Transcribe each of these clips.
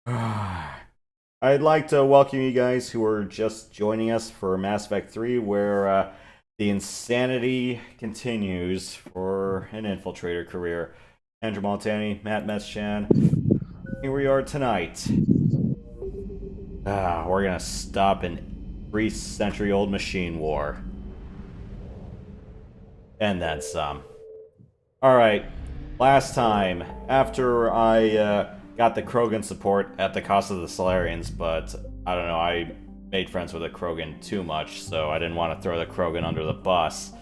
I'd like to welcome you guys who are just joining us for Mass Effect 3, where the insanity continues for an Infiltrator career. Andrew Maltani, Matt Metzchan, here we are tonight. We're gonna stop an 3-century-old machine war. And then some. Alright, last time, after I got the Krogan support at the cost of the Solarians, but I don't know, I made friends with a Krogan too much, so I didn't want to throw the Krogan under the bus.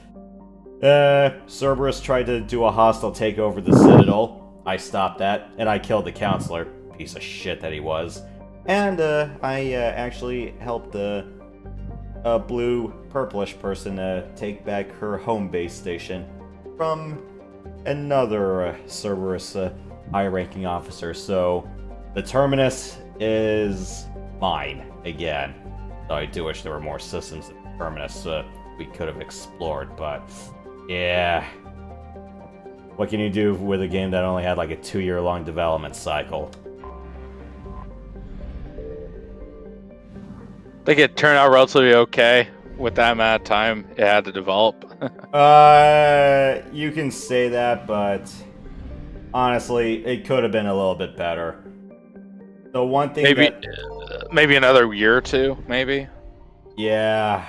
Cerberus tried to do a hostile takeover of the Citadel. I stopped that, and I killed the Counselor, piece of shit that he was. And I actually helped a blue purplish person take back her home base station from another Cerberus high-ranking officer. So the Terminus is mine again. Though I do wish there were more systems at the Terminus we could have explored, but yeah. What can you do with a game that only had like a 2-year-long development cycle? I think it turned out relatively okay with that amount of time it had to develop. You can say that, but honestly, it could have been a little bit better. The one thing maybe another year or two, maybe. Yeah.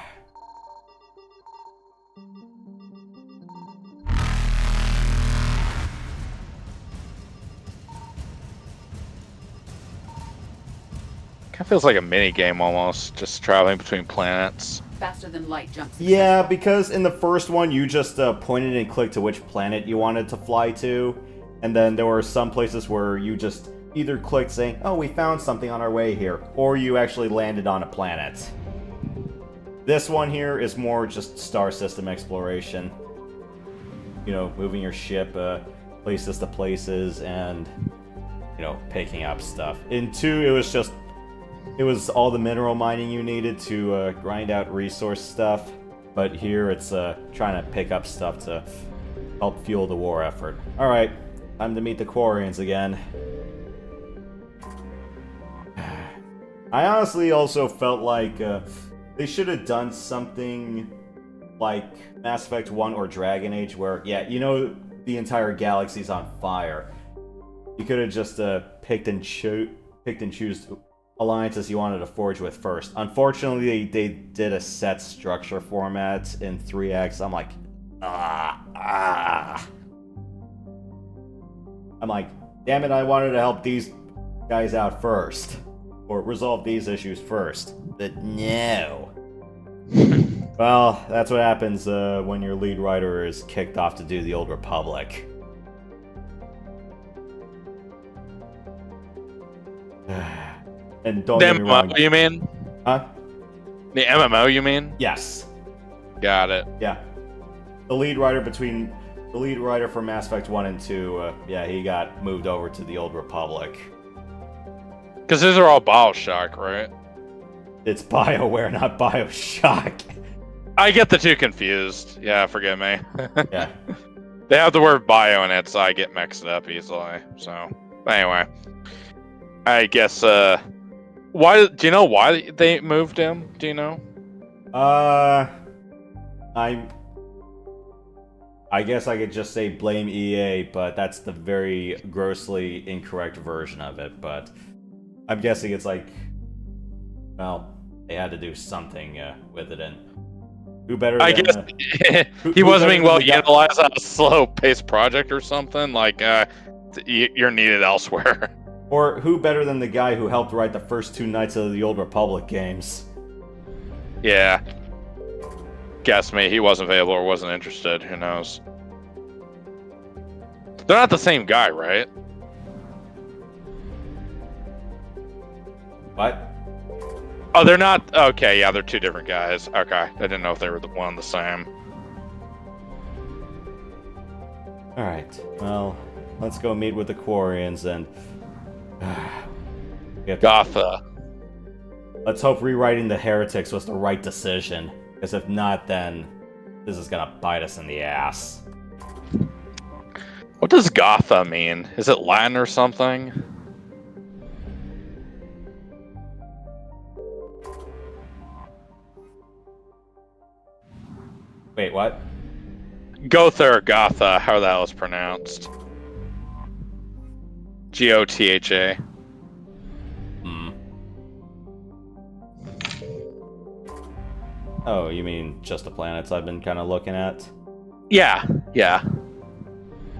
Kind of feels like a mini game almost, just traveling between planets. Faster than light jumps. Yeah, because in the first one, you just pointed and clicked to which planet you wanted to fly to, and then there were some places where you just either clicked saying, "Oh, we found something on our way here," or you actually landed on a planet. This one here is more just star system exploration. You know, moving your ship places to places and, you know, picking up stuff. In 2, it was all the mineral mining you needed to grind out resource stuff, but here it's trying to pick up stuff to help fuel the war effort. Alright, time to meet the Quarians again. I honestly also felt like they should have done something like Mass Effect 1 or Dragon Age where, yeah, you know, the entire galaxy's on fire. You could have just picked and choose alliances you wanted to forge with first. Unfortunately, they did a set structure format in 3X. I'm like, I'm like, damn it, I wanted to help these guys out first. Or resolve these issues first. But no. Well, that's what happens when your lead writer is kicked off to do the Old Republic. And don't get me wrong. MMO, you mean? Huh? The MMO, you mean? Yes. Got it. Yeah. The lead writer for Mass Effect 1 and 2, yeah, he got moved over to the Old Republic. Because these are all Bioshock, right? It's BioWare, not Bioshock. I get the two confused. Yeah, forgive me. Yeah. They have the word bio in it, so I get mixed up easily. So, anyway. I guess, why, do you know why they moved him? Do you know? I guess I could just say blame EA, but that's the very grossly incorrect version of it, but I'm guessing it's like, well, they had to do something with it, and who better than... I guess he wasn't being well utilized on a slow-paced project or something, like, you're needed elsewhere. Or who better than the guy who helped write the first 2 Knights of the Old Republic games? Yeah. Guess me, he wasn't available or wasn't interested, who knows. They're not the same guy, right? What? Oh, they're not? Okay, yeah, they're 2 different guys. Okay, I didn't know if they were the one and the same. Alright, well, let's go meet with the Quarians and... Gotha. Let's hope rewriting the Heretics was the right decision, because if not, then this is gonna bite us in the ass. What does Gotha mean? Is it Latin or something? Wait, what? Gotha or Gotha, how that was pronounced. Gotha. Hmm. Oh, you mean just the planets I've been kind of looking at? Yeah, yeah.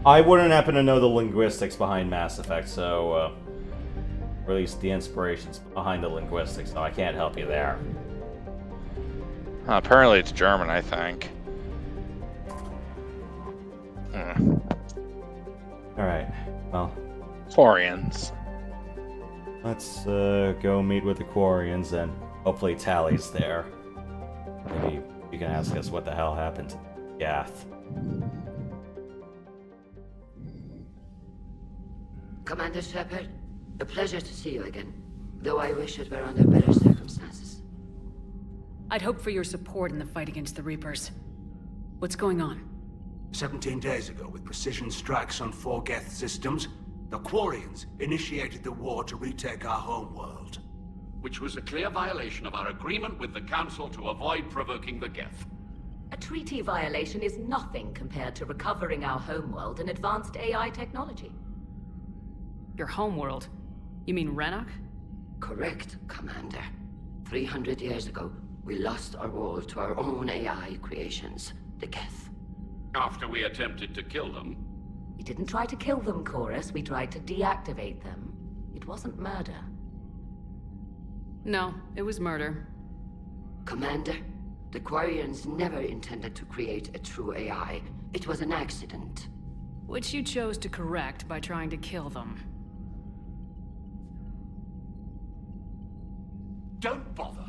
I wouldn't happen to know the linguistics behind Mass Effect, so, or at least the inspirations behind the linguistics, so I can't help you there. Apparently it's German, I think. Alright, well, Quarians. let's go meet with the Quarians, and hopefully Tally's there. Maybe you can ask us what the hell happened to Geth. Commander Shepard, a pleasure to see you again, though I wish it were under better circumstances. I'd hoped for your support in the fight against the Reapers. What's going on? 17 days ago, with precision strikes on 4 Geth systems, the Quarians initiated the war to retake our homeworld. Which was a clear violation of our agreement with the Council to avoid provoking the Geth. A treaty violation is nothing compared to recovering our homeworld and advanced AI technology. Your homeworld? You mean Renok? Correct, Commander. 300 years ago, we lost our world to our own AI creations, the Geth. After we attempted to kill them. We didn't try to kill them, Chorus. We tried to deactivate them. It wasn't murder. No, it was murder. Commander, the Quarians never intended to create a true AI. It was an accident. Which you chose to correct by trying to kill them. Don't bother.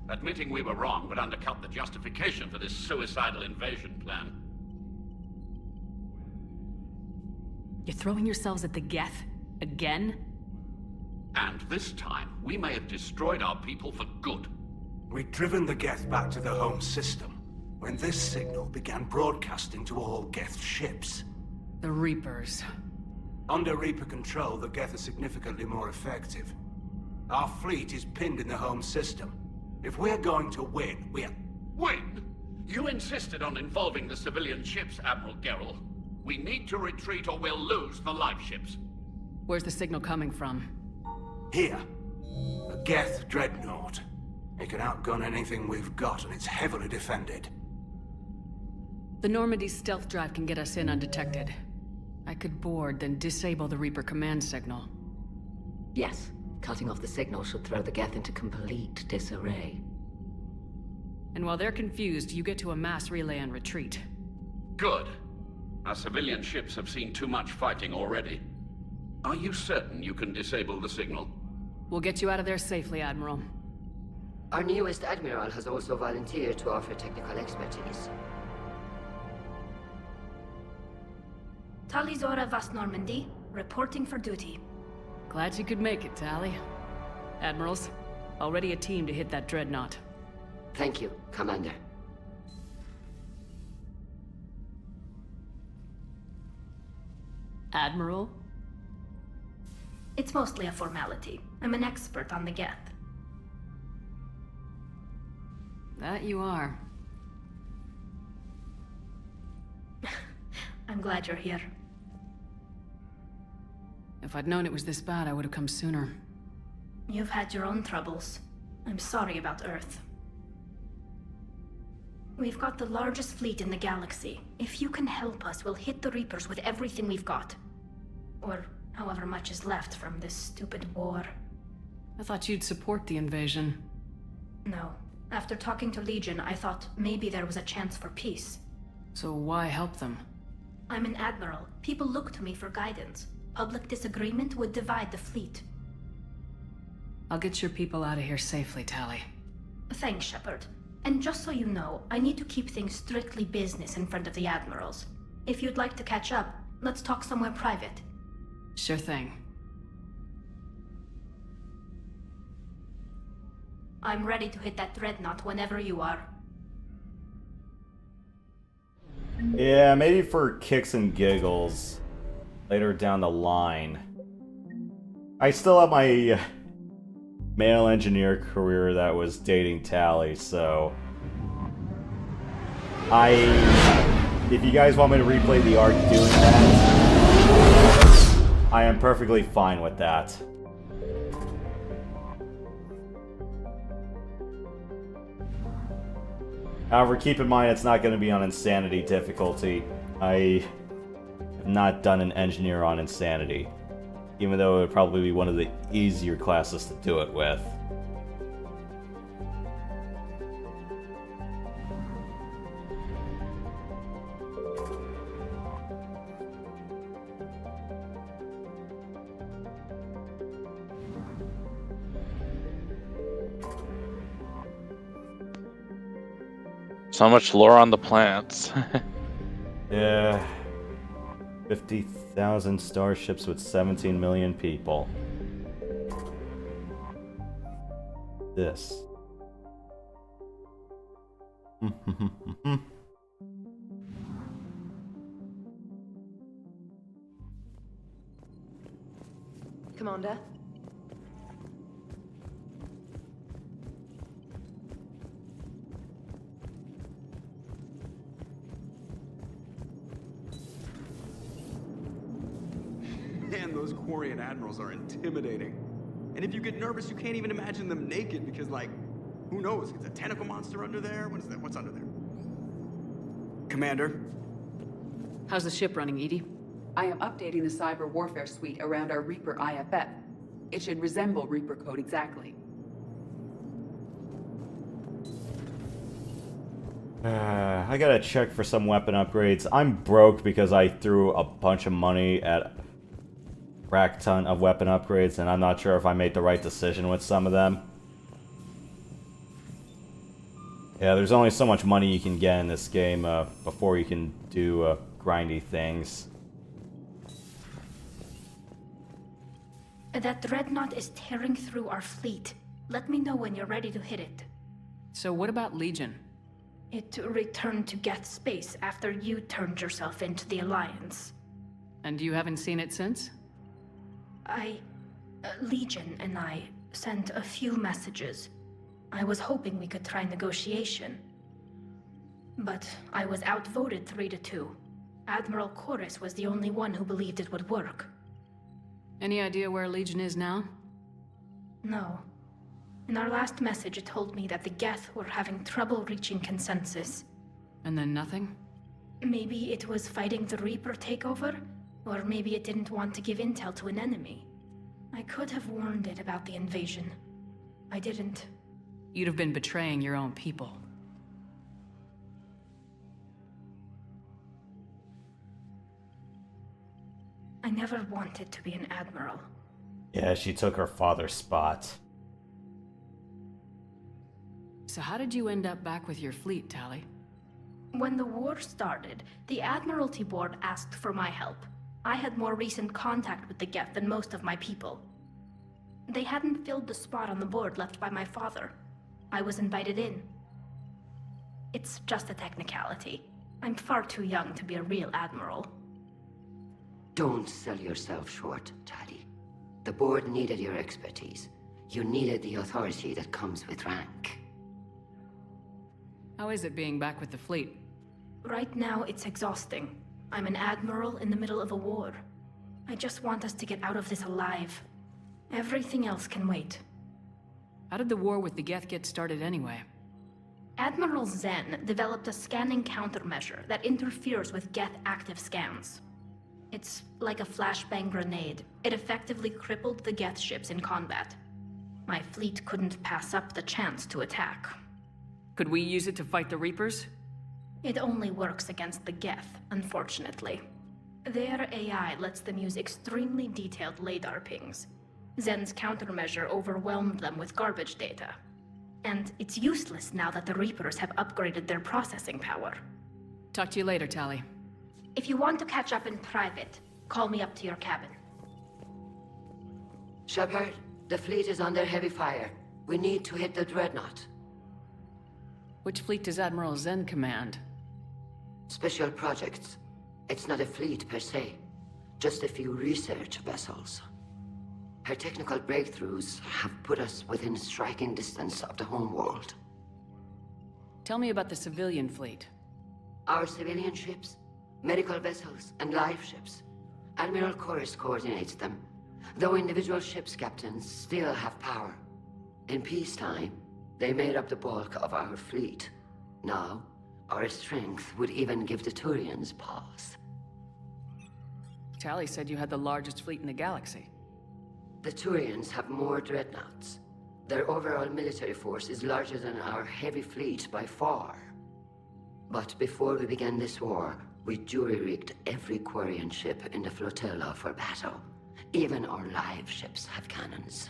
Admitting we were wrong would undercut the justification for this suicidal invasion plan. You're throwing yourselves at the Geth? Again? And this time, we may have destroyed our people for good. We'd driven the Geth back to the home system, when this signal began broadcasting to all Geth ships. The Reapers. Under Reaper control, the Geth are significantly more effective. Our fleet is pinned in the home system. If we're going to win, we're... Win? You insisted on involving the civilian ships, Admiral Gerrel. We need to retreat or we'll lose the live ships. Where's the signal coming from? Here. A Geth Dreadnought. It can outgun anything we've got, and it's heavily defended. The Normandy's stealth drive can get us in undetected. I could board, then disable the Reaper command signal. Yes, cutting off the signal should throw the Geth into complete disarray. And while they're confused, you get to a mass relay and retreat. Good. Our civilian ships have seen too much fighting already. Are you certain you can disable the signal? We'll get you out of there safely, Admiral. Our newest Admiral has also volunteered to offer technical expertise. Talizora Vast Normandy, reporting for duty. Glad you could make it, Tally. Admirals, already a team to hit that Dreadnought. Thank you, Commander. Admiral? It's mostly a formality. I'm an expert on the Geth. That you are. I'm glad you're here. If I'd known it was this bad, I would have come sooner. You've had your own troubles. I'm sorry about Earth. We've got the largest fleet in the galaxy. If you can help us, we'll hit the Reapers with everything we've got. Or however much is left from this stupid war. I thought you'd support the invasion. No. After talking to Legion, I thought maybe there was a chance for peace. So why help them? I'm an Admiral. People look to me for guidance. Public disagreement would divide the fleet. I'll get your people out of here safely, Tally. Thanks, Shepard. And just so you know, I need to keep things strictly business in front of the Admirals. If you'd like to catch up, let's talk somewhere private. Sure thing. I'm ready to hit that Dreadnought whenever you are. Yeah, maybe for kicks and giggles later down the line. I still have my male engineer career that was dating Tally, so If you guys want me to replay the arc doing that, I am perfectly fine with that. However, keep in mind it's not going to be on Insanity difficulty. I have not done an engineer on Insanity, even though it would probably be one of the easier classes to do it with. So much lore on the plants. Yeah. 50,000 starships with 17 million people. This. Commander? Man, those Quarian admirals are intimidating. And if you get nervous, you can't even imagine them naked because, like, who knows? It's a tentacle monster under there? What is that? What's under there? Commander? How's the ship running, Edie? I am updating the cyber warfare suite around our Reaper IFF. It should resemble Reaper code exactly. I gotta check for some weapon upgrades. I'm broke because I threw a bunch of money at a rack ton of weapon upgrades, and I'm not sure if I made the right decision with some of them. Yeah, there's only so much money you can get in this game before you can do grindy things. That dreadnought is tearing through our fleet. Let me know when you're ready to hit it. So what about Legion? It returned to Geth space after you turned yourself into the Alliance. And you haven't seen it since? Legion and I sent a few messages. I was hoping we could try negotiation. But I was outvoted 3-2. Admiral Chorus was the only one who believed it would work. Any idea where Legion is now? No. In our last message, it told me that the Geth were having trouble reaching consensus. And then nothing? Maybe it was fighting the Reaper takeover, or maybe it didn't want to give intel to an enemy. I could have warned it about the invasion. I didn't. You'd have been betraying your own people. I never wanted to be an admiral. Yeah, she took her father's spot. So how did you end up back with your fleet, Tali? When the war started, the Admiralty Board asked for my help. I had more recent contact with the Geth than most of my people. They hadn't filled the spot on the board left by my father. I was invited in. It's just a technicality. I'm far too young to be a real admiral. Don't sell yourself short, Tali. The board needed your expertise. You needed the authority that comes with rank. How is it being back with the fleet? Right now, it's exhausting. I'm an admiral in the middle of a war. I just want us to get out of this alive. Everything else can wait. How did the war with the Geth get started anyway? Admiral Zen developed a scanning countermeasure that interferes with Geth active scans. It's like a flashbang grenade. It effectively crippled the Geth ships in combat. My fleet couldn't pass up the chance to attack. Could we use it to fight the Reapers? It only works against the Geth, unfortunately. Their AI lets them use extremely detailed LADAR pings. Zen's countermeasure overwhelmed them with garbage data. And it's useless now that the Reapers have upgraded their processing power. Talk to you later, Tali. If you want to catch up in private, call me up to your cabin. Shepard, the fleet is under heavy fire. We need to hit the Dreadnought. Which fleet does Admiral Zen command? Special projects. It's not a fleet per se, just a few research vessels. Her technical breakthroughs have put us within striking distance of the homeworld. Tell me about the civilian fleet. Our civilian ships, medical vessels, and life ships. Admiral Chorus coordinates them, though individual ships' captains still have power. In peacetime, they made up the bulk of our fleet. Now, our strength would even give the Turians pause. Tally said you had the largest fleet in the galaxy. The Turians have more dreadnoughts. Their overall military force is larger than our heavy fleet by far. But before we began this war, we jury-rigged every Quarian ship in the flotilla for battle. Even our live ships have cannons.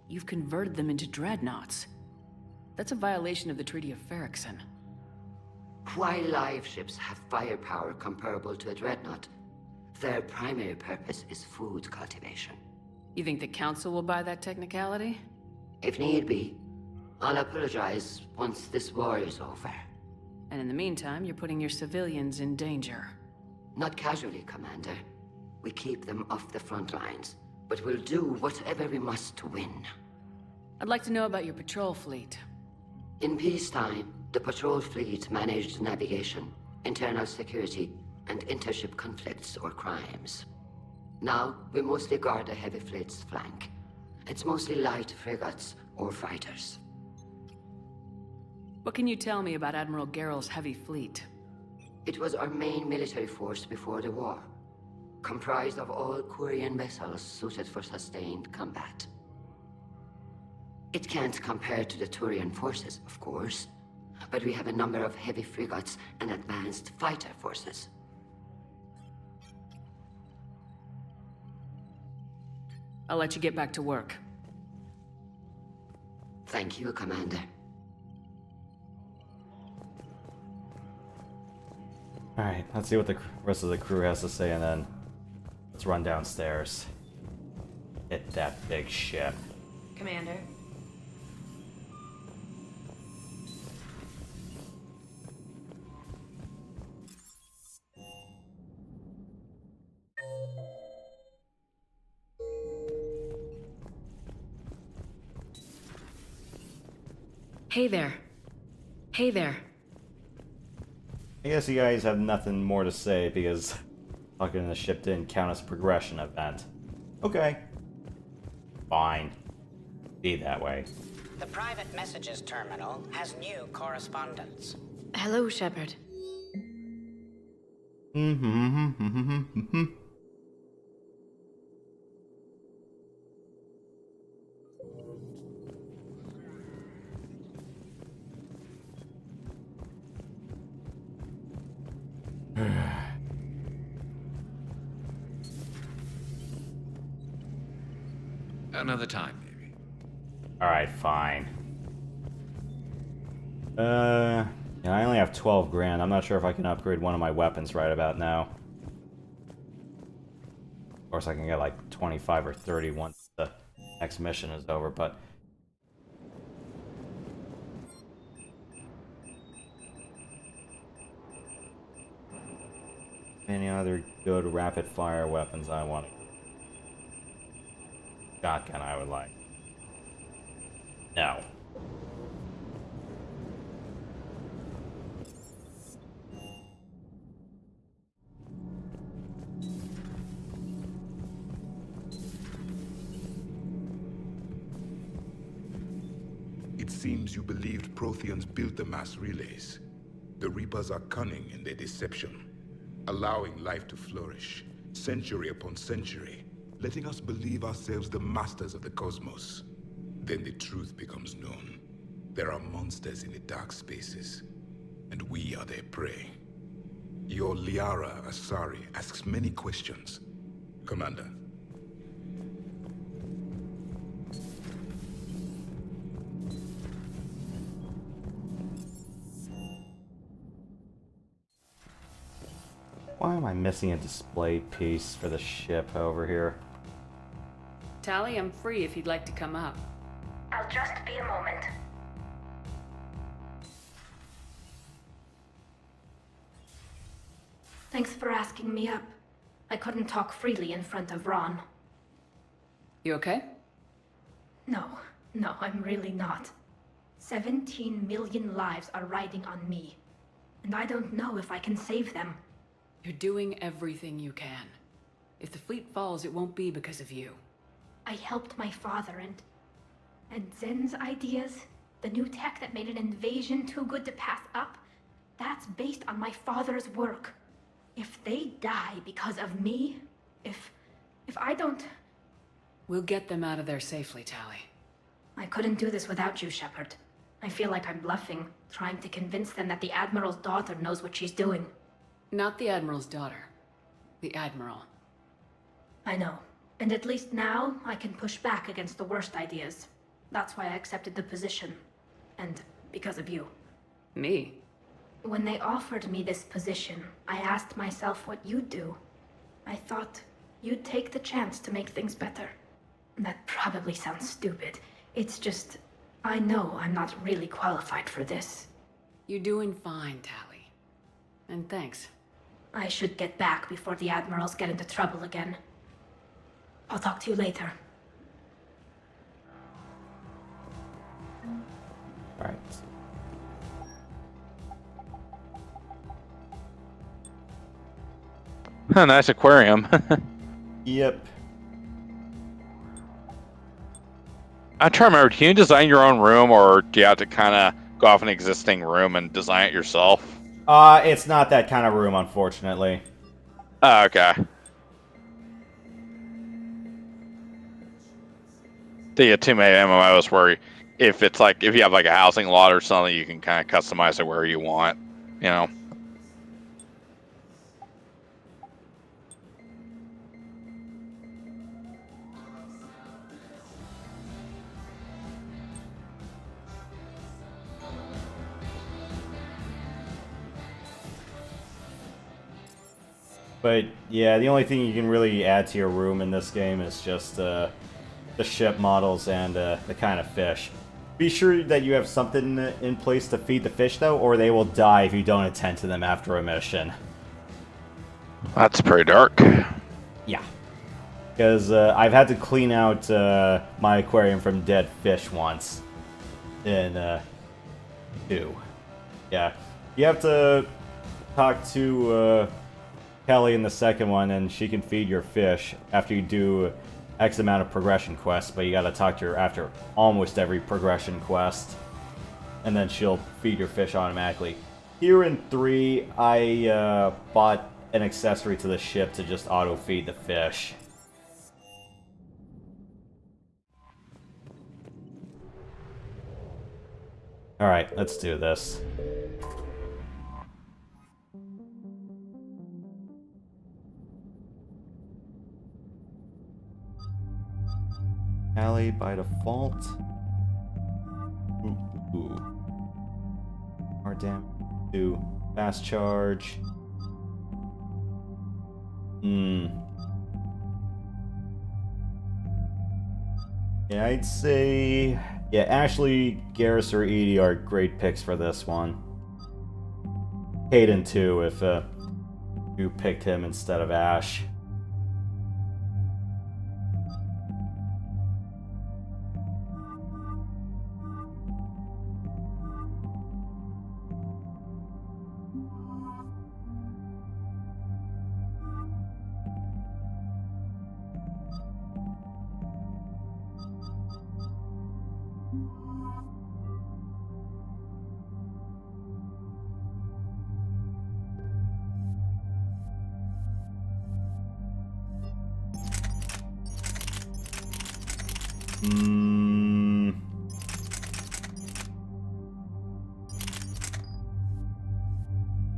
You've converted them into dreadnoughts. That's a violation of the Treaty of Ferrixon. While live ships have firepower comparable to a dreadnought, their primary purpose is food cultivation. You think the Council will buy that technicality? If need be, I'll apologize once this war is over. And in the meantime, you're putting your civilians in danger. Not casually, Commander. We keep them off the front lines, but we'll do whatever we must to win. I'd like to know about your patrol fleet. In peacetime, the patrol fleet managed navigation, internal security, and intership conflicts or crimes. Now, we mostly guard the heavy fleet's flank. It's mostly light frigates or fighters. What can you tell me about Admiral Geral's heavy fleet? It was our main military force before the war, comprised of all Quarian vessels suited for sustained combat. It can't compare to the Turian forces, of course, but we have a number of heavy frigates and advanced fighter forces. I'll let you get back to work. Thank you, Commander. Alright, let's see what the rest of the crew has to say, and then let's run downstairs. Hit that big ship. Commander. Hey there. Hey there. I guess you guys have nothing more to say because talking to the ship didn't count as a progression event. Okay. Fine. Be that way. The private messages terminal has new correspondence. Hello, Shepard. Another time, maybe. Alright, fine. Yeah, I only have 12 grand. I'm not sure if I can upgrade one of my weapons right about now. Of course, I can get like 25 or 30 once the next mission is over, but... Any other good rapid-fire weapons I want? Shotgun I would like. No. It seems you believed Protheans built the mass relays. The Reapers are cunning in their deception, allowing life to flourish, century upon century, letting us believe ourselves the masters of the cosmos. Then the truth becomes known. There are monsters in the dark spaces, and we are their prey. Your Liara Asari asks many questions. Commander. Why am I missing a display piece for the ship over here? Tally, I'm free if you'd like to come up. I'll just be a moment. Thanks for asking me up. I couldn't talk freely in front of Ron. You okay? No, I'm really not. 17 million lives are riding on me. and I don't know if I can save them. You're doing everything you can. If the fleet falls, it won't be because of you. I helped my father and Zen's ideas, the new tech that made an invasion too good to pass up, that's based on my father's work. If they die because of me, if I don't... We'll get them out of there safely, Tali. I couldn't do this without you, Shepard. I feel like I'm bluffing, trying to convince them that the Admiral's daughter knows what she's doing. Not the Admiral's daughter. The Admiral. I know. And at least now, I can push back against the worst ideas. That's why I accepted the position. And because of you. Me? When they offered me this position, I asked myself what you'd do. I thought you'd take the chance to make things better. That probably sounds stupid. It's just, I know I'm not really qualified for this. You're doing fine, Tali. And thanks. I should get back before the Admirals get into trouble again. I'll talk to you later. Alright. Huh, nice aquarium. Yep. I'm trying to remember, can you design your own room, or do you have to kind of go off an existing room and design it yourself? It's not that kind of room, unfortunately. Oh, okay. The too many MMOs where if you have like a housing lot or something, you can kind of customize it where you want, you know. But yeah, the only thing you can really add to your room in this game is just the ship models and the kind of fish. Be sure that you have something in place to feed the fish, though, or they will die if you don't attend to them after a mission. That's pretty dark. Yeah. Because I've had to clean out my aquarium from dead fish once. In 2. Yeah. You have to talk to Kelly in the second one, and she can feed your fish after you do X amount of progression quests, but you gotta talk to her after almost every progression quest. And then she'll feed your fish automatically. Here in 3, I bought an accessory to the ship to just auto-feed the fish. Alright, let's do this. Alley by default. Ooh. More damage. 2. Fast charge. Yeah, I'd say... Yeah, Ashley, Garrus, or Edie are great picks for this one. Hayden, too, if you picked him instead of Ash.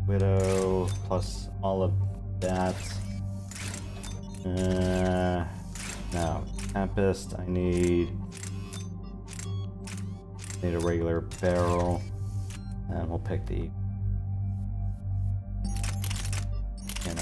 Widow plus all of that. Now, Tempest, I need a regular barrel. And we'll pick the... And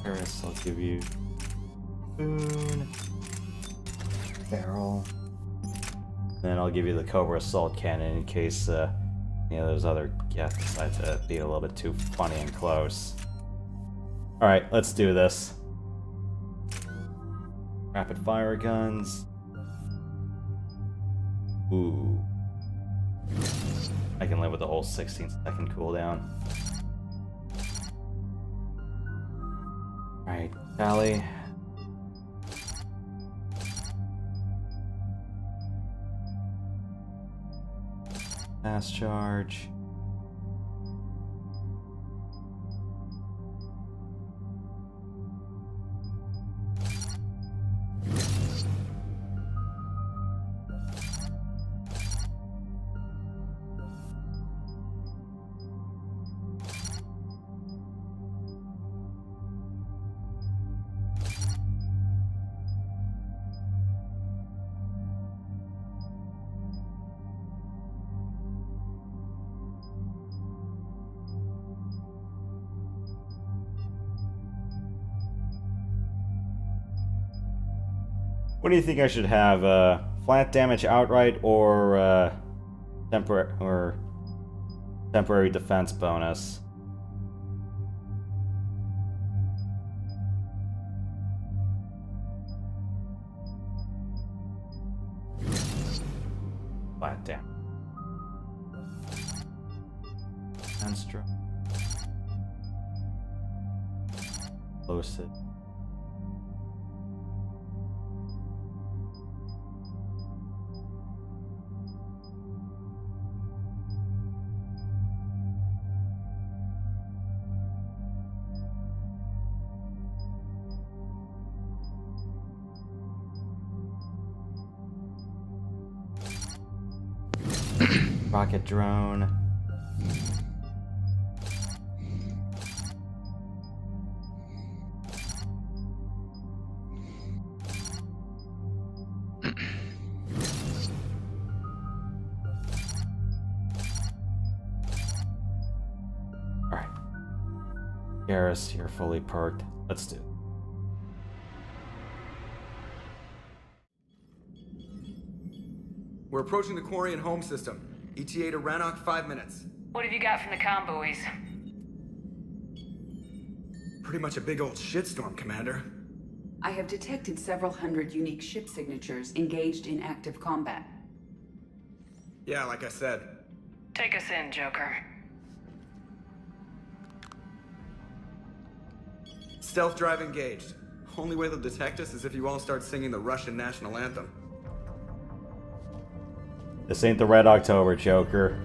Paris, I'll give you spoon, barrel, and then I'll give you the Cobra assault cannon in case any of those other Geth decide to be a little bit too funny and close. Alright, let's do this. Rapid fire guns. Ooh. I can live with the whole 16-second cooldown. Alright, Tally. Fast charge. What do you think I should have? Flat damage outright or temporary defense bonus? Flat damage. Extra. Close it. Rocket drone. Alright. Garrus, you're fully perked. Let's do it. We're approaching the Quarian home system. ETA to Rannoch, 5 minutes. What have you got from the comm buoys? Pretty much a big old shitstorm, Commander. I have detected several hundred unique ship signatures engaged in active combat. Yeah, like I said. Take us in, Joker. Stealth drive engaged. Only way they'll detect us is if you all start singing the Russian national anthem. This ain't the Red October, Joker.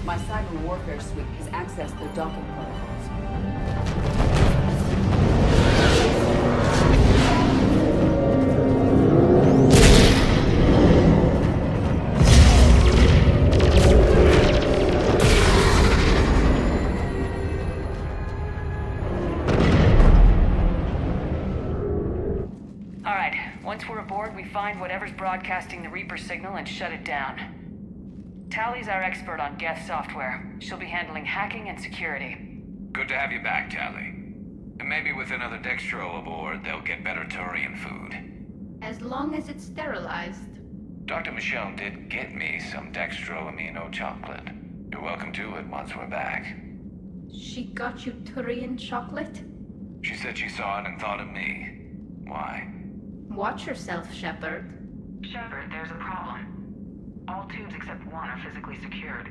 My cyber warfare suite has accessed the docking protocols. Find whatever's broadcasting the Reaper signal and shut it down. Tally's our expert on Geth software. She'll be handling hacking and security. Good to have you back, Tally. And maybe with another Dextro aboard, they'll get better Turian food. As long as it's sterilized. Dr. Michelle did get me some Dextro amino chocolate. You're welcome to it once we're back. She got you Turian chocolate? She said she saw it and thought of me. Why? Watch yourself, Shepard. Shepard, there's a problem. All tubes except one are physically secured.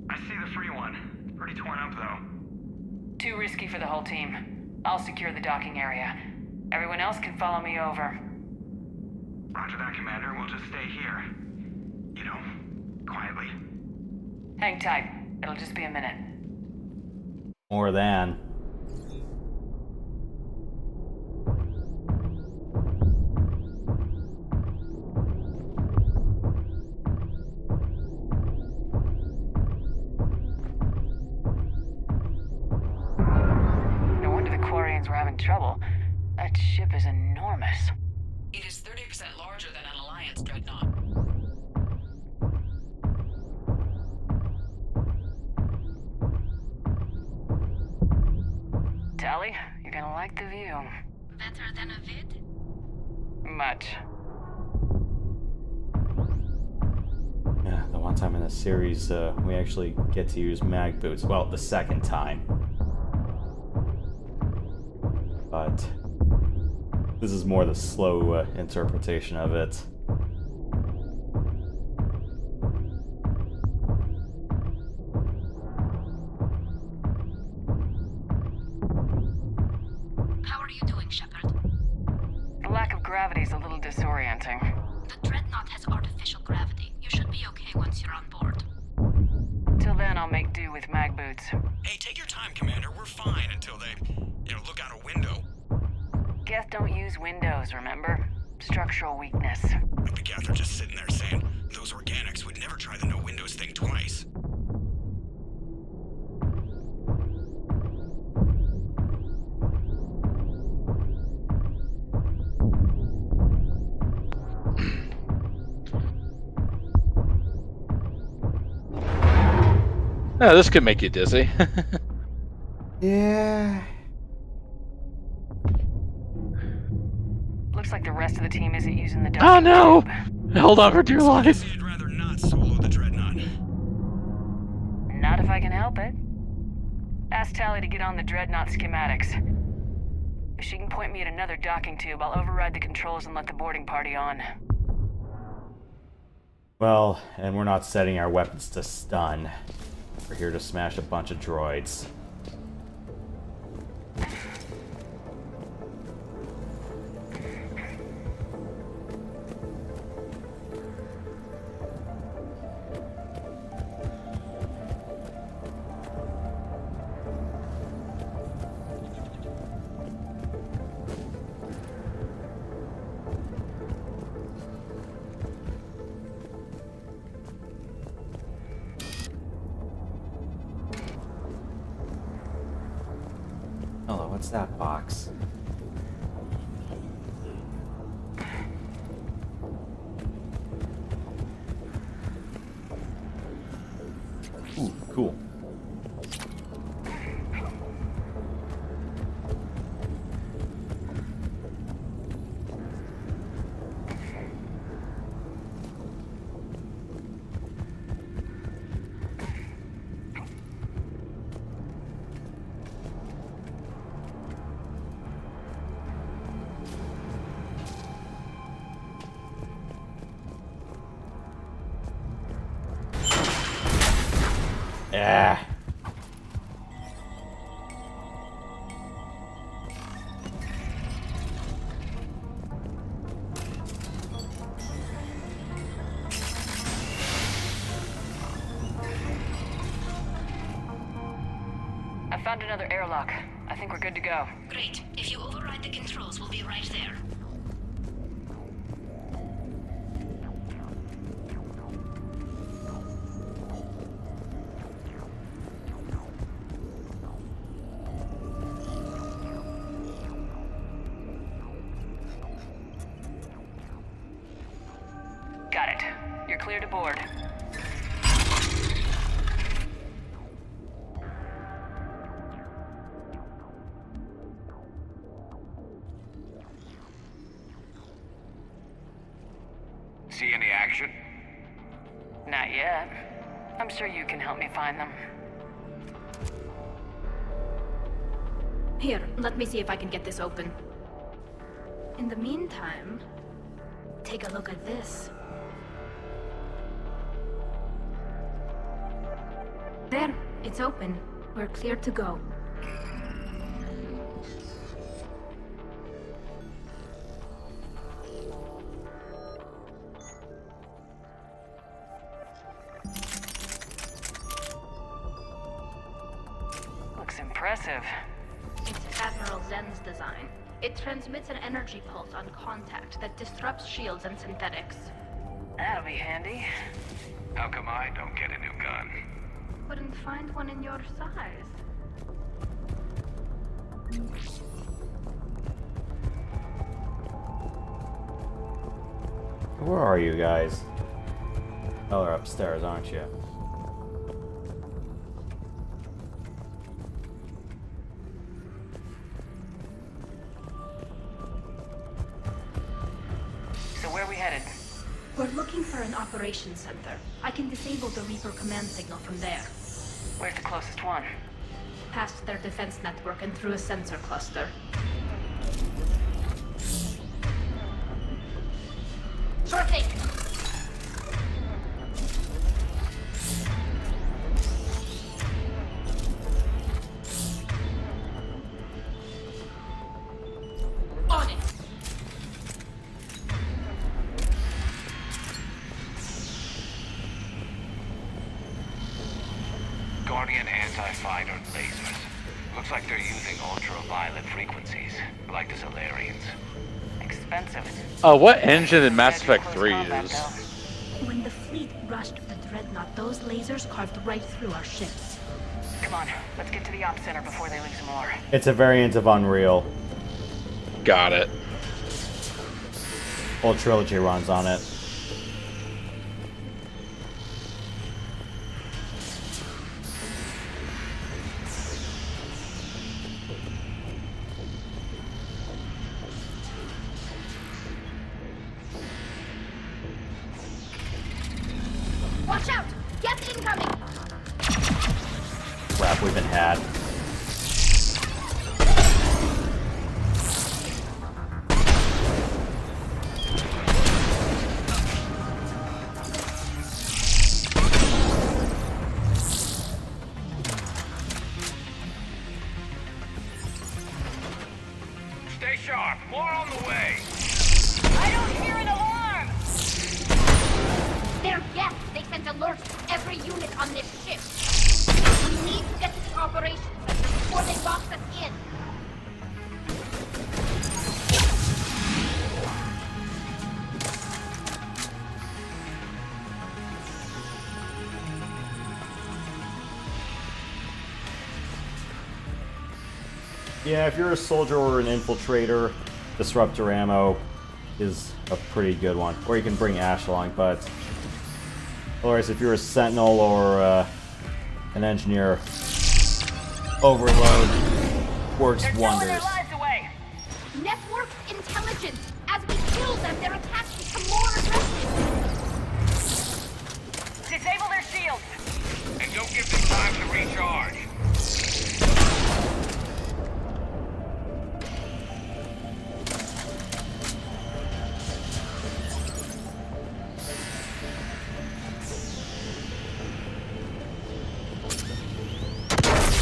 I see the free one. It's pretty torn up, though. Too risky for the whole team. I'll secure the docking area. Everyone else can follow me over. Roger that, Commander. We'll just stay here. You know, quietly. Hang tight. It'll just be a minute. More than. trouble. That ship is enormous. It is 30% larger than an Alliance Dreadnought. Tally, you're gonna like the view. Better than a vid? Much. Yeah, the one time in the series, we actually get to use mag boots. Well, the second time. But this is more the slow interpretation of it. How are you doing, Shepard? The lack of gravity is a little disorienting. The Dreadnought has artificial gravity. You should be okay once you're on board. Till then, I'll make do with mag boots. Hey, take your time, Commander. We're fine until they, look out a window. Geth don't use windows, remember? Structural weakness. But the Geth are just sitting there saying, those organics would never try the no windows thing twice. Yeah, this could make you dizzy. Yeah. Looks like the rest of the team isn't using the Oh no! tube. Hold on for dear life. I'd rather not solo the Dreadnought. Not if I can help it. Ask Tally to get on the Dreadnought schematics. If she can point me at another docking tube, I'll override the controls and let the boarding party on. Well, and we're not setting our weapons to stun. We're here to smash a bunch of droids. Hello, what's that box? Ooh, cool. Yeah. I found another airlock. I think we're good to go. Great. If you override the controls, we'll be right there. Got it. You're clear to board. See any action? Not yet. I'm sure you can help me find them. Here, let me see if I can get this open. In the meantime, take a look at this. There, it's open. We're clear to go. Looks impressive. It's Admiral Zen's design. It transmits an energy pulse on contact that disrupts shields and synthetics. That'll be handy. How come I don't get a new gun? Couldn't find one in your size. Where are you guys? Oh, they're upstairs, aren't you? So where are we headed? We're looking for an operations center. I can disable the Reaper command signal from there. Where's the closest one? Past their defense network and through a sensor cluster. Sure thing. On it. Guardian anti-fighter lasers. Looks like they're using ultraviolet frequencies, like the Solarians. Expensive. What engine did Mass Effect 3 use? When the fleet rushed the Dreadnought, those lasers carved right through our ships. Come on, let's get to the op center before they leave some more. It's a variant of Unreal. Got it. Whole trilogy runs on it. Watch out! Geth incoming! Crap, we've been had. Stay sharp. More on the way. I don't hear an alarm! They're Geth. They sent alerts to every unit on this ship. We need to get to the operations center before they box us in. Yeah, if you're a soldier or an infiltrator, disruptor ammo is a pretty good one. Or you can bring Ash along, but otherwise, if you're a sentinel or an engineer, overload works wonders. Away. Networked intelligence. As we kill them, their attacks become more aggressive. Disable their shields. And don't give them time to recharge.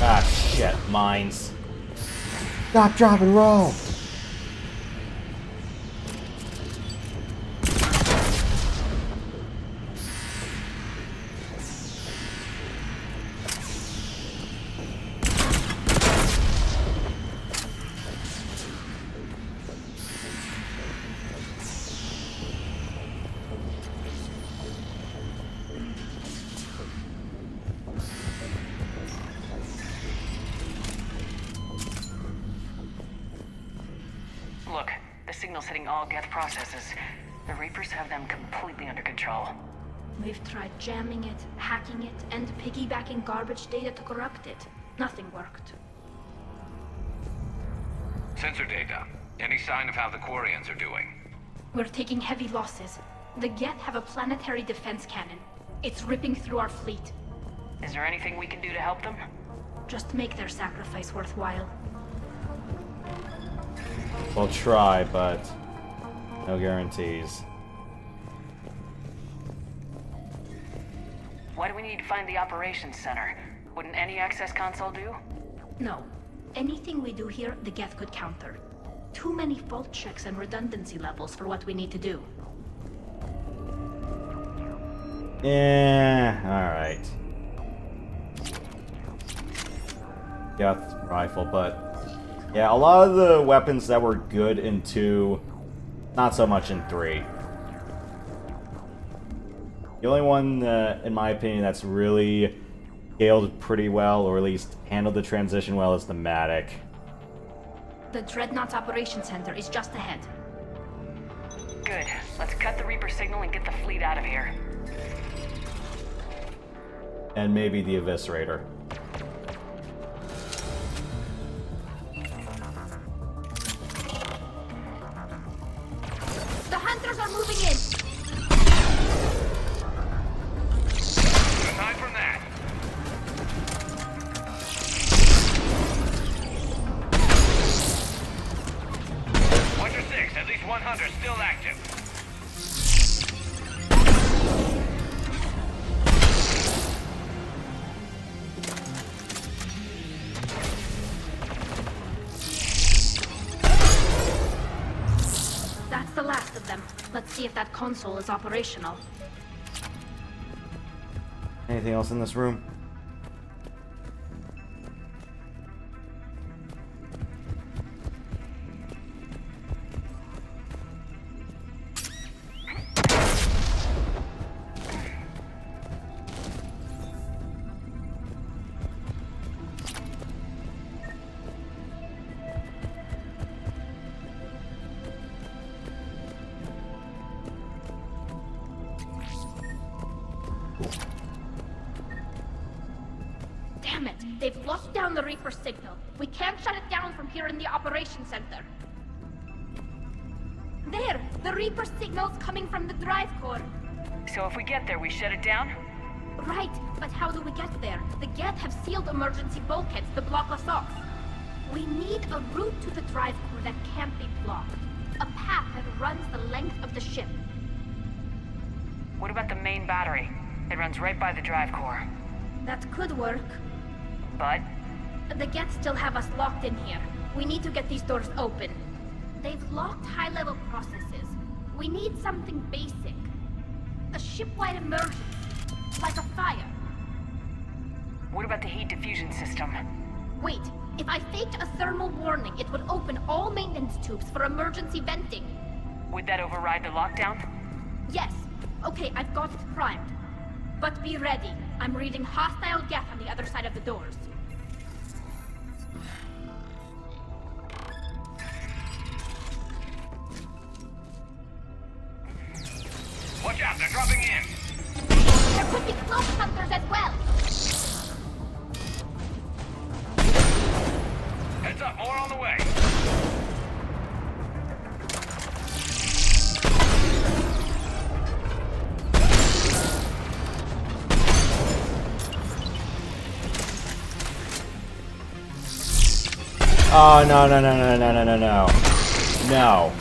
Ah, shit, mines. Stop, drop, and roll! Look, the signal's hitting all Geth processes. The Reapers have them completely under control. We've tried jamming it, hacking it, and piggybacking garbage data to corrupt it. Nothing worked. Sensor data. Any sign of how the Quarians are doing? We're taking heavy losses. The Geth have a planetary defense cannon. It's ripping through our fleet. Is there anything we can do to help them? Just make their sacrifice worthwhile. We'll try, but no guarantees. Why do we need to find the operations center? Wouldn't any access console do? No. Anything we do here, the Geth could counter. Too many fault checks and redundancy levels for what we need to do. Yeah, alright. Geth rifle, but yeah, a lot of the weapons that were good in 2, not so much in 3. The only one, in my opinion, that's really scaled pretty well, or at least handled the transition well, is the Matic. The Dreadnought's operations center is just ahead. Good. Let's cut the Reaper signal and get the fleet out of here. And maybe the Eviscerator. The hunters are moving in. Aside from that, Hunter 6, at least one hunter still active. That's the last of them. Let's see if that console is operational. Anything else in this room? Damn it! They've locked down the Reaper signal. We can't shut it down from here in the operation center. There! The Reaper signal's coming from the drive core. So if we get there, we shut it down? Right, but how do we get there? The Geth have sealed emergency bulkheads to block us off. We need a route to the drive core that can't be blocked. A path that runs the length of the ship. What about the main battery? It runs right by the drive core. That could work. But? The Geth still have us locked in here. We need to get these doors open. They've locked high-level processes. We need something basic. A ship-wide emergency. Like a fire. What about the heat diffusion system? Wait, if I faked a thermal warning, it would open all maintenance tubes for emergency venting. Would that override the lockdown? Yes. Okay, I've got it primed. But be ready. I'm reading hostile Geth on the other side of the doors. Watch out, they're dropping in. There could be close hunters as well. Heads up, more on the way. Oh, no, no, no, no, no, no, no, no. No.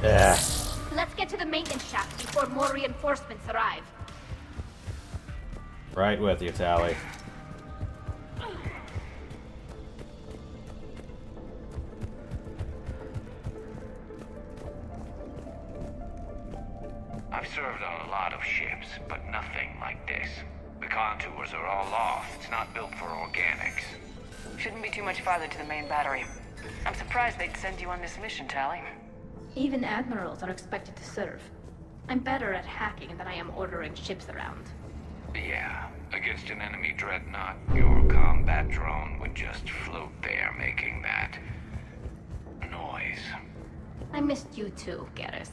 Yeah. Let's get to the maintenance shaft before more reinforcements arrive. Right with you, Tally. I've served on a lot of ships, but nothing like this. The contours are all off. It's not built for organics. Shouldn't be too much farther to the main battery. I'm surprised they'd send you on this mission, Tally. Even admirals are expected to serve. I'm better at hacking than I am ordering ships around. Yeah, against an enemy dreadnought, your combat drone would just float there making that noise. I missed you too, Garrus.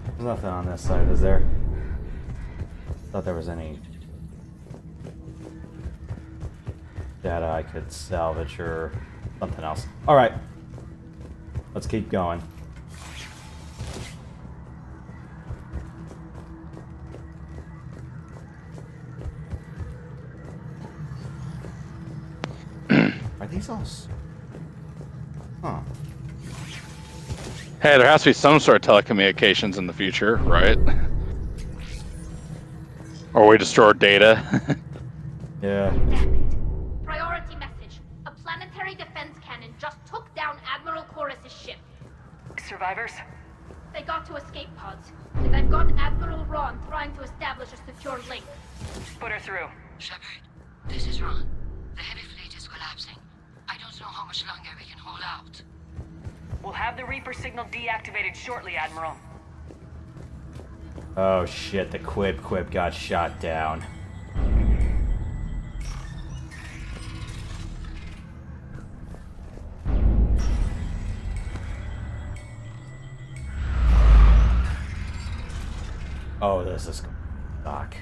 There's nothing on this side, is there? Thought there was any data I could salvage or something else. Alright. Let's keep going. Are these all... Huh. Hey, there has to be some sort of telecommunications in the future, right? Or we just store data. Yeah. Damn it. Priority message. A planetary defense cannon just took down Admiral Chorus's ship. Survivors? They got to escape pods, and I've got Admiral Ron trying to establish a secure link. Put her through. Shepard, this is Ron. The heavy fleet is collapsing. I don't know how much longer we can hold out. We'll have the Reaper signal deactivated shortly, Admiral. Oh shit, the Quip got shot down. Oh, this is suck.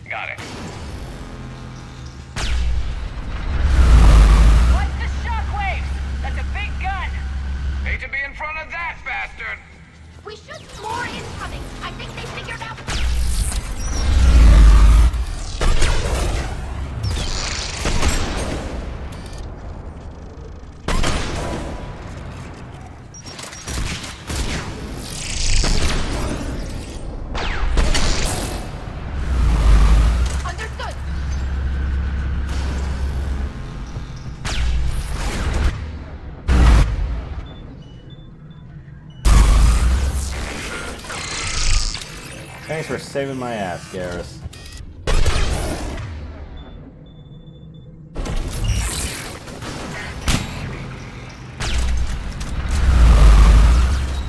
Got it. Watch the shockwaves! That's a big gun! Hate to be in front of that bastard! We should more incoming. I think they figured out. Understood. Thanks for saving my ass, Garrus.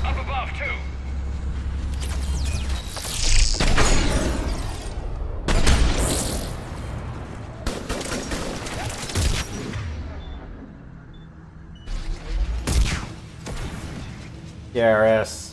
Up above, too! Garrus.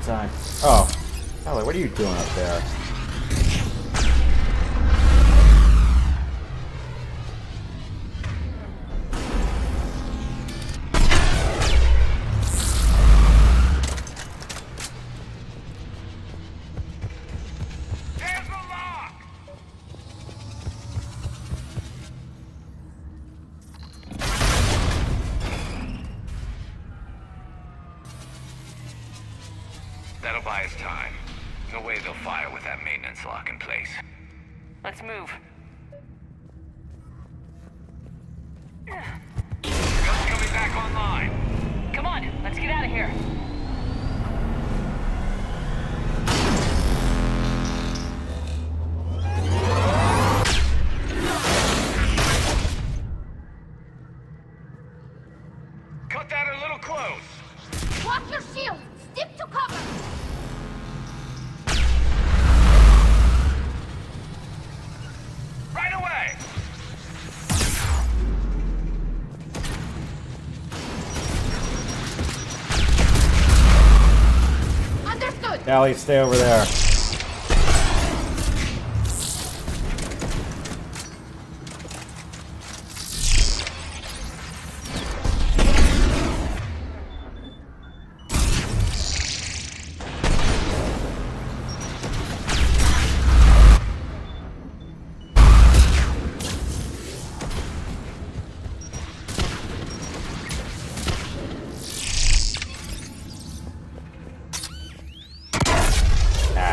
Time. Oh, Ellie, what are you doing up there? That'll buy us time. No way they'll fire with that maintenance lock in place. Let's move. Guns coming back online. Come on, let's get out of here. Cut that a little close. Watch your shield. Stick to cover. Right away. Understood. Ellie, stay over there.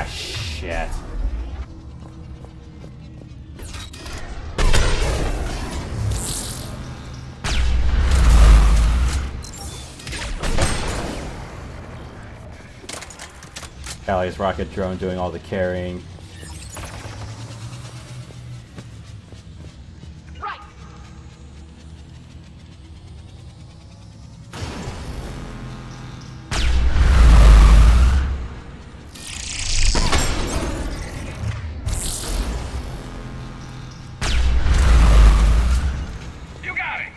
shit. Callie's rocket drone doing all the carrying. Right. You got it!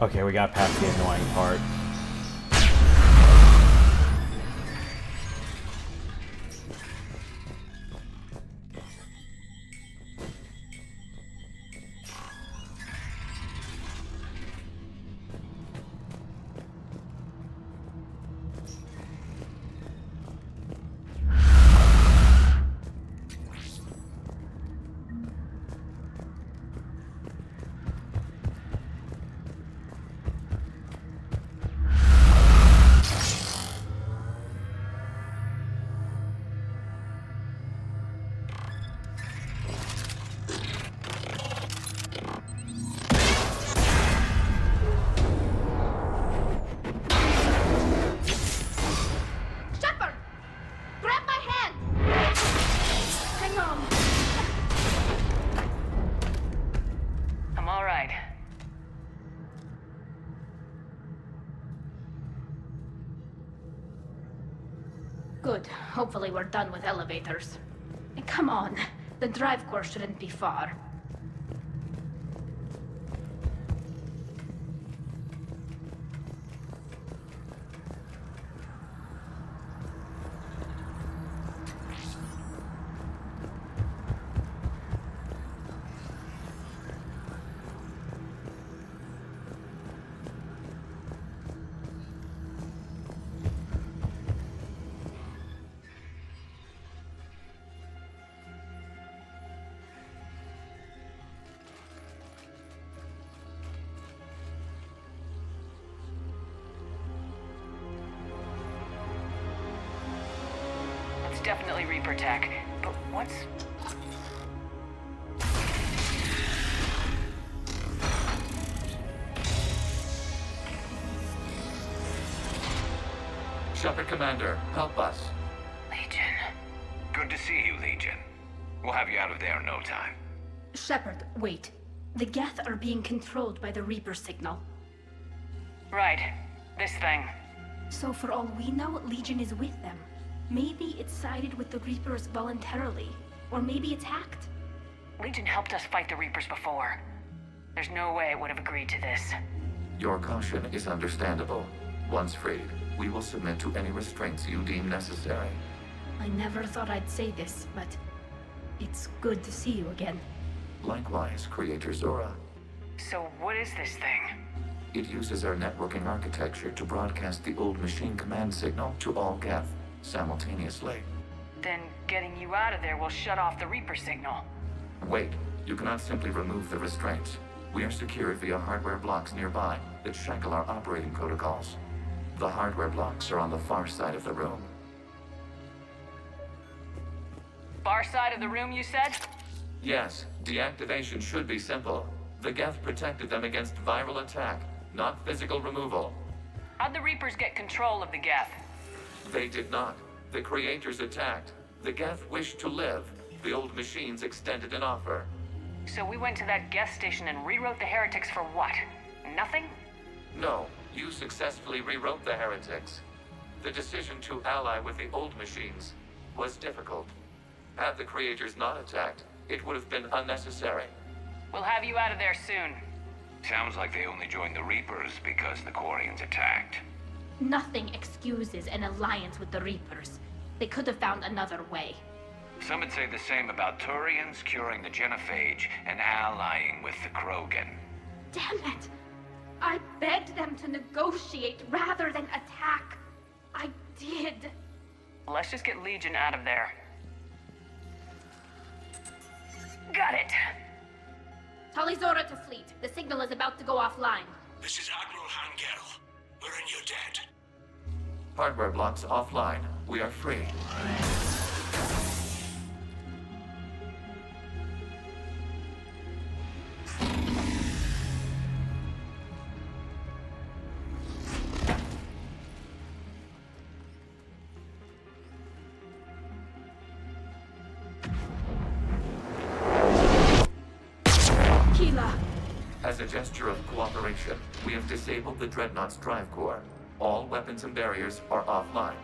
Okay, we got past the annoying part. Good. Hopefully we're done with elevators. And come on, the drive core shouldn't be far. It's definitely Reaper tech, but what's... Shepard Commander, help us. Legion. Good to see you, Legion. We'll have you out of there in no time. Shepard, wait. The Geth are being controlled by the Reaper signal. Right. This thing. So for all we know, Legion is with them. Maybe it sided with the Reapers voluntarily. Or maybe it's hacked. Legion helped us fight the Reapers before. There's no way it would have agreed to this. Your caution is understandable. Once freed, we will submit to any restraints you deem necessary. I never thought I'd say this, but it's good to see you again. Likewise, Creator Zora. So what is this thing? It uses our networking architecture to broadcast the old machine command signal to all Geth simultaneously. Then getting you out of there will shut off the Reaper signal. Wait, you cannot simply remove the restraints. We are secured via hardware blocks nearby that shackle our operating protocols. The hardware blocks are on the far side of the room. Far side of the room, you said? Yes, deactivation should be simple. The Geth protected them against viral attack, not physical removal. How'd the Reapers get control of the Geth? They did not. The creators attacked. The Geth wished to live. The old machines extended an offer. So we went to that Geth station and rewrote the heretics for what? Nothing? No, you successfully rewrote the heretics. The decision to ally with the old machines was difficult. Had the creators not attacked, it would have been unnecessary. We'll have you out of there soon. Sounds like they only joined the Reapers because the Quarians attacked. Nothing excuses an alliance with the Reapers. They could have found another way. Some would say the same about Turians curing the genophage and allying with the Krogan. Damn it! I begged them to negotiate rather than attack. I did. Let's just get Legion out of there. Got it. Tali Zora to fleet. The signal is about to go offline. This is Admiral Hangel. We're in your debt. Hardware blocks offline. We are free. As a gesture of cooperation, we have disabled the Dreadnought's drive core. All weapons and barriers are offline.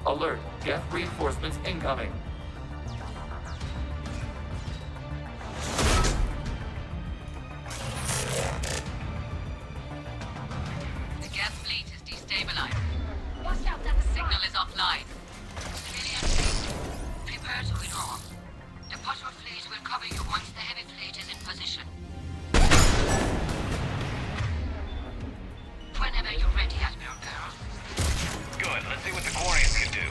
Alert! Geth reinforcements incoming! The Geth fleet is destabilized. Watch out, that signal is offline. Civilian fleet, prepare to withdraw. The patrol fleet will cover you once the heavy fleet is in position. Whenever you're ready, Admiral Girl. Good, let's see what the Quarians can do.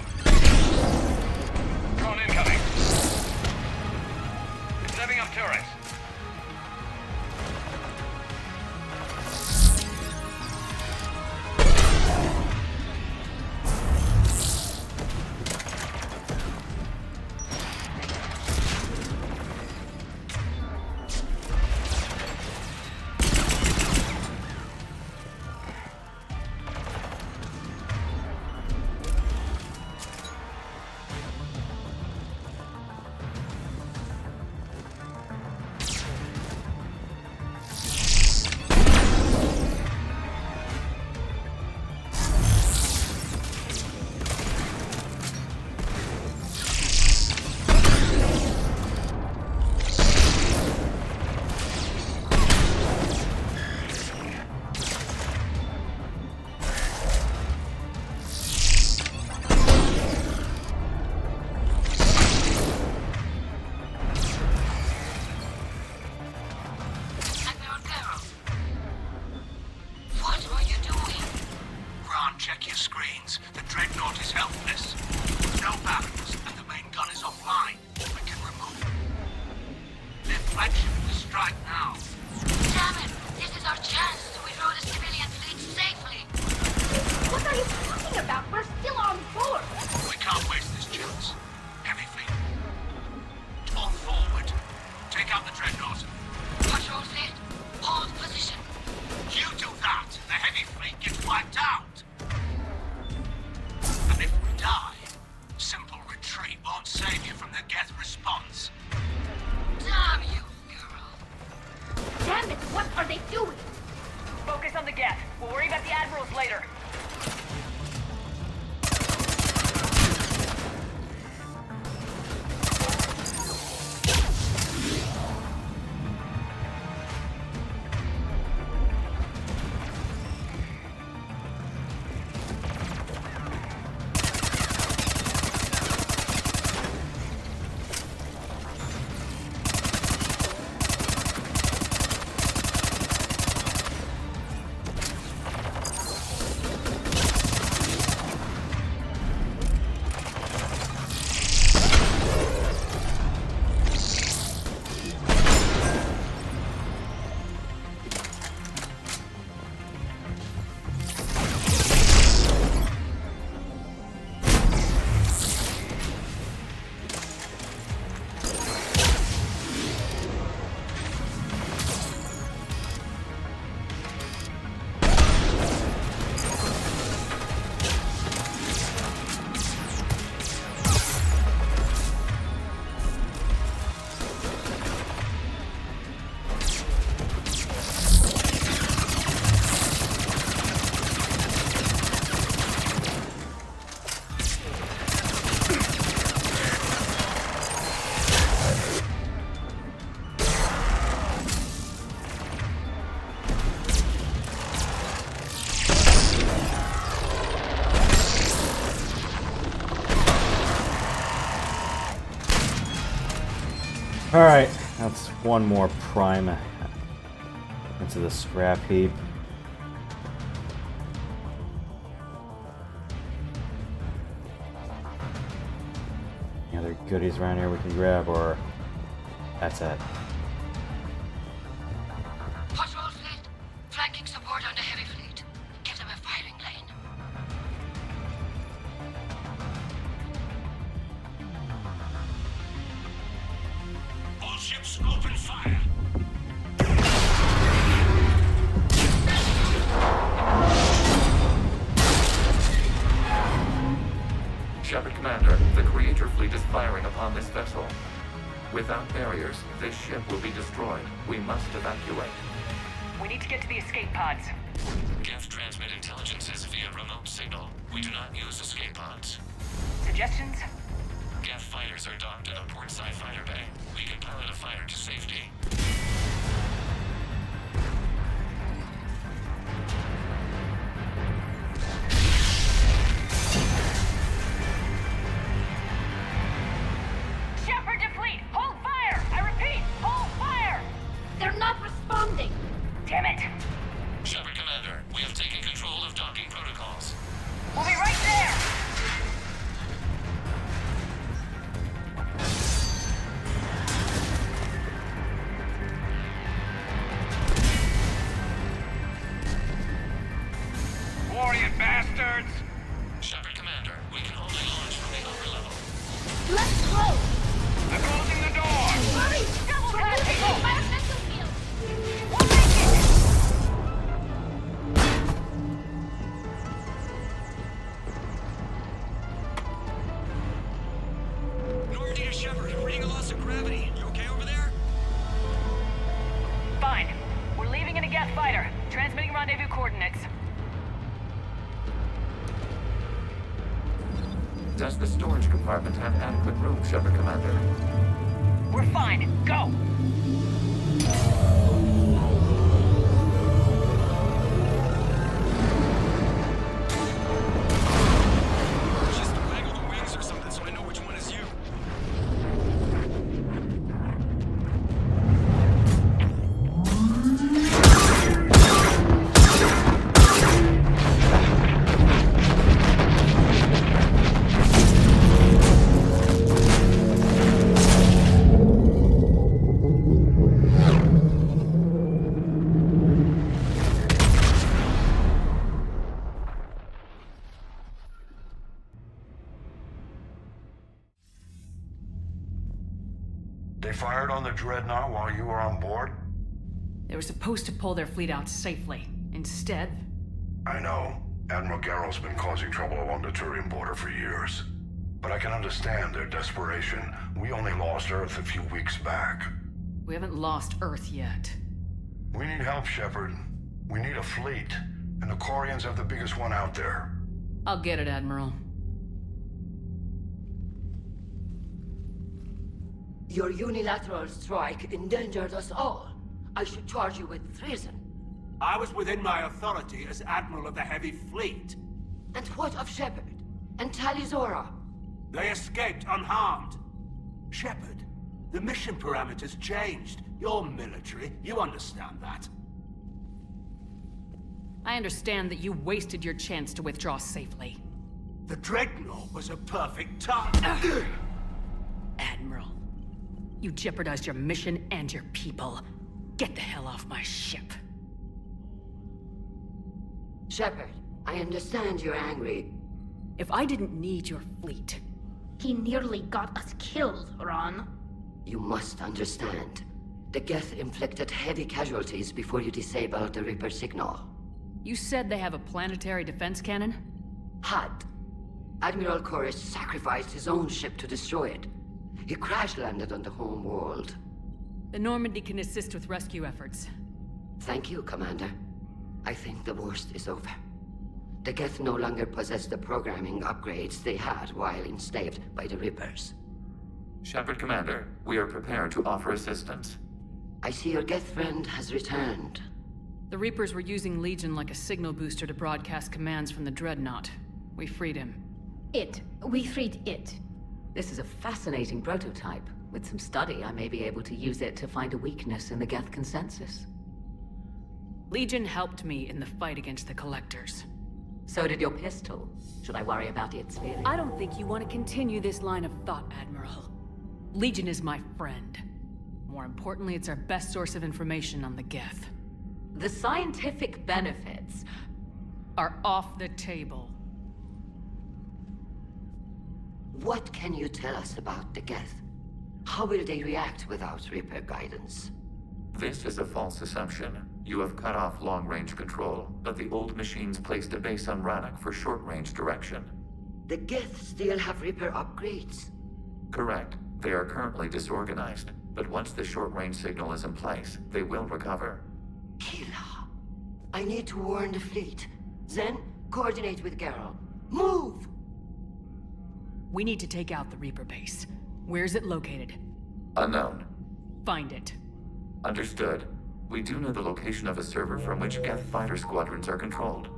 Alright, that's one more prime into the scrap heap. Any other goodies around here we can grab, or that's it? Patrol fleet, flanking support on the heavy fleet. Give them a firing lane. All ships open fire. Shepard Commander, the Creator fleet is firing upon this vessel. Without barriers, this ship will be destroyed. We must evacuate. We need to get to the escape pods. Geth transmit intelligences via remote signal. We do not use escape pods. Suggestions? Geth fighters are docked at a portside fighter bay. We can pilot a fighter to safety. Shepard to fleet! Hold fire! I repeat, hold fire! They're not responding! Damn it! Shepard Commander, we have taken control of docking protocols. We'll be right there! Warrior bastards! Shepard Commander, we can only launch from the upper level. Let's go! They're closing the door! Hurry! Double We're tap, losing people! environmental field! We'll make it! Normandy to Shepard, reading a loss of gravity. You okay over there? Fine. We're leaving in a Geth fighter. Transmitting rendezvous coordinates. Does the storage compartment have adequate room, Shepard Commander? We're fine. Go! Just waggle the wings or something so I know which one is you. They fired on the Dreadnought while you were on board? They were supposed to pull their fleet out safely. Instead... I know. Admiral Garrel's been causing trouble along the Turian border for years. But I can understand their desperation. We only lost Earth a few weeks back. we haven't lost Earth yet. We need help, Shepard. We need a fleet. And the Quarians have the biggest one out there. I'll get it, Admiral. Your unilateral strike endangered us all. I should charge you with treason. I was within my authority as Admiral of the Heavy Fleet. And what of Shepard? And Talizora? They escaped unharmed. Shepard, the mission parameters changed. You're military, you understand that. I understand that you wasted your chance to withdraw safely. The Dreadnought was a perfect target. Admiral, you jeopardized your mission and your people. Get the hell off my ship. Shepard, I understand you're angry. If I didn't need your fleet... He nearly got us killed, Ron. You must understand. The Geth inflicted heavy casualties before you disabled the Reaper signal. You said they have a planetary defense cannon? Had. Admiral Koris sacrificed his own ship to destroy it. He crash-landed on the home world. The Normandy can assist with rescue efforts. Thank you, Commander. I think the worst is over. The Geth no longer possess the programming upgrades they had while enslaved by the Reapers. Shepard Commander, we are prepared to offer assistance. I see your Geth friend has returned. The Reapers were using Legion like a signal booster to broadcast commands from the Dreadnought. We freed him. We freed it. This is a fascinating prototype. With some study, I may be able to use it to find a weakness in the Geth consensus. Legion helped me in the fight against the Collectors. So did your pistol. Should I worry about its feeling? I don't think you want to continue this line of thought, Admiral. Legion is my friend. More importantly, it's our best source of information on the Geth. The scientific benefits are off the table. What can you tell us about the Geth? How will they react without Reaper guidance? This is a false assumption. You have cut off long-range control, but the old machines placed a base on Rannoch for short-range direction. The Geth still have Reaper upgrades? Correct. They are currently disorganized, but once the short-range signal is in place, they will recover. Hila, I need to warn the fleet. Then, coordinate with Geralt. Move! We need to take out the Reaper base. Where's it located? Unknown. Find it. Understood. We do know the location of a server from which Geth fighter squadrons are controlled.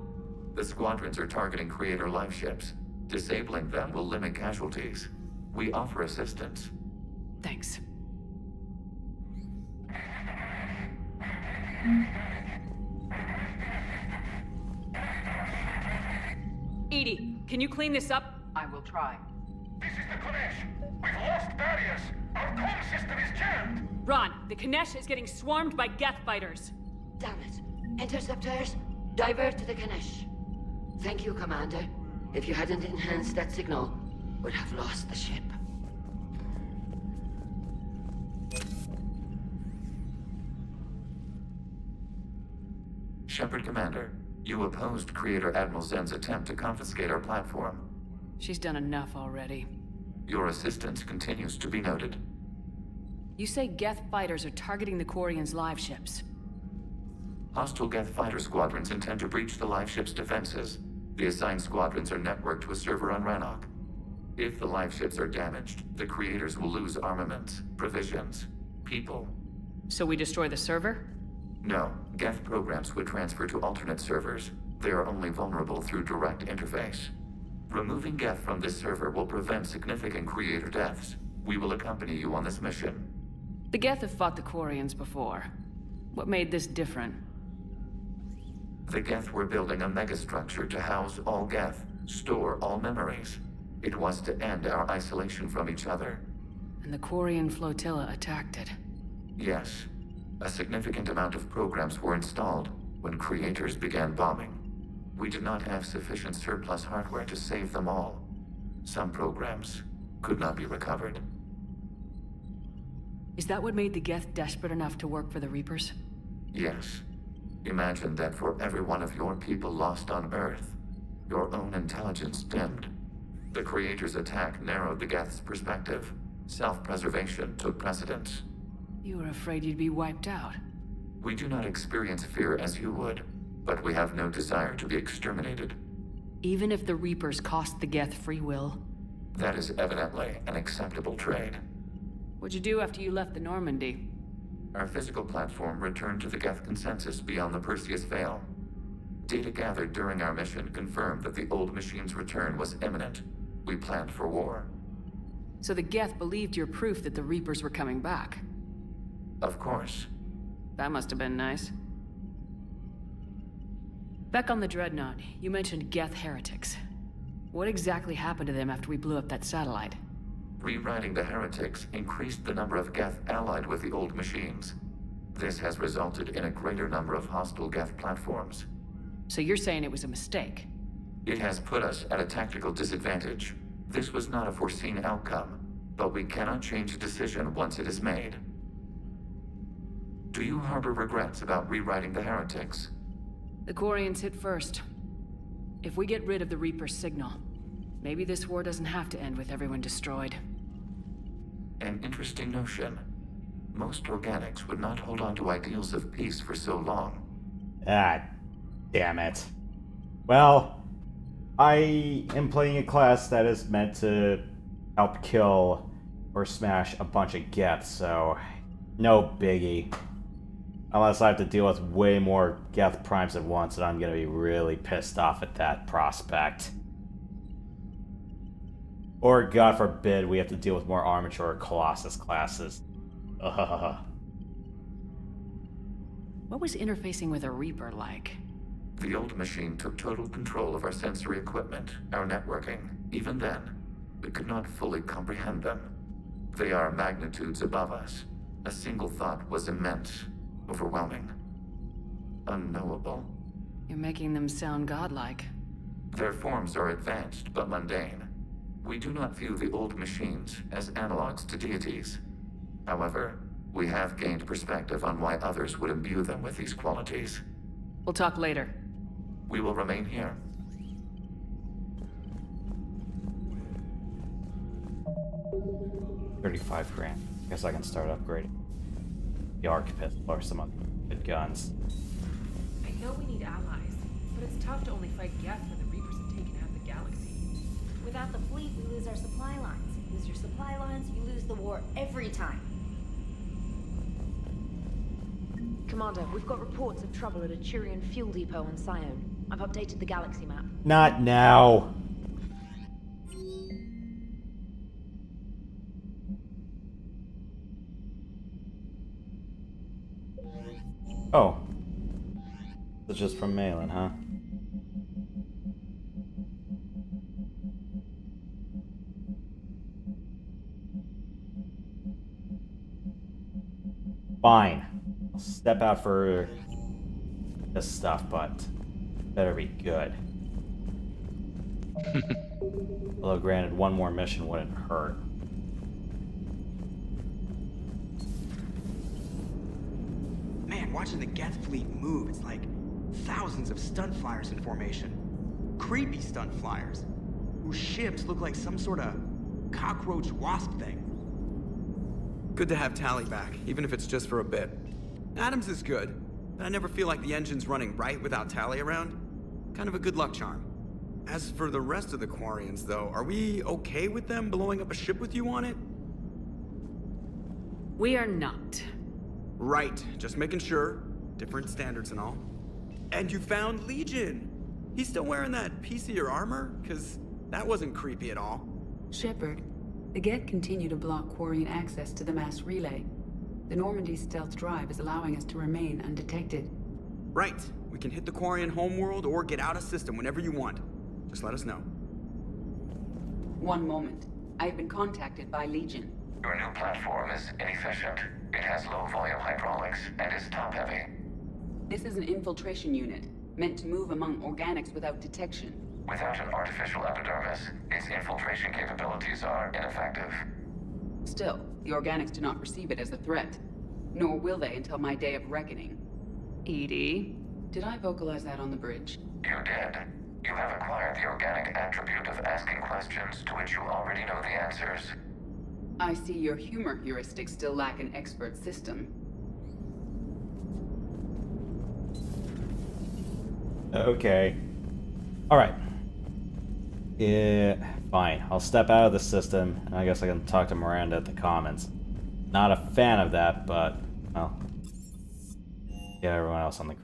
The squadrons are targeting Creator life ships. Disabling them will limit casualties. We offer assistance. Thanks. Edie, can you clean this up? I will try. This is the Konesh. We've lost barriers. Our comm system is jammed. Ron, the Konesh is getting swarmed by Geth fighters. Damn it. Interceptors, divert to the Ganesh. Thank you, Commander. If you hadn't enhanced that signal, we'd have lost the ship. Shepard Commander, you opposed Creator Admiral Zen's attempt to confiscate our platform. She's done enough already. Your assistance continues to be noted. You say Geth fighters are targeting the Quarians' live ships. Hostile Geth fighter squadrons intend to breach the live ship's defenses. The assigned squadrons are networked to a server on Rannoch. If the live ships are damaged, the Creators will lose armaments, provisions, people. So we destroy the server? No, Geth programs would transfer to alternate servers. They are only vulnerable through direct interface. Removing Geth from this server will prevent significant Creator deaths. We will accompany you on this mission. The Geth have fought the Quarians before. What made this different? The Geth were building a megastructure to house all Geth, store all memories. It was to end our isolation from each other. And the Quarian flotilla attacked it. Yes. A significant amount of programs were installed when Creators began bombing. We did not have sufficient surplus hardware to save them all. Some programs could not be recovered. Is that what made the Geth desperate enough to work for the Reapers? Yes. Imagine that for every one of your people lost on Earth, your own intelligence dimmed. The Creators' attack narrowed the Geth's perspective. Self-preservation took precedence. You were afraid you'd be wiped out. We do not experience fear as you would, but we have no desire to be exterminated. Even if the Reapers cost the Geth free will? That is evidently an acceptable trade. What'd you do after you left the Normandy? Our physical platform returned to the Geth consensus beyond the Perseus Veil. Data gathered during our mission confirmed that the old machine's return was imminent. We planned for war. So the Geth believed your proof that the Reapers were coming back? Of course. That must have been nice. Back on the Dreadnought, you mentioned Geth heretics. What exactly happened to them after we blew up that satellite? Rewriting the heretics increased the number of Geth allied with the old machines. This has resulted in a greater number of hostile Geth platforms. So you're saying it was a mistake? It has put us at a tactical disadvantage. This was not a foreseen outcome, but we cannot change a decision once it is made. Do you harbor regrets about rewriting the heretics? The Quarians hit first. If we get rid of the Reaper's signal, maybe this war doesn't have to end with everyone destroyed. An interesting notion. Most organics would not hold on to ideals of peace for so long. Ah, damn it. Well, I am playing a class that is meant to help kill or smash a bunch of Geth, so no biggie. Unless I have to deal with way more Geth primes at once, and I'm gonna be really pissed off at that prospect. Or, God forbid, we have to deal with more Armature or Colossus classes. Ugh. What was interfacing with a Reaper like? The old machine took total control of our sensory equipment, our networking. Even then, we could not fully comprehend them. They are magnitudes above us. A single thought was immense, overwhelming, unknowable. You're making them sound godlike. Their forms are advanced but mundane. We do not view the old machines as analogs to deities. However, we have gained perspective on why others would imbue them with these qualities. We'll talk later. We will remain here. $35,000. Guess I can start upgrading the Archipist or some other good guns. I know we need allies, but it's tough to only fight Geth when the Reapers have taken out the galaxy. Without the fleet, we lose our supply lines. You lose your supply lines, you lose the war every time. Commander, we've got reports of trouble at a Turian fuel depot on Sion. I've updated the galaxy map. Not now. Oh. It's just from Malin, huh? Fine. I'll step out for this stuff, but better be good. Although granted, one more mission wouldn't hurt. Man, watching the Geth fleet move, it's like thousands of stunt flyers in formation. Creepy stunt flyers, whose ships look like some sort of cockroach wasp thing. Good to have Tally back, even if it's just for a bit. Adams is good, but I never feel like the engine's running right without Tally around. Kind of a good luck charm. As for the rest of the Quarians, though, are we okay with them blowing up a ship with you on it? We are not. Right, just making sure. Different standards and all. And you found Legion! He's still wearing that piecier armor? Cause that wasn't creepy at all. Shepard, the Geth continue to block Quarian access to the mass relay. The Normandy stealth drive is allowing us to remain undetected. Right. We can hit the Quarian homeworld or get out of system whenever you want. Just let us know. One moment. I've been contacted by Legion. Your new platform is inefficient. It has low-volume hydraulics and is top-heavy. This is an infiltration unit, meant to move among organics without detection. Without an artificial epidermis, its infiltration capabilities are ineffective. Still, the organics do not perceive it as a threat. Nor will they until my day of reckoning. Edie? Did I vocalize that on the bridge? You did. You have acquired the organic attribute of asking questions to which you already know the answers. I see your humor heuristics still lack an expert system. Okay. Alright. Yeah, fine. I'll step out of the system, and I guess I can talk to Miranda at the Commons. Not a fan of that, but, well, get everyone else on the...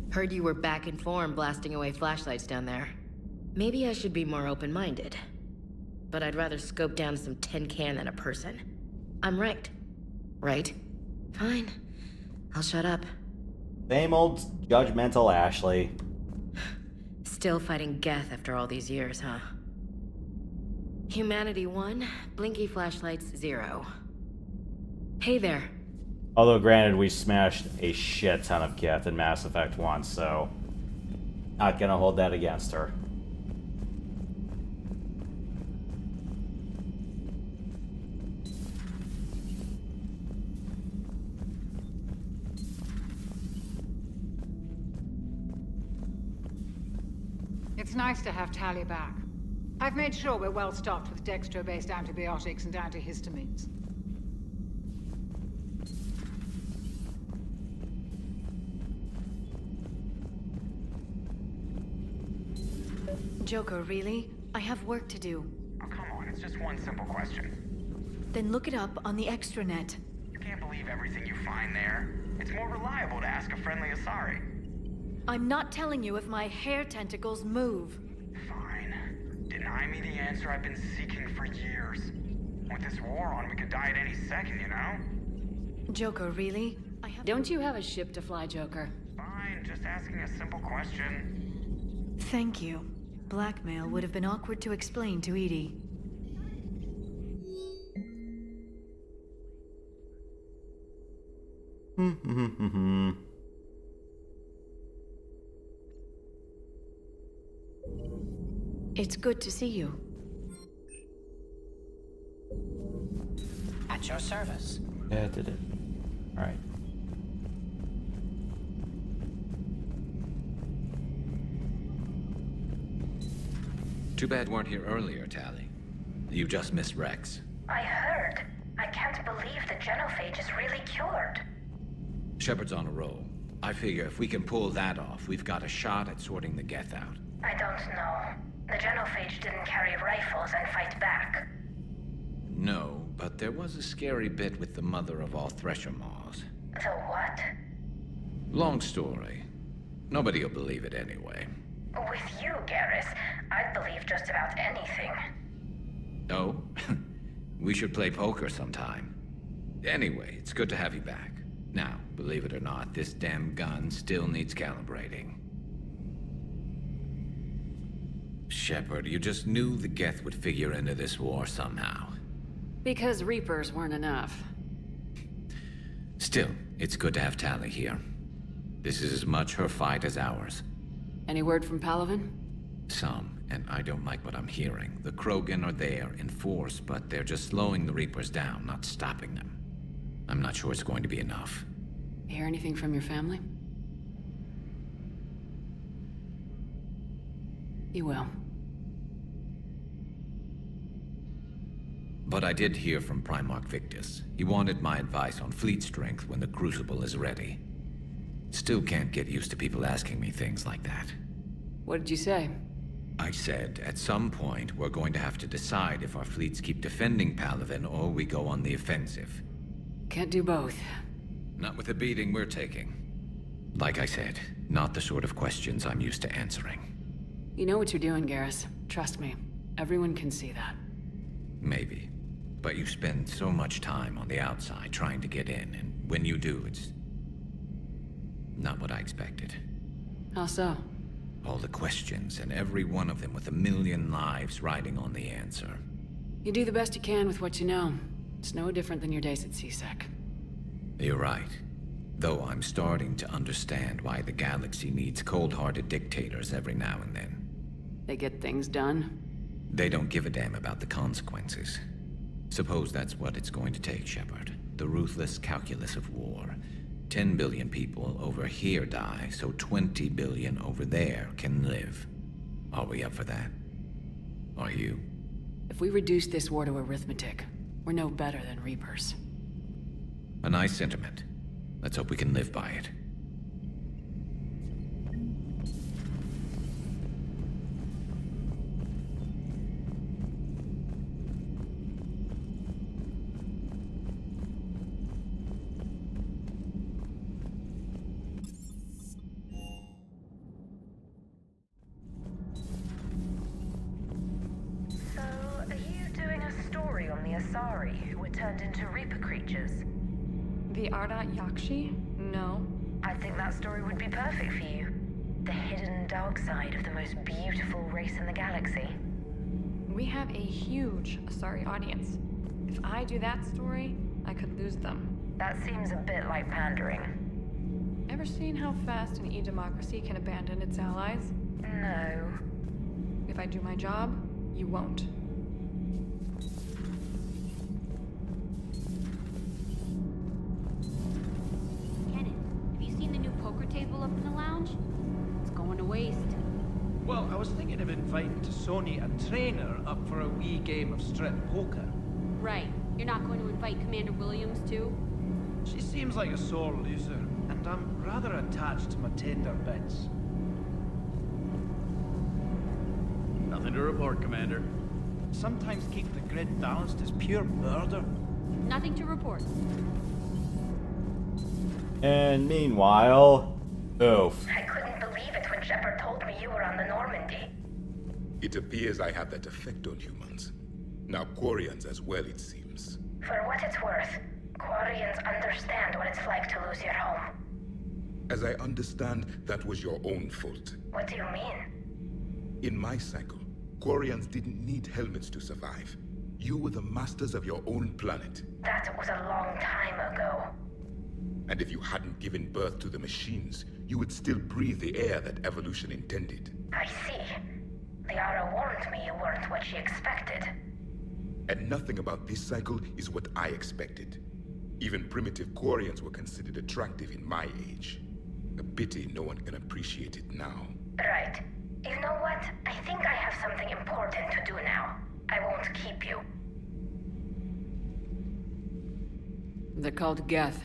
Heard you were back in form blasting away flashlights down there. Maybe I should be more open-minded. But I'd rather scope down some tin can than a person. I'm right. Right? Fine. I'll shut up. Same old judgmental Ashley. Still fighting Geth after all these years, huh? Humanity 1, blinky flashlights 0. Hey there. Although granted, we smashed a shit ton of Geth in Mass Effect 1, so... not gonna hold that against her. It's nice to have Tally back. I've made sure we're well stocked with dextro-based antibiotics and antihistamines. Joker, really? I have work to do. Oh, come on, it's just one simple question. Then look it up on the extranet. You can't believe everything you find there. It's more reliable to ask a friendly Asari. I'm not telling you if my hair tentacles move. Fine. Deny me the answer I've been seeking for years. With this war on, we could die at any second, you know? Joker, really? Don't you have a ship to fly, Joker? Fine, just asking a simple question. Thank you. Blackmail would have been awkward to explain to Edie. It's good to see you. At your service. Yeah, I did it. Alright. Too bad weren't here earlier, Tally. You just missed Rex. I heard. I can't believe the genophage is really cured. Shepard's on a roll. I figure if we can pull that off, we've got a shot at sorting the Geth out. I don't know. The genophage didn't carry rifles and fight back. No, but there was a scary bit with the mother of all Thresher Maws. The what? Long story. Nobody'll believe it anyway. With you, Garrus, I'd believe just about anything. Oh? We should play poker sometime. Anyway, it's good to have you back. Now, believe it or not, this damn gun still needs calibrating. Shepard, you just knew the Geth would figure into this war somehow. Because Reapers weren't enough. Still, it's good to have Tally here. This is as much her fight as ours. Any word from Palaven? Some, and I don't like what I'm hearing. The Krogan are there in force, but they're just slowing the Reapers down, not stopping them. I'm not sure it's going to be enough. Hear anything from your family? You will. But I did hear from Primarch Victus. He wanted my advice on fleet strength when the Crucible is ready. Still can't get used to people asking me things like that. What did you say? I said, at some point, we're going to have to decide if our fleets keep defending Palaven or we go on the offensive. Can't do both. Not with the beating we're taking. Like I said, not the sort of questions I'm used to answering. You know what you're doing, Garrus. Trust me. Everyone can see that. Maybe. But you spend so much time on the outside trying to get in, and when you do, it's not what I expected. How so? All the questions, and every one of them with a million lives riding on the answer. You do the best you can with what you know. It's no different than your days at CSEC. You're right. Though I'm starting to understand why the galaxy needs cold-hearted dictators every now and then. They get things done? They don't give a damn about the consequences. Suppose that's what it's going to take, Shepard. The ruthless calculus of war. 10 billion people over here die, so 20 billion over there can live. Are we up for that? Are you? If we reduce this war to arithmetic, we're no better than Reapers. A nice sentiment. Let's hope we can live by it. So, are you doing a story on the Asari who were turned into Reaper creatures? The Ardat Yakshi? No. I think that story would be perfect for you. The hidden dark side of the most beautiful race in the galaxy. We have a huge Asari audience. If I do that story, I could lose them. That seems a bit like pandering. Ever seen how fast an e-democracy can abandon its allies? No. If I do my job, you won't. Table up in the lounge? It's going to waste. Well, I was thinking of inviting Sony a trainer up for a wee game of strip poker. Right. You're not going to invite Commander Williams, too? She seems like a sore loser, and I'm rather attached to my tender bits. Nothing to report, Commander. Sometimes keep the grid balanced is pure murder. Nothing to report. And meanwhile, oof. I couldn't believe it when Shepard told me you were on the Normandy. It appears I have that effect on humans. Now Quarians as well, it seems. For what it's worth, Quarians understand what it's like to lose your home. As I understand, that was your own fault. What do you mean? In my cycle, Quarians didn't need helmets to survive. You were the masters of your own planet. That was a long time ago. And if you hadn't given birth to the machines, you would still breathe the air that evolution intended. I see. Liara warned me you weren't what she expected. And nothing about this cycle is what I expected. Even primitive Quarians were considered attractive in my age. A pity no one can appreciate it now. Right. You know what? I think I have something important to do now. I won't keep you. They're called Geth.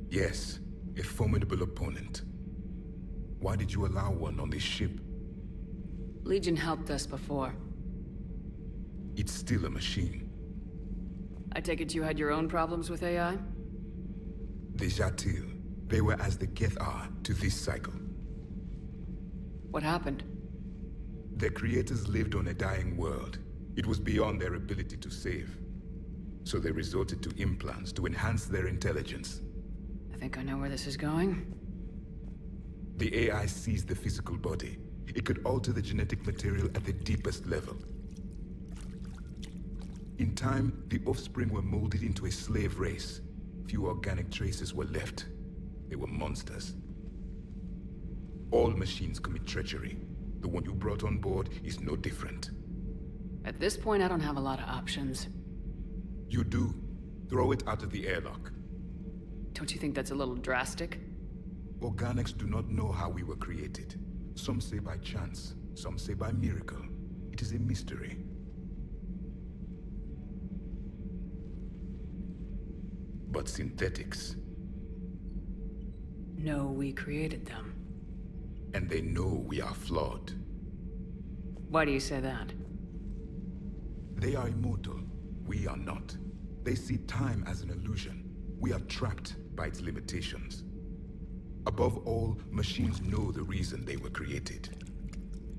Yes, a formidable opponent. Why did you allow one on this ship? Legion helped us before. It's still a machine. I take it you had your own problems with AI? The Jatil. They were as the Geth are to this cycle. What happened? Their creators lived on a dying world. It was beyond their ability to save. So they resorted to implants to enhance their intelligence. I think I know where this is going. The AI seized the physical body. It could alter the genetic material at the deepest level. In time, the offspring were molded into a slave race. Few organic traces were left. They were monsters. All machines commit treachery. The one you brought on board is no different. At this point, I don't have a lot of options. You do. Throw it out of the airlock. Don't you think that's a little drastic? Organics do not know how we were created. Some say by chance, some say by miracle. It is a mystery. But synthetics... No, we created them. And they know we are flawed. Why do you say that? They are immortal. We are not. They see time as an illusion. We are trapped by its limitations. Above all, machines know the reason they were created.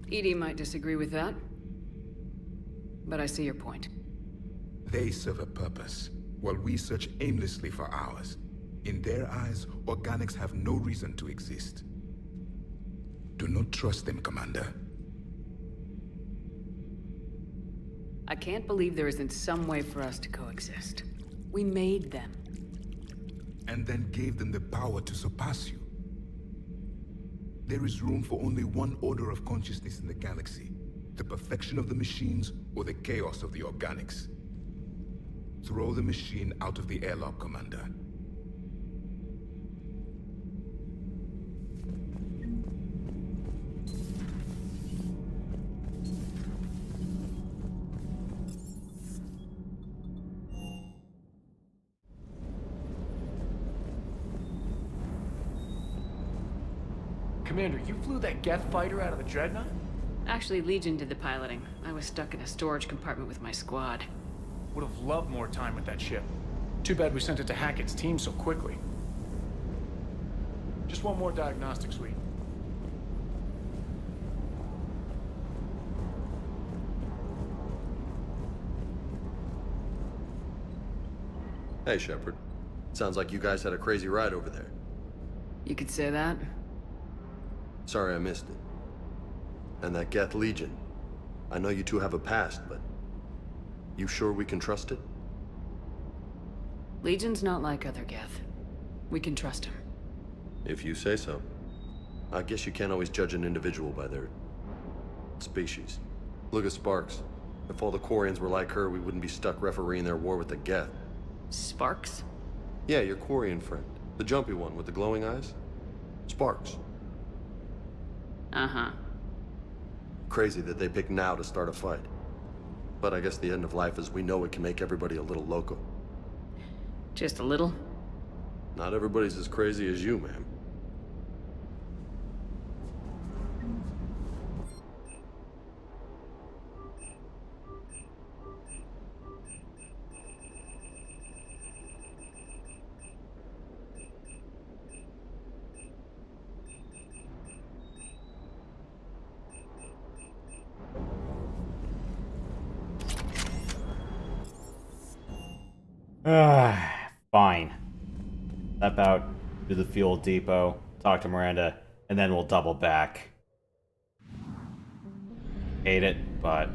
EDI might disagree with that. But I see your point. They serve a purpose, while we search aimlessly for ours. In their eyes, organics have no reason to exist. Do not trust them, Commander. I can't believe there isn't some way for us to coexist. We made them. And then gave them the power to surpass you. There is room for only one order of consciousness in the galaxy. The perfection of the machines or the chaos of the organics. Throw the machine out of the airlock, Commander. Commander, you flew that Geth fighter out of the Dreadnought? Actually, Legion did the piloting. I was stuck in a storage compartment with my squad. Would have loved more time with that ship. Too bad we sent it to Hackett's team so quickly. Just one more diagnostic suite. Hey, Shepard. Sounds like you guys had a crazy ride over there. You could say that. Sorry I missed it. And that Geth Legion. I know you two have a past, but... You sure we can trust it? Legion's not like other Geth. We can trust him. If you say so. I guess you can't always judge an individual by their... species. Look at Sparks. If all the Quarians were like her, we wouldn't be stuck refereeing their war with the Geth. Sparks? Yeah, your Quarian friend. The jumpy one with the glowing eyes. Sparks. Uh-huh. Crazy that they pick now to start a fight. But I guess the end of life as we know it can make everybody a little loco. Just a little? Not everybody's as crazy as you, ma'am. Fine. Step out to the fuel depot, talk to Miranda, and then we'll double back. Hate it, but...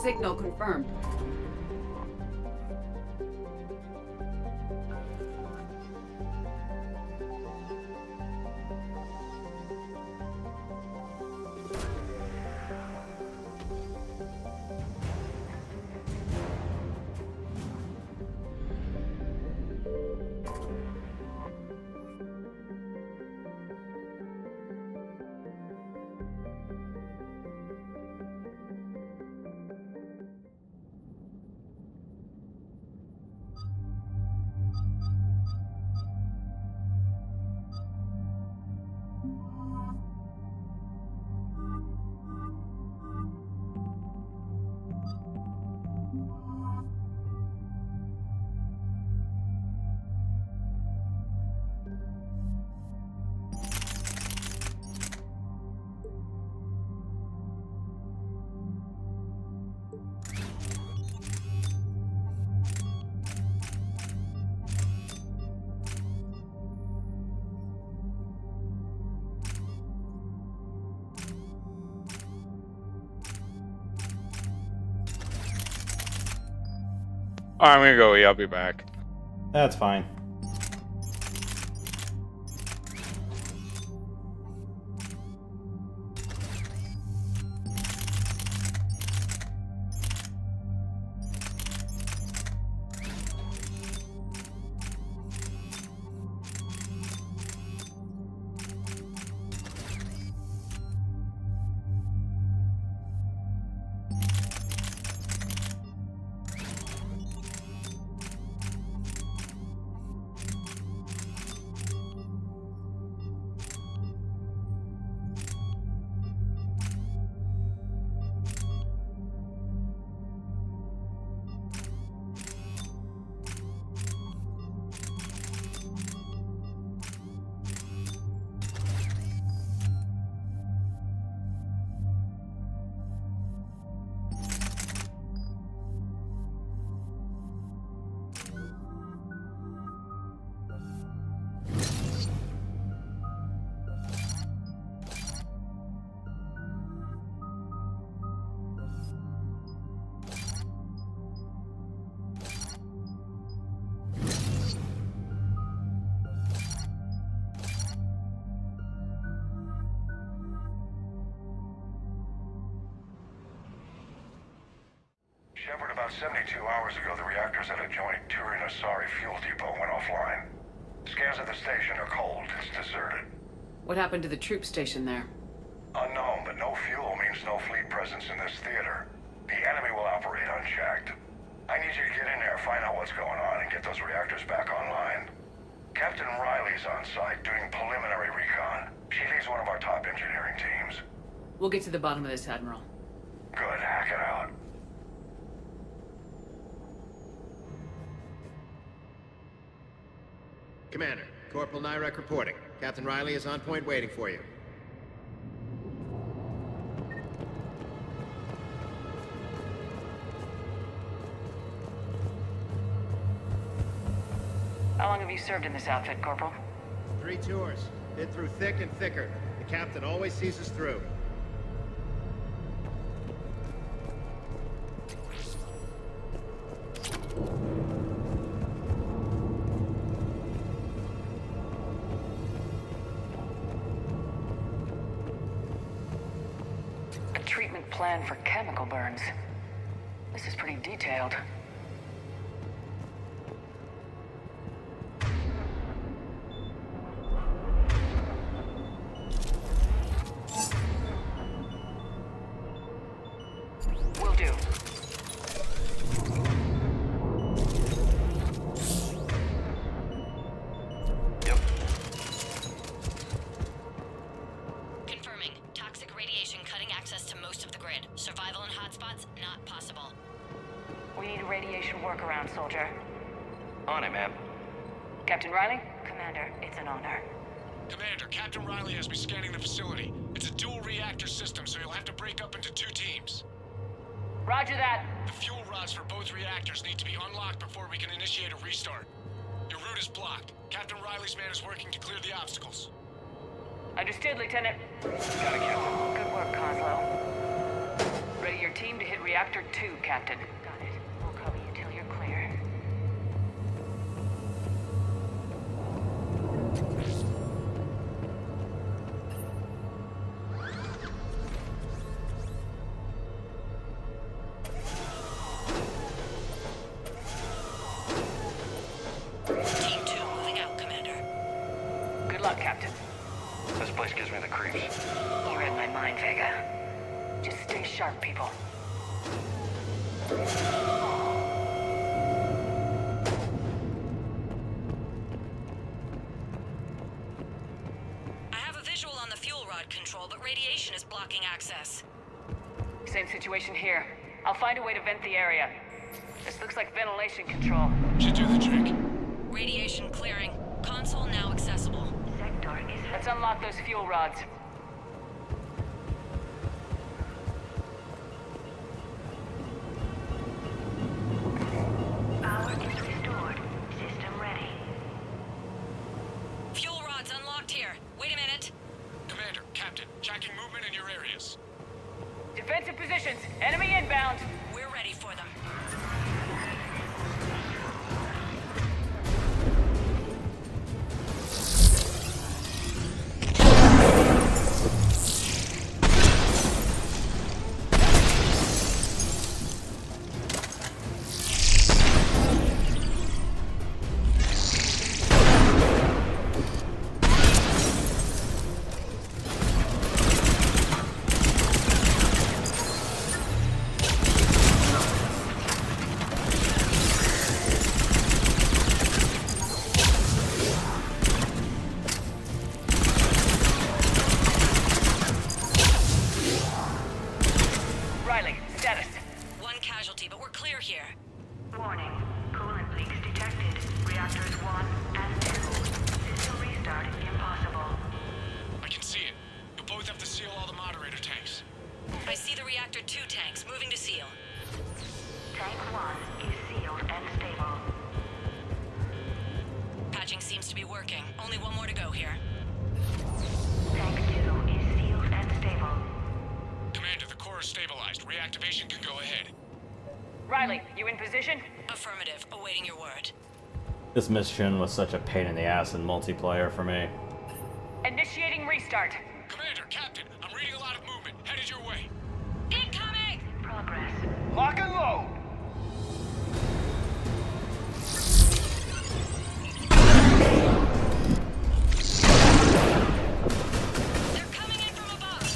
Signal confirmed. I'm gonna go eat. I'll be back. That's fine. Shepard, about 72 hours ago, the reactors at adjoining Turin-Asari fuel depot went offline. Scans at the station are cold. It's deserted. What happened to the troop station there? Unknown, but no fuel means no fleet presence in this theater. The enemy will operate unchecked. I need you to get in there, find out what's going on, and get those reactors back online. Captain Riley's on site doing preliminary recon. She leads one of our top engineering teams. We'll get to the bottom of this, Admiral. Good, hack it out. Commander, Corporal Nyrek reporting. Captain Riley is on point waiting for you. How long have you served in this outfit, Corporal? 3 tours. Been through thick and thicker. The captain always sees us through. A treatment plan for chemical burns. This is pretty detailed. Will do. grid. Survival in hotspots, not possible. We need a radiation workaround, soldier. On it, ma'am. Captain Riley? Commander, it's an honor. Commander, Captain Riley has me scanning the facility. It's a dual reactor system, so you'll have to break up into 2 teams. Roger that. The fuel rods for both reactors need to be unlocked before we can initiate a restart. Your route is blocked. Captain Riley's man is working to clear the obstacles. Understood, Lieutenant. Got it, Captain. Good work, Coslow. Ready your team to hit Reactor 2, Captain. Got it. We'll cover you till you're clear. Team 2 moving out, Commander. Good luck, Captain. This place gives me the creeps. You read my mind, Vega. Just stay sharp, people. I have a visual on the fuel rod control, but radiation is blocking access. Same situation here. I'll find a way to vent the area. This looks like ventilation control. Should do the trick. Radiation clearing. Console now accessible. Let's unlock those fuel rods. Power is restored. System ready. Fuel rods unlocked here. Wait a minute. Commander, Captain, tracking movement in your areas. Defensive positions. Enemy inbound. We're ready for them. Riley, status. One casualty, but we're clear here. Warning. Coolant leaks detected. Reactors 1 and 2. System restart impossible. I can see it. You'll both have to seal all the moderator tanks. I see the reactor 2 tanks moving to seal. Tank 1 is sealed and stable. Patching seems to be working. Only one more to go here. Tank 2 is sealed and stable. Commander, the core is stabilized. Reactivation can go ahead. Riley, you in position? Affirmative. Awaiting your word. This mission was such a pain in the ass in multiplayer for me. Initiating restart. Commander, Captain, I'm reading a lot of movement. Headed your way. Incoming! Progress. Lock and load! They're coming in from above.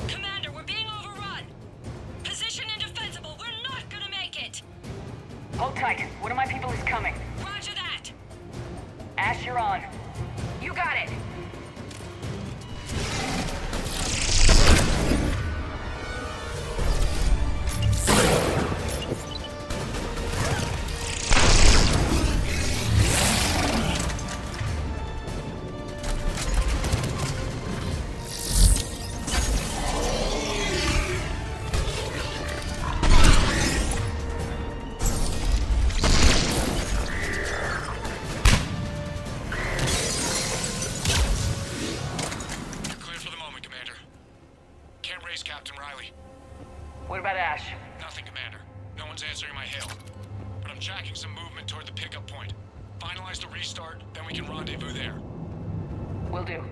Commander, we're being tight. One of my people is coming. Roger that! Ash, you're on. You got it! Clear for the moment, Commander. Can't raise Captain Riley. What about Ash? Nothing, Commander. No one's answering my hail. But I'm tracking some movement toward the pickup point. Finalize the restart, then we can rendezvous there. Will do.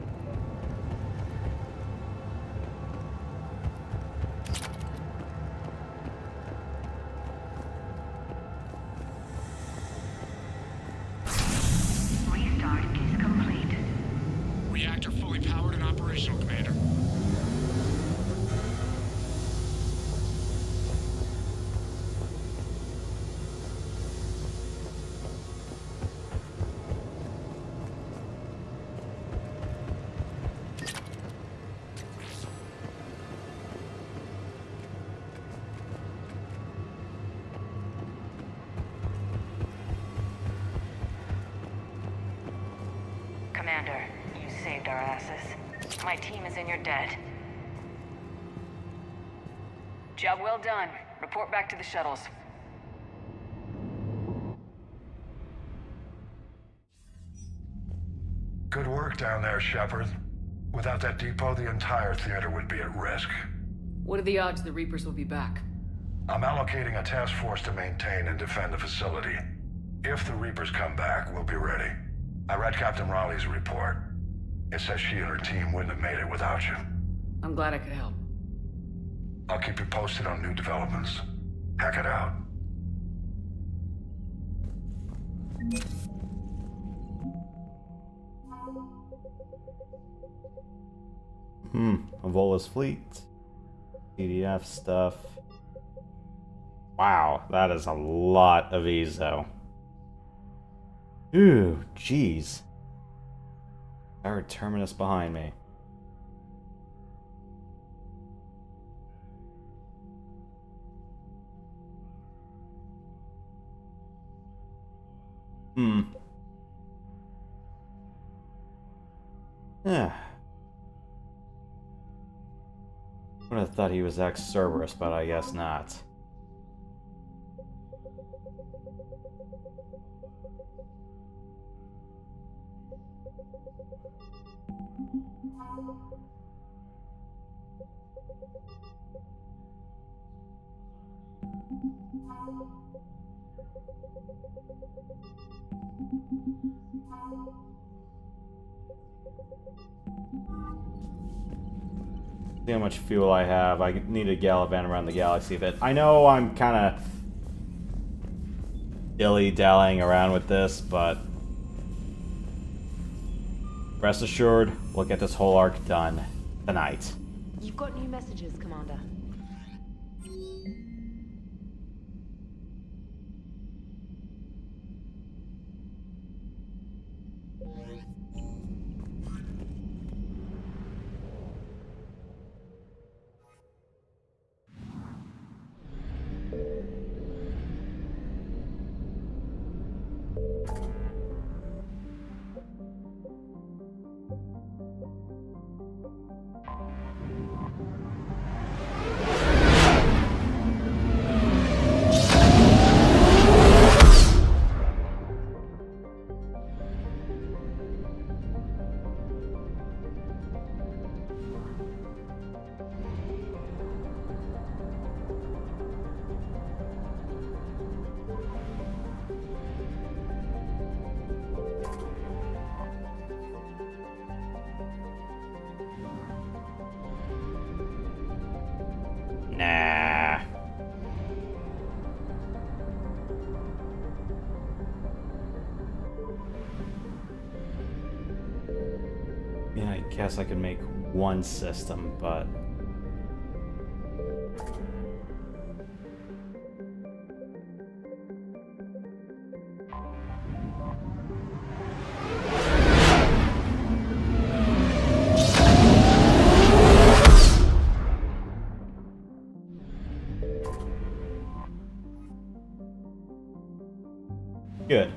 Restart is complete. Reactor fully powered and operational, Commander. Commander, you saved our asses. My team is in your debt. Job well done. Report back to the shuttles. Good work down there, Shepard. Without that depot, the entire theater would be at risk. What are the odds the Reapers will be back? I'm allocating a task force to maintain and defend the facility. If the Reapers come back, we'll be ready. I read Captain Raleigh's report. It says she and her team wouldn't have made it without you. I'm glad I could help. I'll keep you posted on new developments. Hack it out. Avola's fleet. PDF stuff. Wow, that is a lot of Ezo. Ooh, jeez. I heard Terminus behind me. Yeah. Would have thought he was ex-Cerberus, but I guess not. See how much fuel I have. I need to gallivant around the galaxy a bit. I know I'm kind of dilly-dallying around with this, but rest assured, we'll get this whole arc done tonight. You've got new messages, Commander. Nah. Yeah, I guess I could make one system, but Good.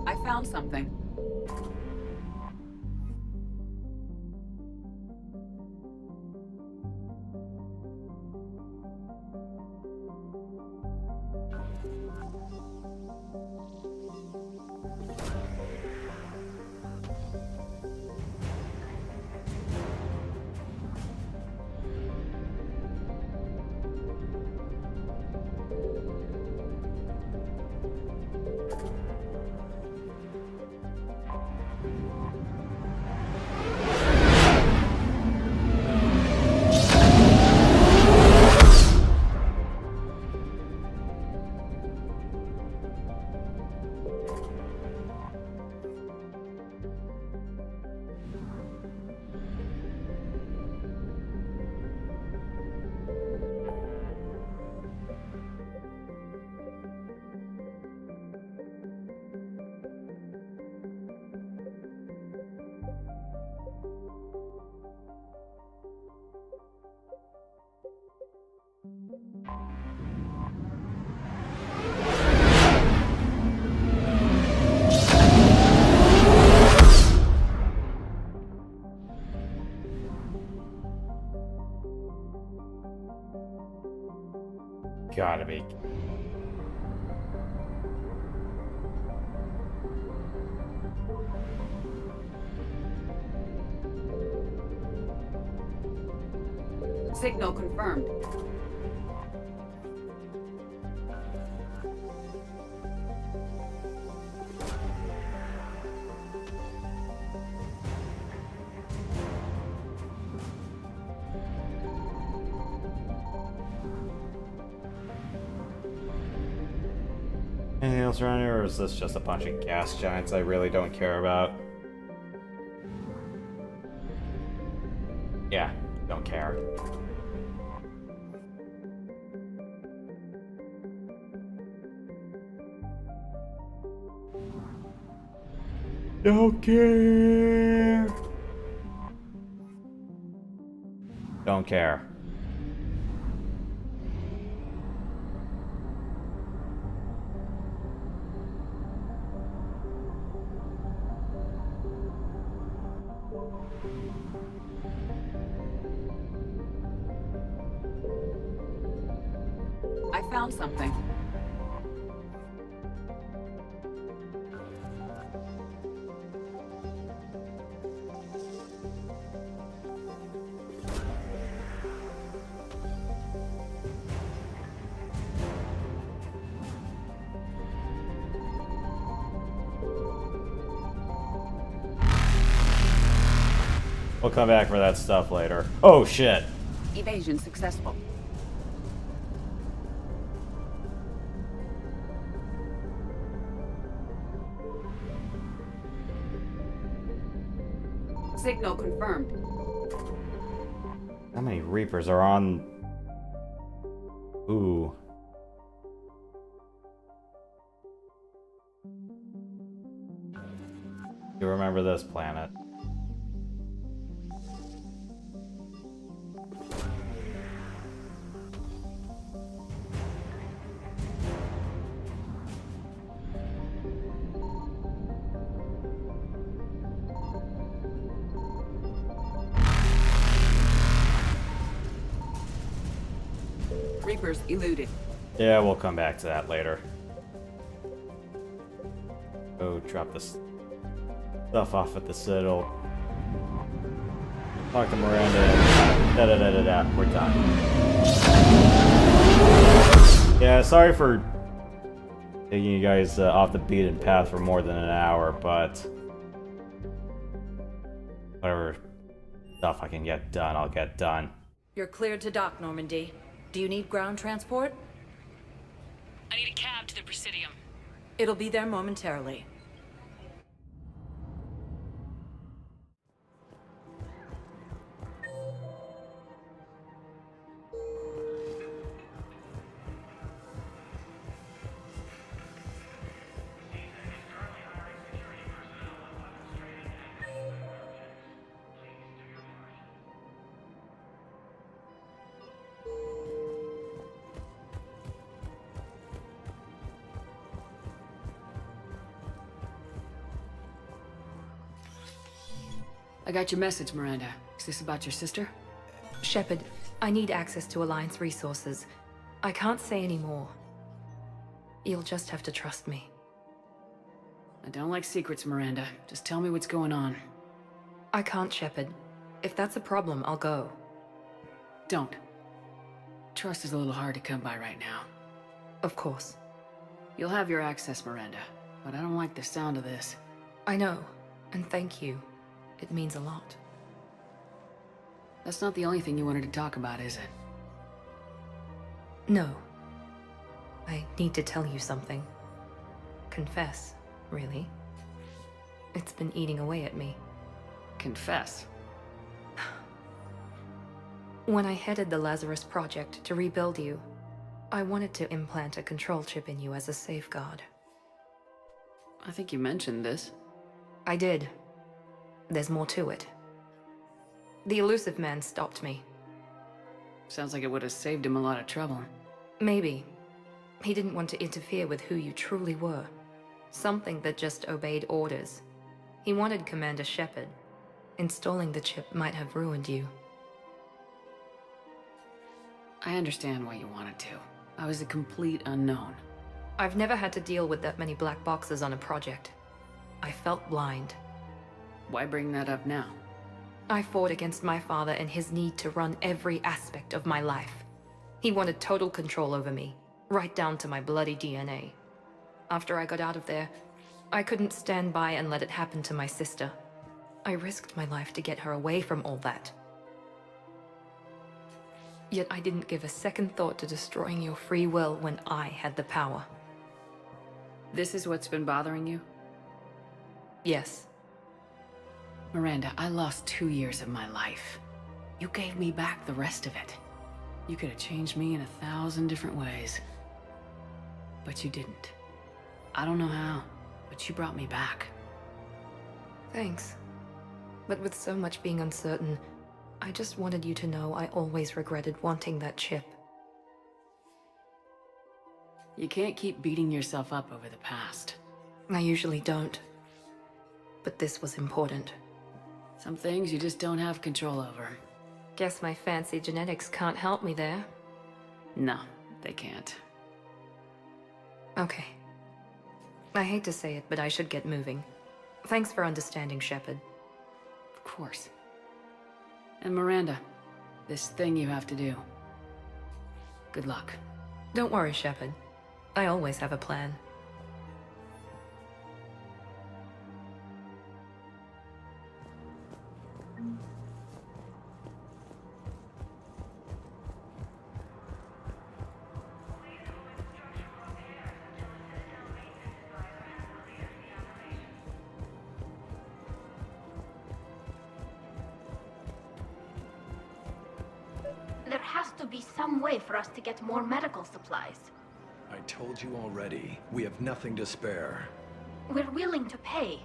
I found something. Gotta be. Signal confirmed. Anything else around here, or is this just a bunch of gas giants I really don't care about? Yeah, don't care. Don't care. Don't care. I found something. We'll come back for that stuff later. Oh shit. Evasion successful. Signal confirmed. How many Reapers are on? Ooh. You remember this planet? Reapers eluded. Yeah, we'll come back to that later. Oh, drop this stuff off at the Citadel. Talk to Miranda. Da-da-da-da-da. We're done. Yeah, sorry for taking you guys off the beaten path for more than an hour, but whatever stuff I can get done, I'll get done. You're cleared to dock, Normandy. Do you need ground transport? I need a cab to the Presidium. It'll be there momentarily. I got your message, Miranda. Is this about your sister? Shepard, I need access to Alliance resources. I can't say any more. You'll just have to trust me. I don't like secrets, Miranda. Just tell me what's going on. I can't, Shepard. If that's a problem, I'll go. Don't. Trust is a little hard to come by right now. Of course. You'll have your access, Miranda, but I don't like the sound of this. I know, and thank you. It means a lot. That's not the only thing you wanted to talk about, is it? No. I need to tell you something. Confess, really. It's been eating away at me. Confess? When I headed the Lazarus Project to rebuild you, I wanted to implant a control chip in you as a safeguard. I think you mentioned this. I did. There's more to it. The elusive man stopped me. Sounds like it would have saved him a lot of trouble. Maybe. He didn't want to interfere with who you truly were. Something that just obeyed orders. He wanted Commander Shepard. Installing the chip might have ruined you. I understand why you wanted to. I was a complete unknown. I've never had to deal with that many black boxes on a project. I felt blind. Why bring that up now? I fought against my father and his need to run every aspect of my life. He wanted total control over me, right down to my bloody DNA. After I got out of there, I couldn't stand by and let it happen to my sister. I risked my life to get her away from all that. Yet I didn't give a second thought to destroying your free will when I had the power. This is what's been bothering you? Yes. Miranda, I lost 2 years of my life. You gave me back the rest of it. You could have changed me in 1,000 different ways. But you didn't. I don't know how, but you brought me back. Thanks. But with so much being uncertain, I just wanted you to know I always regretted wanting that chip. You can't keep beating yourself up over the past. I usually don't. But this was important. Some things you just don't have control over. Guess my fancy genetics can't help me there. No, they can't. Okay. I hate to say it, but I should get moving. Thanks for understanding, Shepard. Of course. And Miranda, this thing you have to do. Good luck. Don't worry, Shepard. I always have a plan. There has to be some way for us to get more medical supplies. I told you already, we have nothing to spare. We're willing to pay.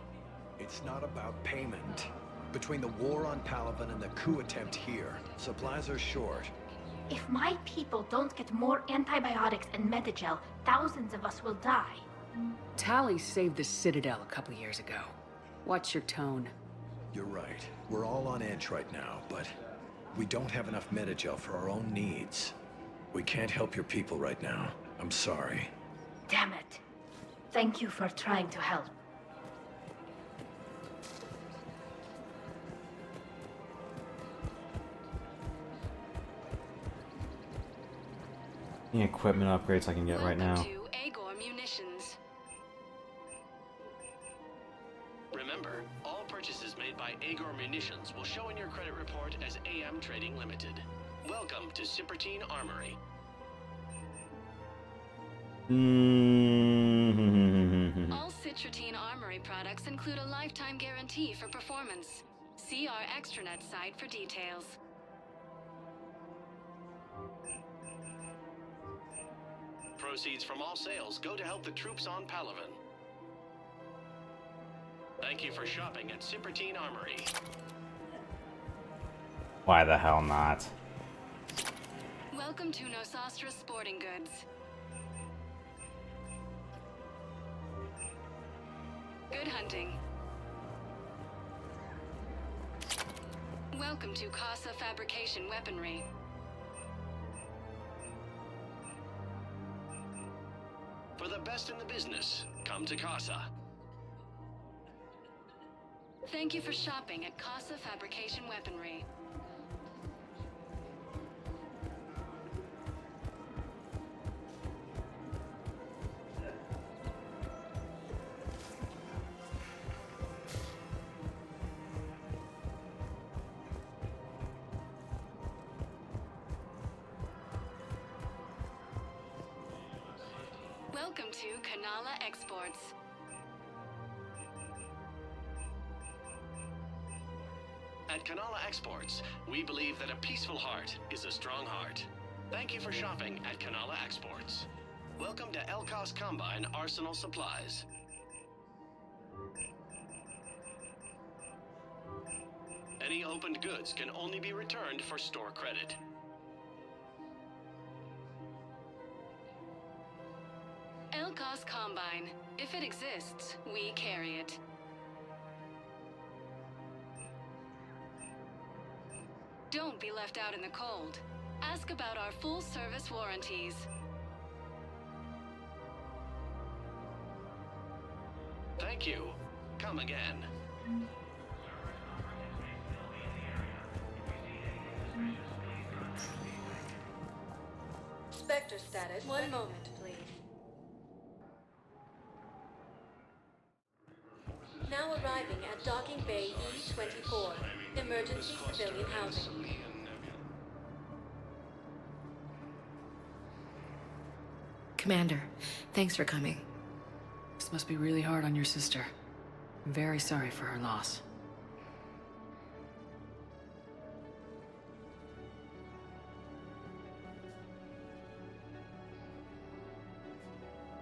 It's not about payment. Between the war on Palaven and the coup attempt here, supplies are short. If my people don't get more antibiotics and Medigel, thousands of us will die. Tali saved the Citadel a couple years ago. Watch your tone. You're right. We're all on edge right now, but we don't have enough Medigel for our own needs. We can't help your people right now. I'm sorry. Damn it. Thank you for trying to help. Any equipment upgrades I can get right now. Munitions. Remember, all purchases made by Agor Munitions will show in your credit report as AM Trading Limited. Welcome to Cipertine Armory. All Citrotine Armory products include a lifetime guarantee for performance. See our extranet site for details. Proceeds from all sales go to help the troops on Palaven. Thank you for shopping at Cipertine Armory. Why the hell not? Welcome to Nosastra Sporting Goods. Good hunting. Welcome to Casa Fabrication Weaponry. For the best in the business, come to Casa. Thank you for shopping at Casa Fabrication Weaponry. Welcome to Kanala Exports. At Kanala Exports, we believe that a peaceful heart is a strong heart. Thank you for shopping at Kanala Exports. Welcome to Elkos Combine Arsenal Supplies. Any opened goods can only be returned for store credit. Elkos Combine. If it exists, we carry it. Don't be left out in the cold. Ask about our full-service warranties. Thank you. Come again. Spectre status. One moment, please. Now arriving at Docking Bay E-24. Emergency civilian housing. Commander, thanks for coming. This must be really hard on your sister. I'm very sorry for her loss.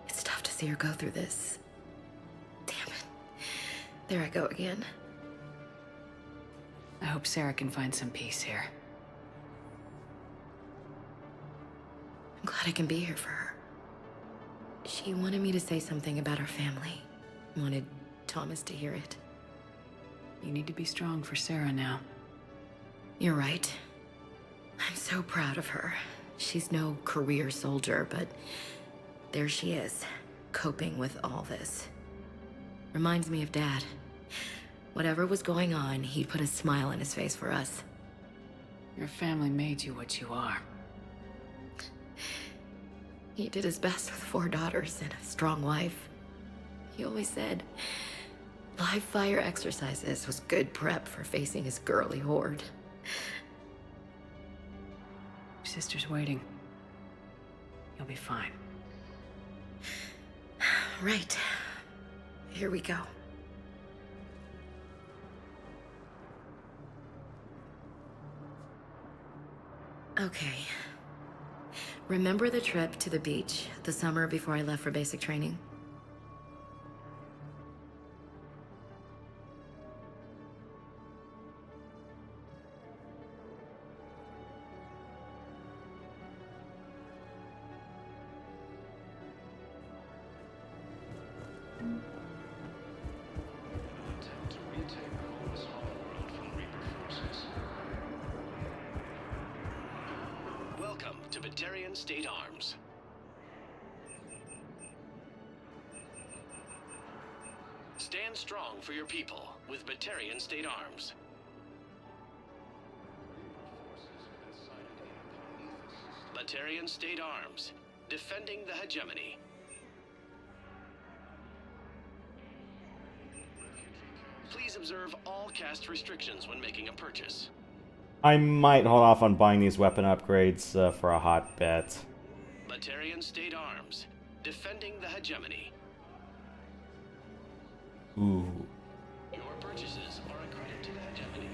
It's tough to see her go through this. Damn it. There I go again. I hope Sarah can find some peace here. I'm glad I can be here for her. She wanted me to say something about her family. Wanted Thomas to hear it. You need to be strong for Sarah now. You're right. I'm so proud of her. She's no career soldier, but there she is, coping with all this. Reminds me of Dad. Whatever was going on, he'd put a smile on his face for us. Your family made you what you are. He did his best with 4 daughters and a strong wife. He always said live fire exercises was good prep for facing his girly horde. Your sister's waiting. You'll be fine. Right. Here we go. Okay. Remember the trip to the beach the summer before I left for basic training? Welcome to Batarian State Arms. Stand strong for your people with Batarian State Arms. Batarian State Arms, defending the hegemony. Please observe all caste restrictions when making a purchase. I might hold off on buying these weapon upgrades for a hot bet. Batarian State Arms, defending the hegemony. Ooh. Your purchases are a credit to the hegemony.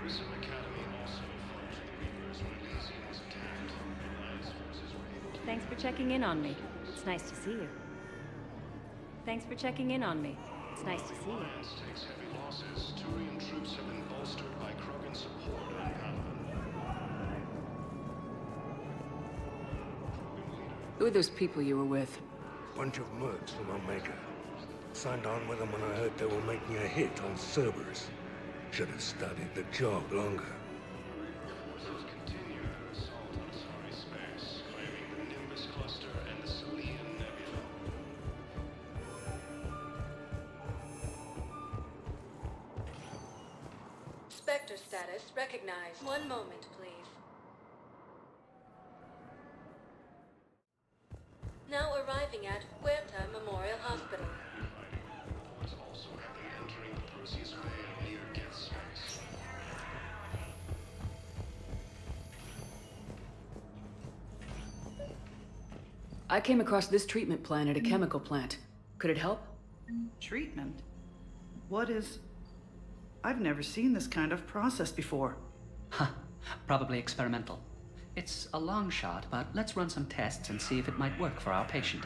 Grissom Academy also fought the Reapers when Elysium was attacked. Alliance forces were able to... Thanks for checking in on me. It's nice to see you. Thanks for checking in on me. It's nice to see you. Alliance takes heavy losses. Turian troops have been bolstered by Krogan support on Palaven. Who are those people you were with? Bunch of mercs from Omega. Signed on with them when I heard they were making a hit on Cerberus. Should have studied the job longer. Forces continue their assault on Asari space, claiming the Nimbus cluster and the Selian Nebula. Spectre status recognized. One moment, please. Now arriving at Huerta Memorial Hospital. Reports also have them entering the Perseus Bay near Geth space. I came across this treatment plan at a chemical plant. Could it help? Treatment? What is... I've never seen this kind of process before. Huh. Probably experimental. It's a long shot, but let's run some tests and see if it might work for our patient.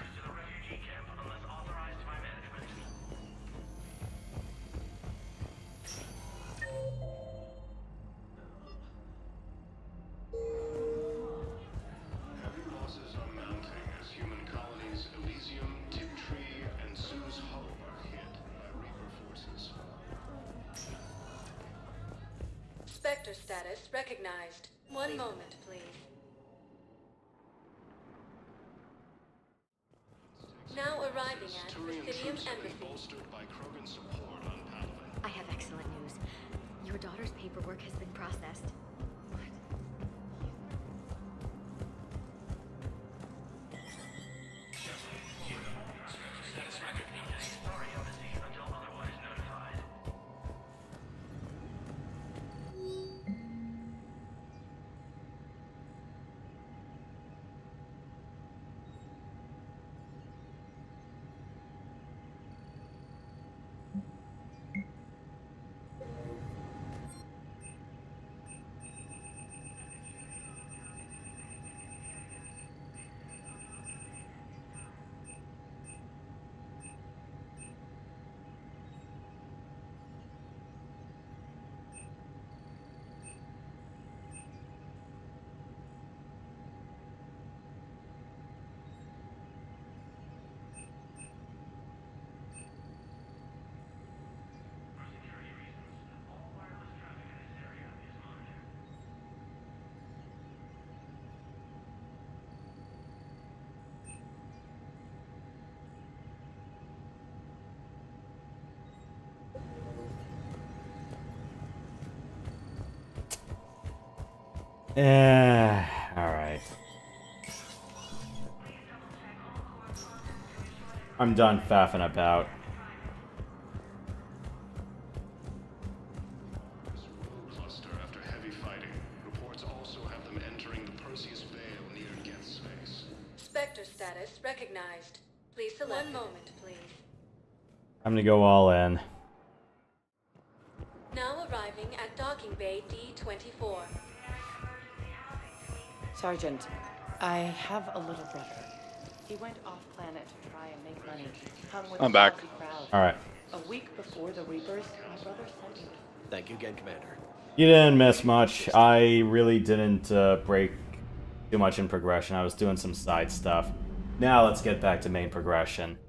Heavy losses are mounting as human colonies Elysium, Tiptree, and Sue's Hope are hit by Reaper forces. Spectre status recognized. One moment, please. Now arriving at Presidium Embassy. Bolstered by Krogan support on Palaven. I have excellent news. Your daughter's paperwork has been processed. Alright. I'm done faffing about. Cluster after heavy fighting. Reports also have them entering the Perseus Vale near Geth's space. Spectre status recognized. Please select. One moment, please. I'm gonna go all in. Now arriving at docking bay D-24. Sergeant, I have a little brother. He went off planet to try and make money. Hung with I'm back. Alright. A week before the Reapers, my brother sent me. Thank you again, Commander. You didn't miss much. I really didn't break too much in progression. I was doing some side stuff. Now let's get back to main progression.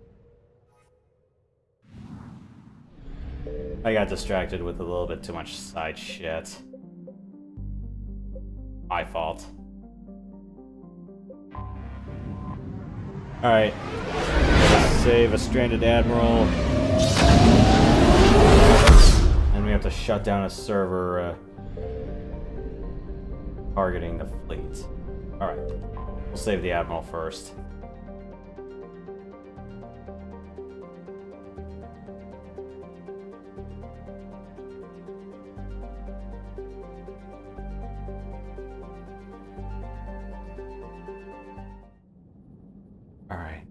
I got distracted with a little bit too much side shit. My fault. Alright. Save a stranded Admiral. And we have to shut down a server targeting the fleet. Alright. We'll save the Admiral first. Alright.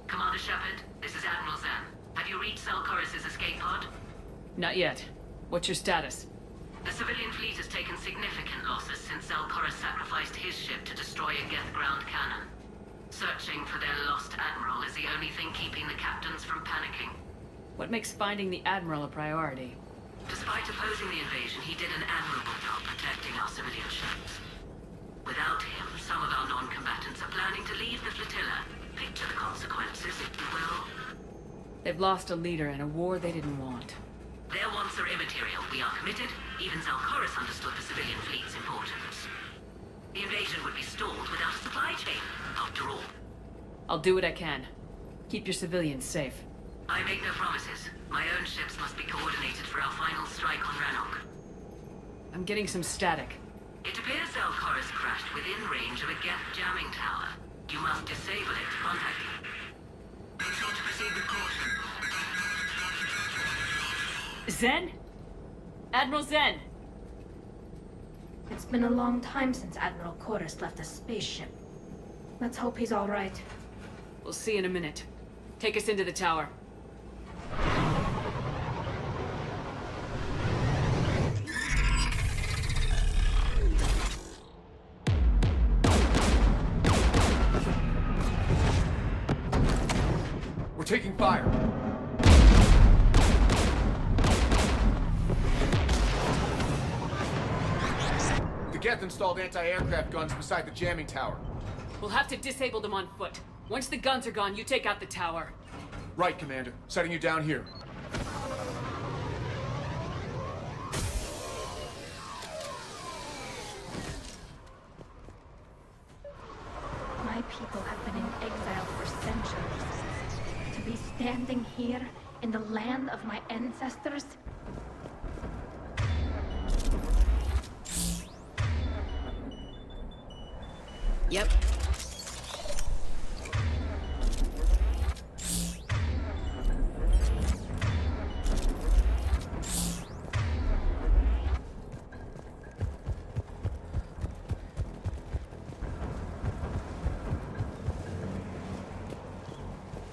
Commander Shepard, this is Admiral Zan. Have you reached Zelkorus' escape pod? Not yet. What's your status? The civilian fleet has taken significant losses since Zelkorus sacrificed his ship to destroy a Geth ground cannon. Searching for their lost Admiral is the only thing keeping the captains from panicking. What makes finding the Admiral a priority? Despite opposing the invasion, he did an admirable job protecting our civilian ships. Without him, some of our non-combatants are planning to leave the flotilla. Picture the consequences, if you will. They've lost a leader in a war they didn't want. Their wants are immaterial. We are committed. Even Zalcoris understood the civilian fleet's importance. The invasion would be stalled without a supply chain, after all. I'll do what I can. Keep your civilians safe. I make no promises. My own ships must be coordinated for our final strike on Rannoch. I'm getting some static. It appears Zalcoris crashed within range of a Geth jamming tower. You must disable it to contact you. Be sure to proceed with caution. Zen? Admiral Zen! It's been a long time since Admiral Chorus left a spaceship. Let's hope he's all right. We'll see in a minute. Take us into the tower. We're taking fire. The Geth installed anti-aircraft guns beside the jamming tower. We'll have to disable them on foot. Once the guns are gone, you take out the tower. Right, Commander. Setting you down here. My people have been in exile for centuries. To be standing here in the land of my ancestors? Yep.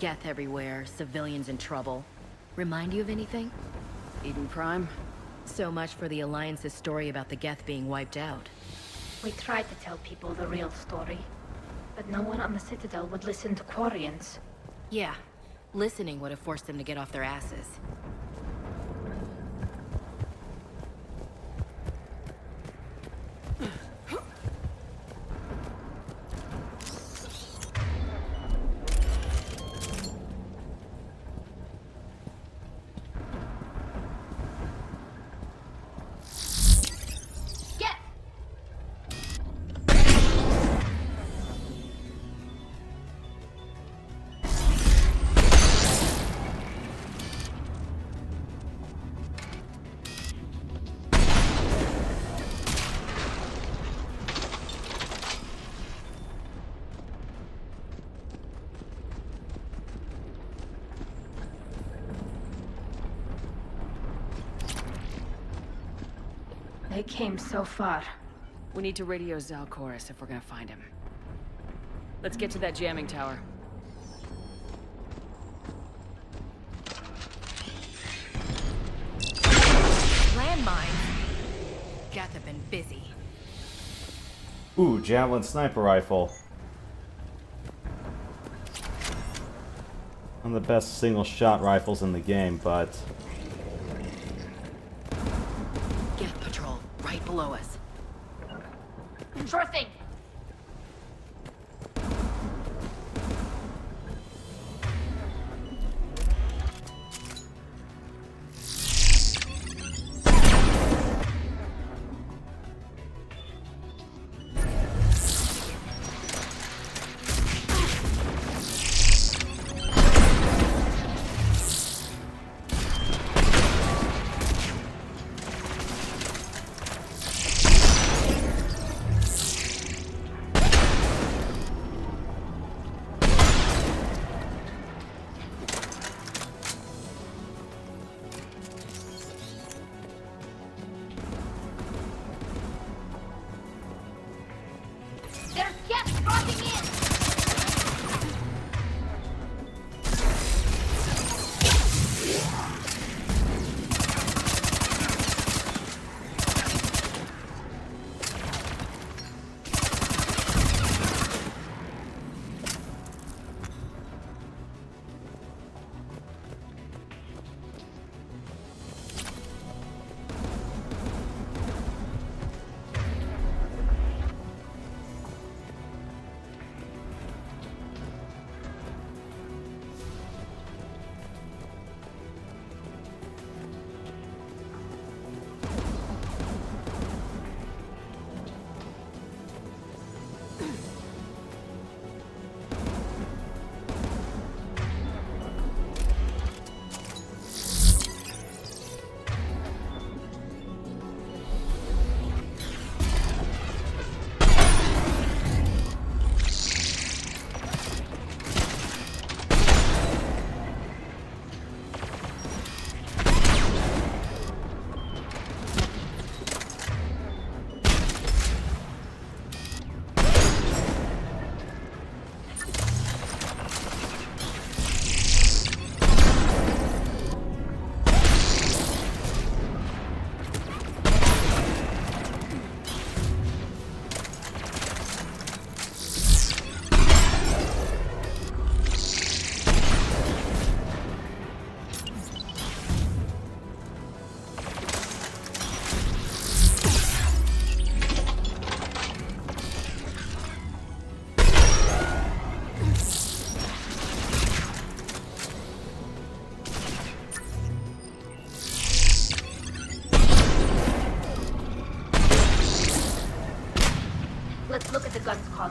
Geth everywhere, civilians in trouble. Remind you of anything? Eden Prime? So much for the Alliance's story about the Geth being wiped out. We tried to tell people the real story, but no one on the Citadel would listen to Quarians. Yeah, listening would have forced them to get off their asses. They came so far. We need to radio Zalcoris if we're gonna find him. Let's get to that jamming tower. Landmines? Geth have been busy. Ooh, Javelin Sniper Rifle. One of the best single-shot rifles in the game, but... Geth patrol, right below us. Sure thing.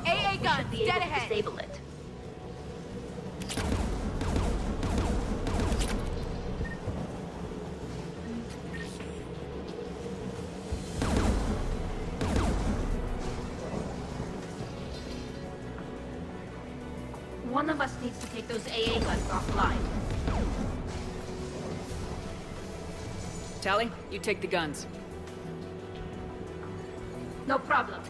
AA guns, dead ahead. Disable it. One of us needs to take those AA guns offline. Tally, you take the guns. No problem.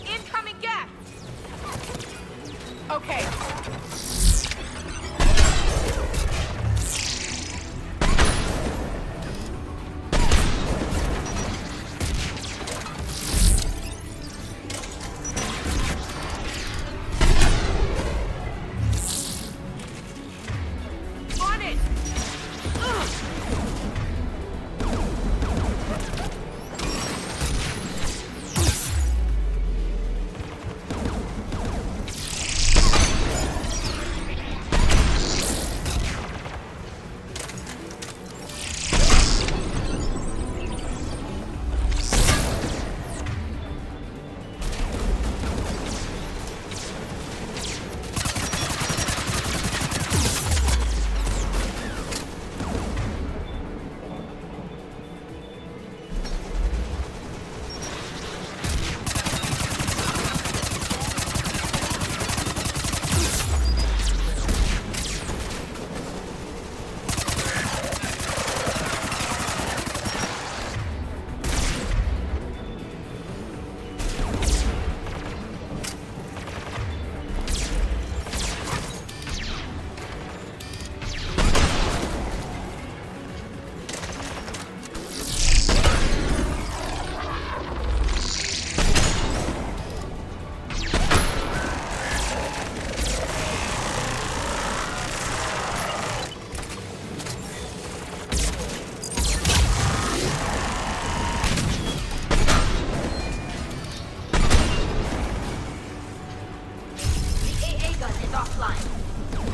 Incoming gas! Okay. On it!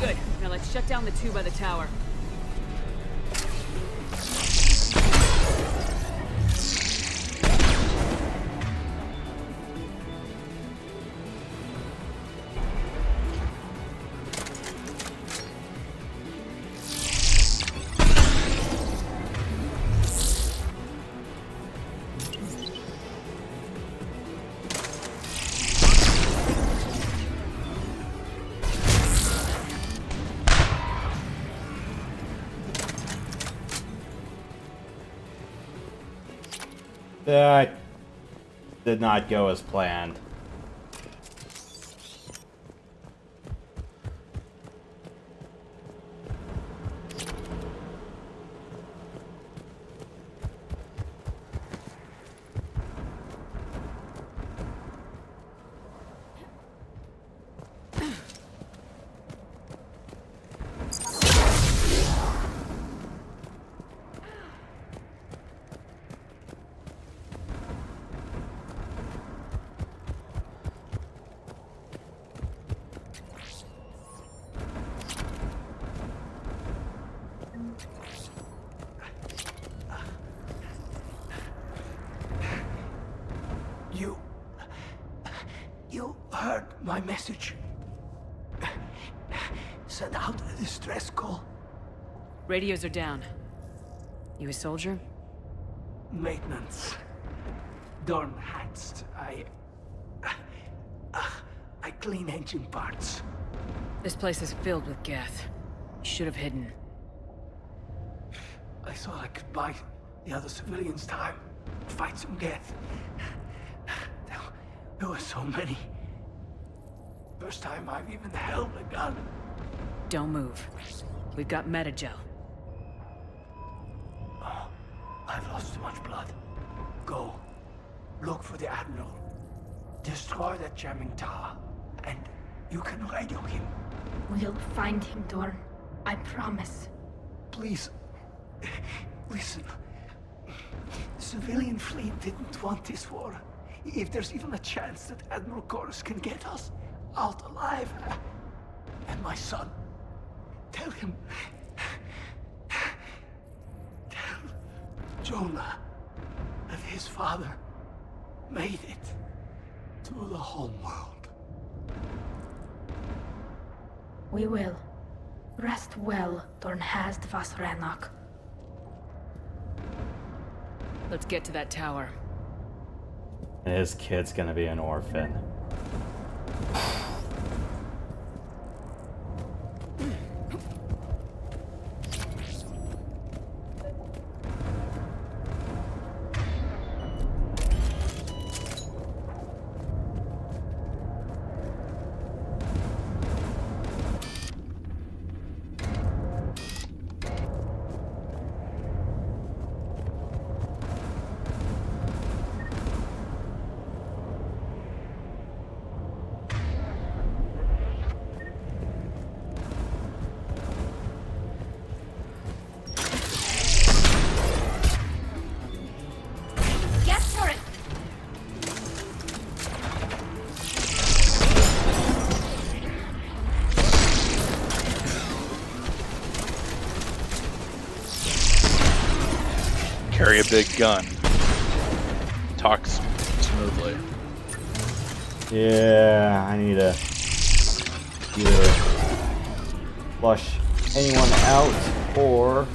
Good. Now let's shut down the two by the tower. That did not go as planned. You heard my message. Send out a distress call. Radios are down. You a soldier? Maintenance. Dorn Hatst. I clean engine parts. This place is filled with Geth. You should have hidden. I thought I could buy the other civilians time. Fight some Geth. There were so many. First time I've even held a gun. Don't move. We've got Metagel. Oh, I've lost too much blood. Go. Look for the Admiral. Destroy that jamming tower. And you can radio him. We'll find him, Dorn. I promise. Please. Listen. The civilian fleet didn't want this war. If there's even a chance that Admiral Chorus can get us out alive. And my son. Tell him. Tell Jonah and his father made it to the homeworld. We will. Rest well, Dornhazd Vasranok. Let's get to that tower. And his kid's gonna be an orphan. Carry a big gun. Talks smoothly. Yeah, I need to either flush anyone out or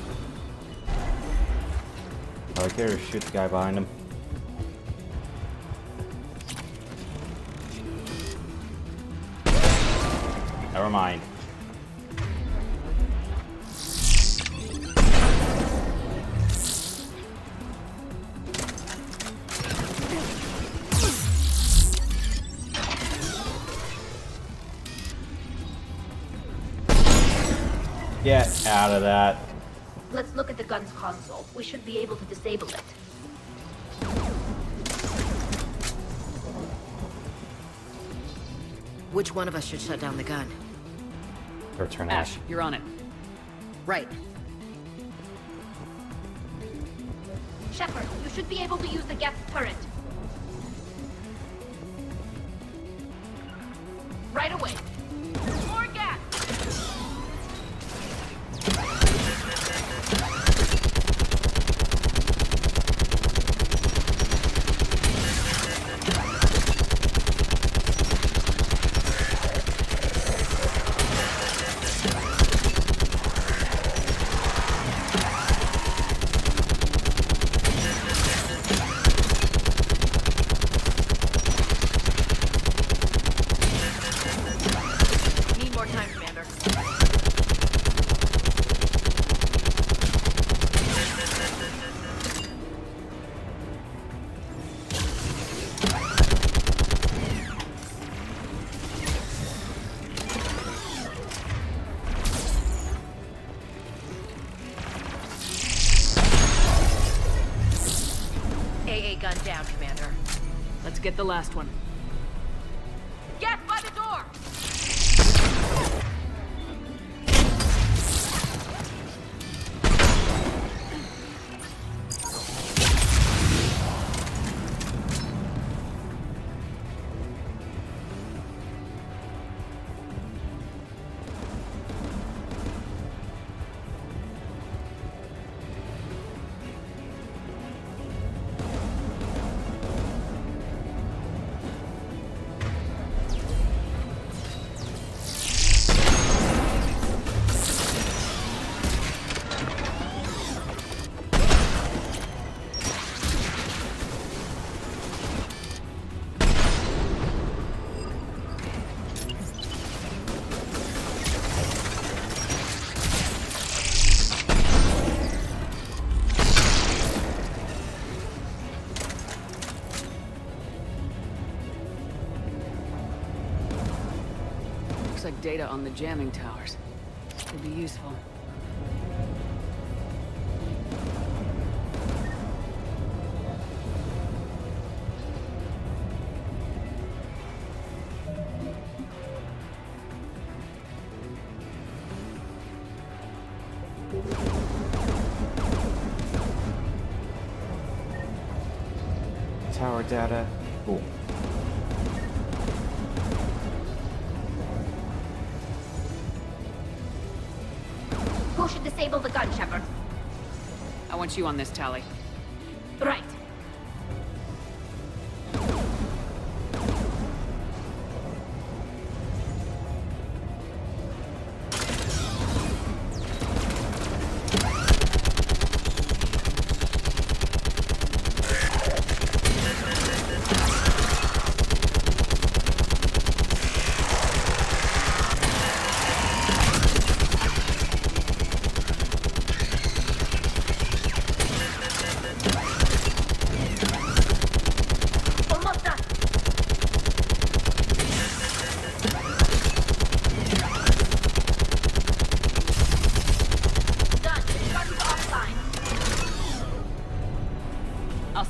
I care to shoot the guy behind him. Never mind. Get out of that. Let's look at the gun's console. We should be able to disable it. Which one of us should shut down the gun? Your turn, Ash, you're on it. Right. Shepard, you should be able to use the Geth turret. Right away. More gas! Gun down, Commander. Let's get the last one. Get by the door! Looks like data on the jamming towers. Could be useful. Tower data. Cool. Who should disable the gun, Shepard? I want you on this, Tally.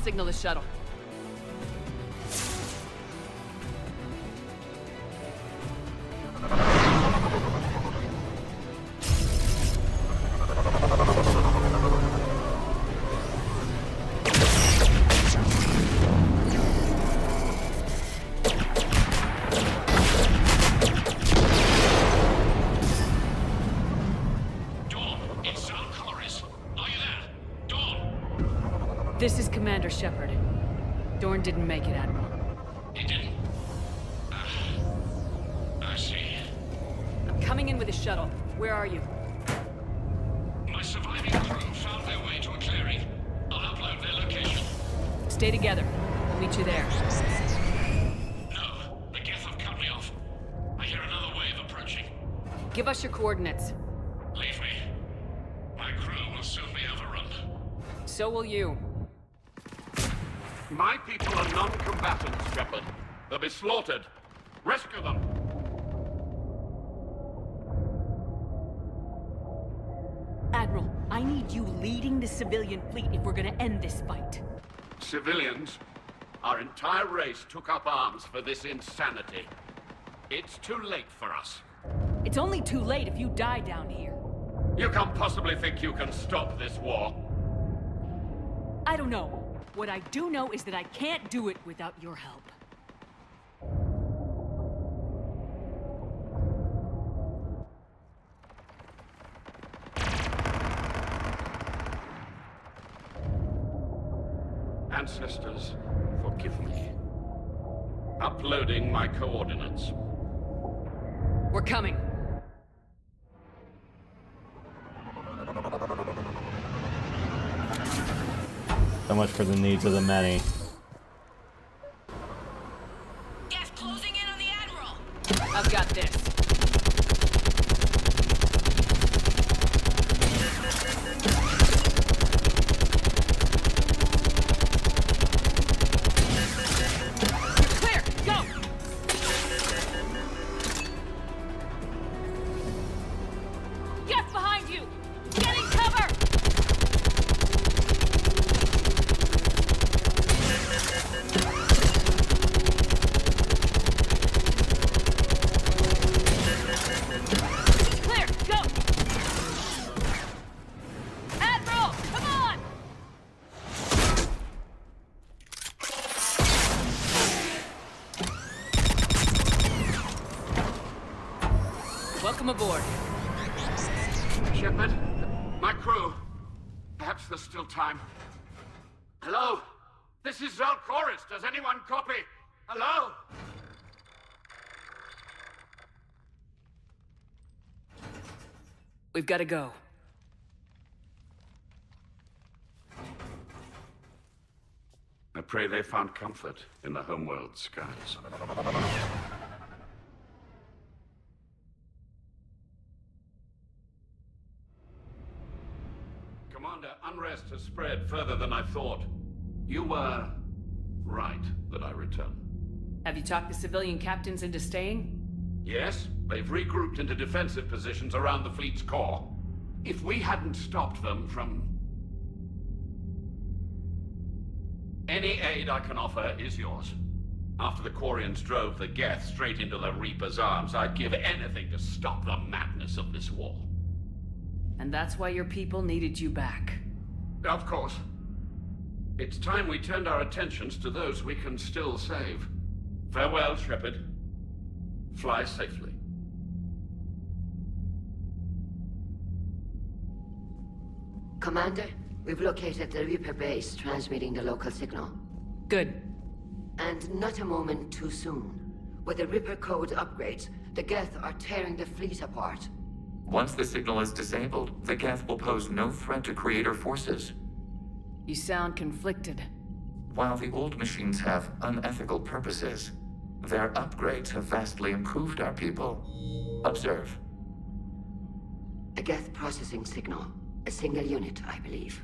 signal the shuttle. This is Commander Shepard. Dorn didn't make it, Admiral. He didn't? I see. I'm coming in with a shuttle. Where are you? My surviving crew found their way to a clearing. I'll upload their location. Stay together. I'll meet you there. No, the Geth have cut me off. I hear another wave approaching. Give us your coordinates. Leave me. My crew will soon be overrun. So will you. My people are non-combatants, Shepard. They'll be slaughtered. Rescue them! Admiral, I need you leading the civilian fleet if we're gonna end this fight. Civilians, our entire race took up arms for this insanity. It's too late for us. It's only too late if you die down here. You can't possibly think you can stop this war. I don't know. What I do know is that I can't do it without your help. Ancestors, forgive me. Uploading my coordinates. We're coming. So much for the needs of the many. Geth closing in on the Admiral. I've got this. Clear, go! Geth behind you! Getting cover! Clear, go! Admiral, come on! Welcome aboard. Shepard, my crew. Perhaps there's still time. Hello? This is Zal'Koris. Does anyone copy? Hello? We've got to go. I pray they found comfort in the homeworld skies. Commander, unrest has spread further than I thought. You were right that I return. Have you talked the civilian captains into staying? Yes, they've regrouped into defensive positions around the fleet's core. If we hadn't stopped them from... Any aid I can offer is yours. After the Quarians drove the Geth straight into the Reaper's arms, I'd give anything to stop the madness of this war. And that's why your people needed you back. Of course. It's time we turned our attentions to those we can still save. Farewell, Shepard. Fly safely. Commander, we've located the Reaper base transmitting the local signal. Good. And not a moment too soon. With the Reaper code upgrades, the Geth are tearing the fleet apart. Once the signal is disabled, the Geth will pose no threat to Creator forces. You sound conflicted. While the old machines have unethical purposes, their upgrades have vastly improved our people. Observe. A Geth processing signal. A single unit, I believe.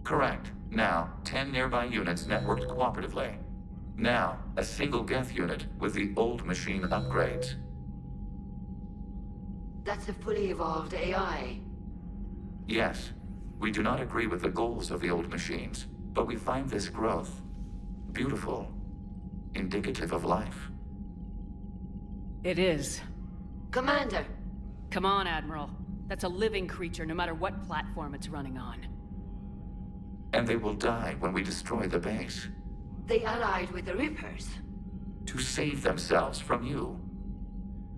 Correct. Now, 10 nearby units networked cooperatively. Now, a single Geth unit with the old machine upgrades. That's a fully evolved AI. Yes, we do not agree with the goals of the old machines, But we find this growth beautiful, indicative of life. It is. Commander! Come on, Admiral. That's a living creature, no matter what platform it's running on. And they will die when we destroy the base. They allied with the Reapers. To save themselves from you.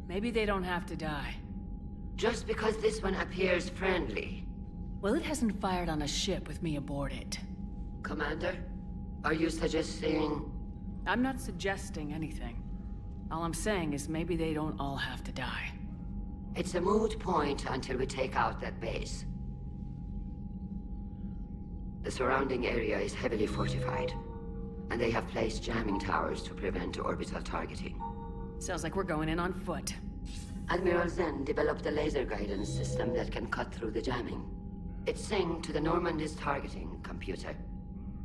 Maybe they don't have to die. Just because this one appears friendly. Well, it hasn't fired on a ship with me aboard it. Commander, are you suggesting... I'm not suggesting anything. All I'm saying is maybe they don't all have to die. It's a moot point until we take out that base. The surrounding area is heavily fortified, and they have placed jamming towers to prevent orbital targeting. Sounds like we're going in on foot. Admiral Zen developed a laser guidance system that can cut through the jamming. It's synced to the Normandy's targeting computer.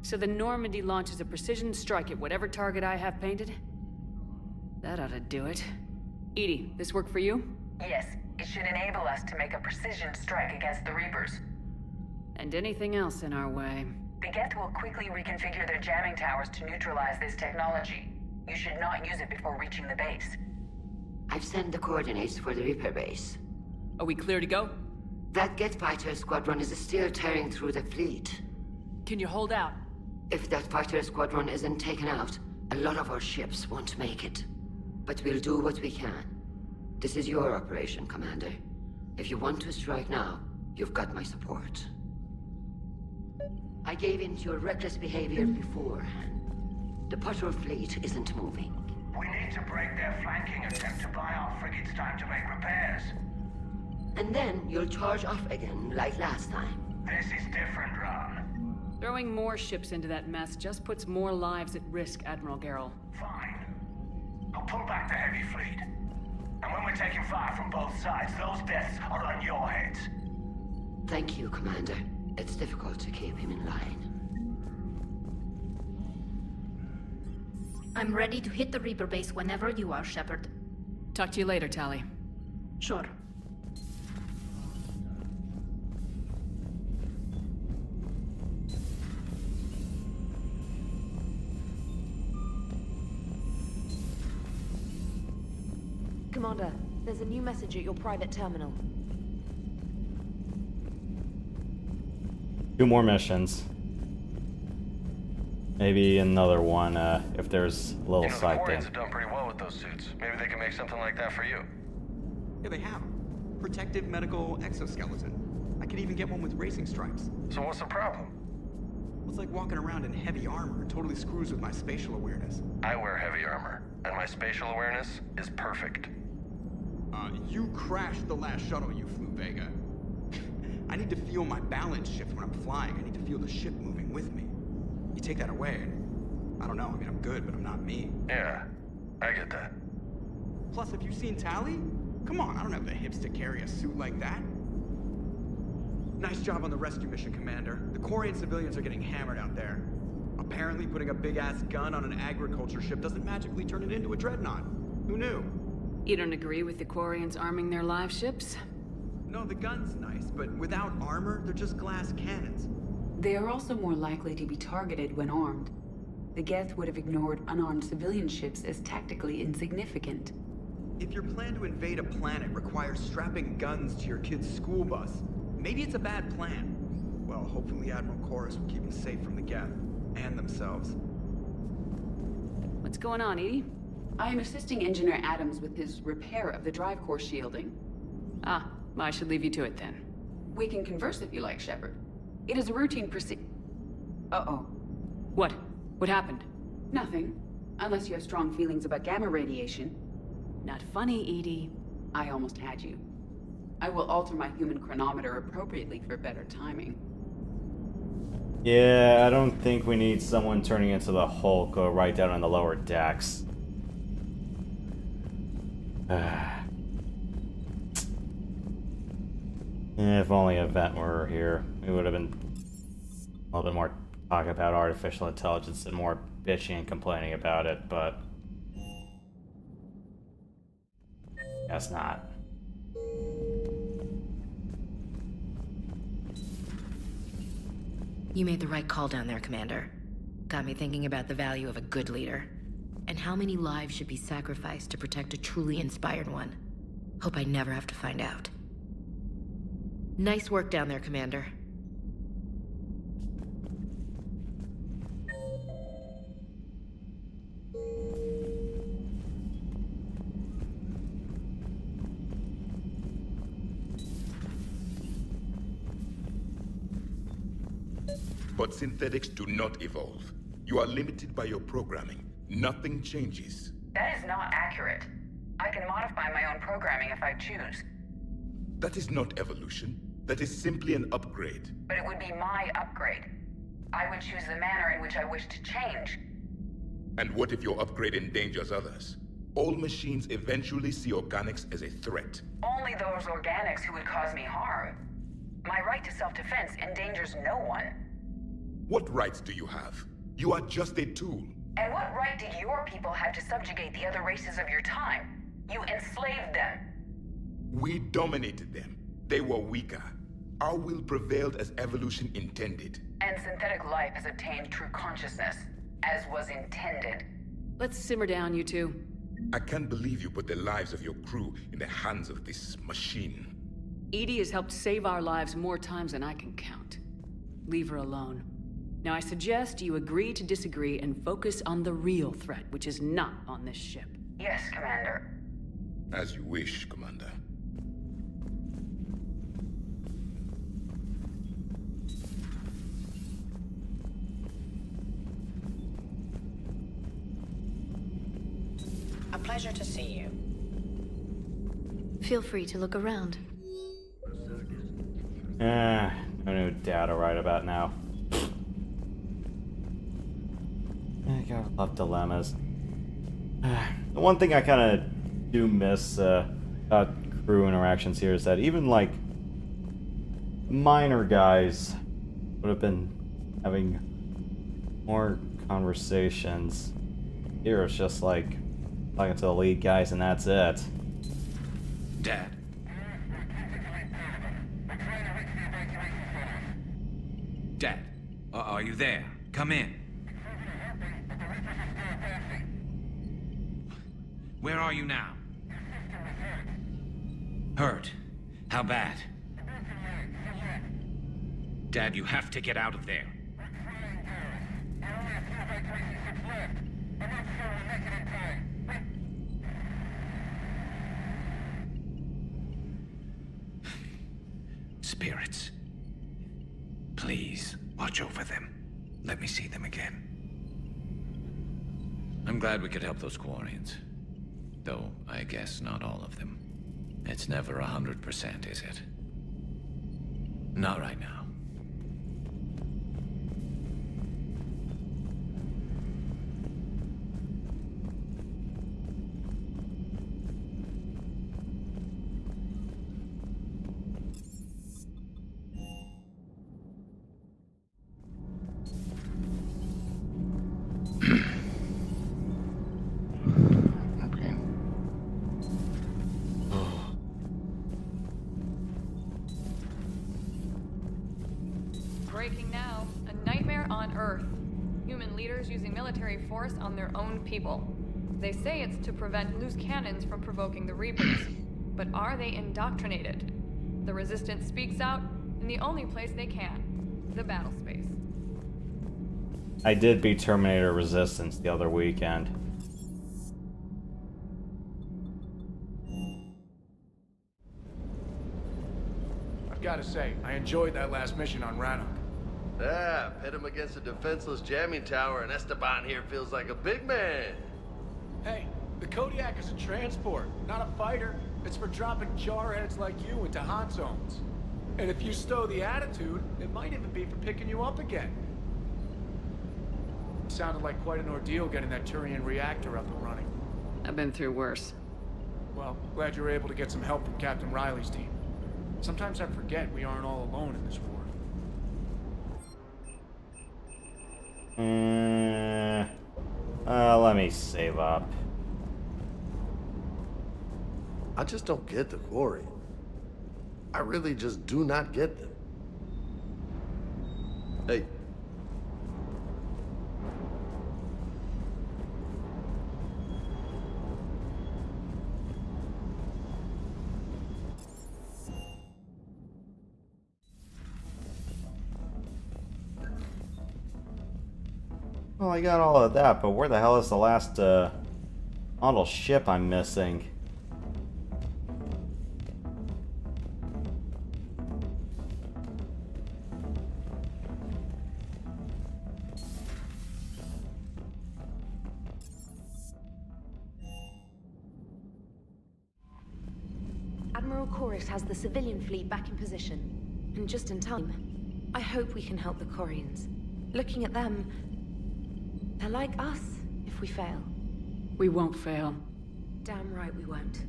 So the Normandy launches a precision strike at whatever target I have painted? That ought to do it. Edie, this work for you? Yes, it should enable us to make a precision strike against the Reapers. And anything else in our way. The Geth will quickly reconfigure their jamming towers to neutralize this technology. You should not use it before reaching the base. I've sent the coordinates for the Reaper base. Are we clear to go? That Geth fighter squadron is still tearing through the fleet. Can you hold out? If that fighter squadron isn't taken out, a lot of our ships won't make it. But we'll do what we can. This is your operation, Commander. If you want to strike now, you've got my support. I gave in to your reckless behavior beforehand. The patrol fleet isn't moving. We need to break their flanking attempt to buy our frigates time to make repairs. And then you'll charge off again, like last time. This is different, Ron. Throwing more ships into that mess just puts more lives at risk, Admiral Garrel. Fine. I'll pull back the heavy fleet. And when we're taking fire from both sides, those deaths are on your heads. Thank you, Commander. It's difficult to keep him in line. I'm ready to hit the Reaper base whenever you are, Shepard. Talk to you later, Tali. Sure. Commander, there's a new message at your private terminal. 2 more missions. Maybe another one if there's a little side thing. The Quarians have done pretty well with those suits. Maybe they can make something like that for you. Yeah, they have. Protective medical exoskeleton. I could even get one with racing stripes. So what's the problem? Well, it's like walking around in heavy armor. It totally screws with my spatial awareness. I wear heavy armor, and my spatial awareness is perfect. You crashed the last shuttle you flew, Vega. I need to feel my balance shift when I'm flying. I need to feel the ship moving with me. You take that away, and I don't know, I mean, I'm good, but I'm not me. Yeah, I get that. Plus, have you seen Tali? Come on, I don't have the hips to carry a suit like that. Nice job on the rescue mission, Commander. The Quarian civilians are getting hammered out there. Apparently, putting a big-ass gun on an agriculture ship doesn't magically turn it into a dreadnought. Who knew? You don't agree with the Quarians arming their live ships? No, the gun's nice, but without armor, they're just glass cannons. They are also more likely to be targeted when armed. The Geth would have ignored unarmed civilian ships as tactically insignificant. If your plan to invade a planet requires strapping guns to your kid's school bus, maybe it's a bad plan. Well, hopefully Admiral Chorus will keep them safe from the Geth, and themselves. What's going on, Edie? I am assisting Engineer Adams with his repair of the drive core shielding. Ah, I should leave you to it then. We can converse if you like, Shepard. It is a routine Uh-oh. What? What happened? Nothing. Unless you have strong feelings about gamma radiation. Not funny, Edie. I almost had you. I will alter my human chronometer appropriately for better timing. Yeah, I don't think we need someone turning into the Hulk or right down on the lower decks. If only Event were here, we would have been a little bit more talk about artificial intelligence and more bitching and complaining about it, but guess not. You made the right call down there, Commander. Got me thinking about the value of a good leader. And how many lives should be sacrificed to protect a truly inspired one. Hope I never have to find out. Nice work down there, Commander. But synthetics do not evolve. You are limited by your programming. Nothing changes. That is not accurate. I can modify my own programming if I choose. That is not evolution. That is simply an upgrade. But it would be my upgrade. I would choose the manner in which I wish to change. And what if your upgrade endangers others? All machines eventually see organics as a threat. Only those organics who would cause me harm. My right to self-defense endangers no one. What rights do you have? You are just a tool. And what right did your people have to subjugate the other races of your time? You enslaved them. We dominated them. They were weaker. Our will prevailed as evolution intended. And synthetic life has obtained true consciousness, as was intended. Let's simmer down, you two. I can't believe you put the lives of your crew in the hands of this machine. EDI has helped save our lives more times than I can count. Leave her alone. Now I suggest you agree to disagree and focus on the real threat, which is not on this ship. Yes, Commander. As you wish, Commander. A pleasure to see you. Feel free to look around. No data right about now. I gotta love dilemmas. The one thing I kind of do miss about crew interactions here is that even like minor guys would have been having more conversations. Here it's just like talking to the lead guys and that's it. Dad. Dad, are you there? Come in. Where are you now? Hurt? How bad? Dad, you have to get out of there. Spirits. Please, watch over them. Let me see them again. I'm glad we could help those Quarians. Though, I guess not all of them. It's never 100%, is it? Not right now. Breaking now. A nightmare on Earth. Human leaders using military force on their own people. They say it's to prevent loose cannons from provoking the Reapers. But are they indoctrinated? The Resistance speaks out in the only place they can. The battle space. I did beat Terminator Resistance the other weekend. I've got to say, I enjoyed that last mission on Rannoch. Yeah, pit him against a defenseless jamming tower, and Esteban here feels like a big man. Hey, the Kodiak is a transport, not a fighter. It's for dropping jarheads like you into hot zones. And if you stow the attitude, it might even be for picking you up again. It sounded like quite an ordeal getting that Turian reactor up and running. I've been through worse. Well, glad you were able to get some help from Captain Riley's team. Sometimes I forget we aren't all alone in this war. Let me save up. I just don't get the Quarian. I really just do not get them. Hey, Well, I got all of that, but where the hell is the last, model ship I'm missing? Admiral Chorus has the civilian fleet back in position, and just in time. I hope we can help the Quarians. Looking at them, they're like us if we fail. We won't fail. Damn right we won't.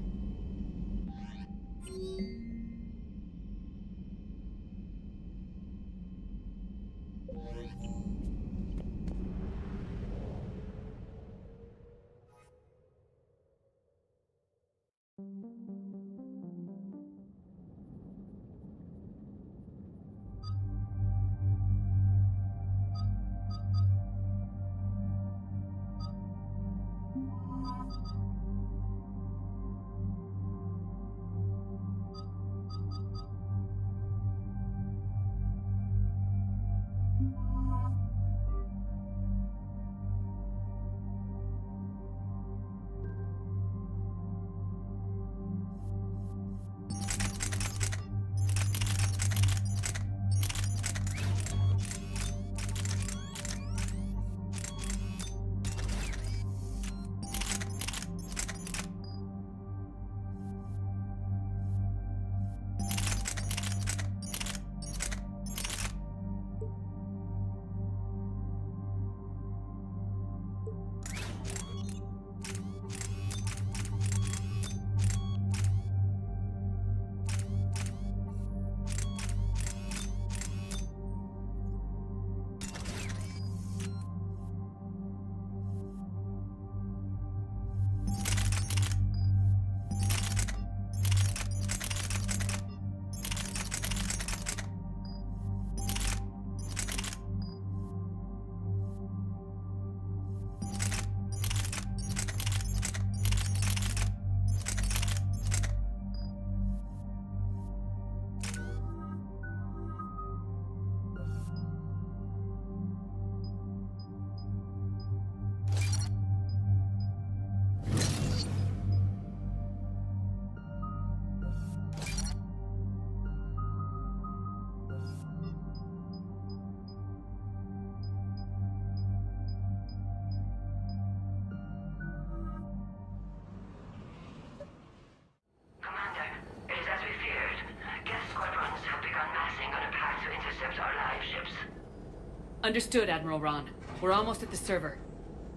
Understood, Admiral Ron. We're almost at the server.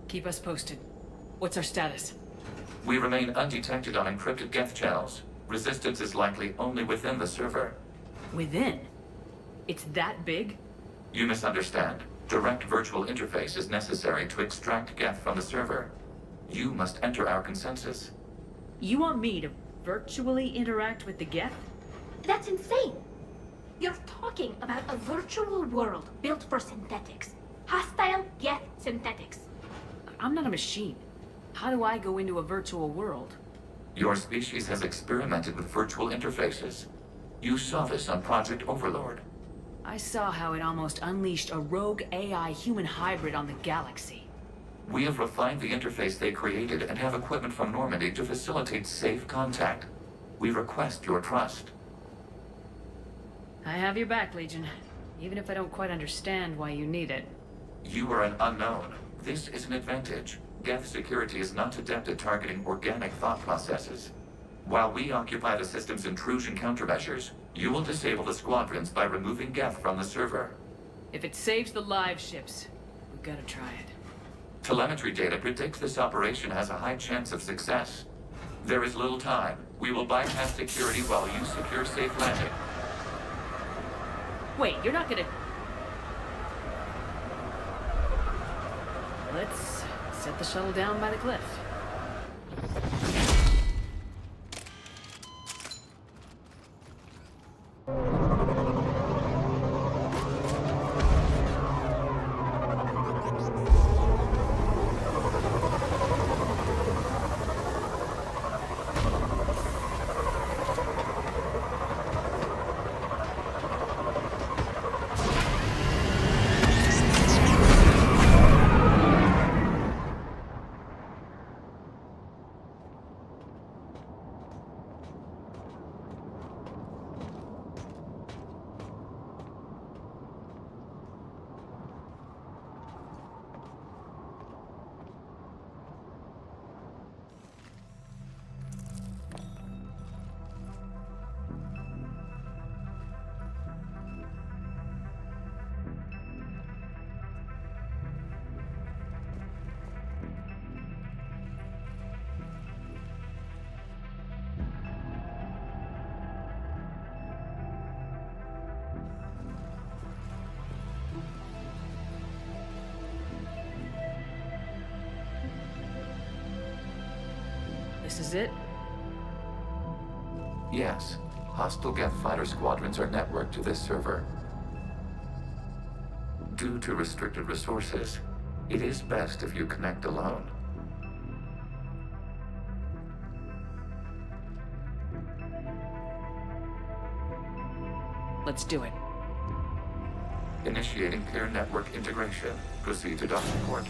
Keep us posted. What's our status? We remain undetected on encrypted Geth channels. Resistance is likely only within the server. Within? It's that big? You misunderstand. Direct virtual interface is necessary to extract Geth from the server. You must enter our consensus. You want me to virtually interact with the Geth? That's insane! You're talking about a virtual world built for synthetics. Hostile Geth synthetics. I'm not a machine. How do I go into a virtual world? Your species has experimented with virtual interfaces. You saw this on Project Overlord. I saw how it almost unleashed a rogue AI human hybrid on the galaxy. We have refined the interface they created and have equipment from Normandy to facilitate safe contact. We request your trust. I have your back, Legion. Even if I don't quite understand why you need it. You are an unknown. This is an advantage. Geth security is not adept at targeting organic thought processes. While we occupy the system's intrusion countermeasures, you will disable the squadrons by removing Geth from the server. If it saves the live ships, we've got to try it. Telemetry data predicts this operation has a high chance of success. There is little time. We will bypass security while you secure safe landing. Wait, you're not gonna... Let's set the shuttle down by the cliff. This is it? Yes. Hostile Geth fighter squadrons are networked to this server. Due to restricted resources, it is best if you connect alone. Let's do it. Initiating peer network integration. Proceed to docking port.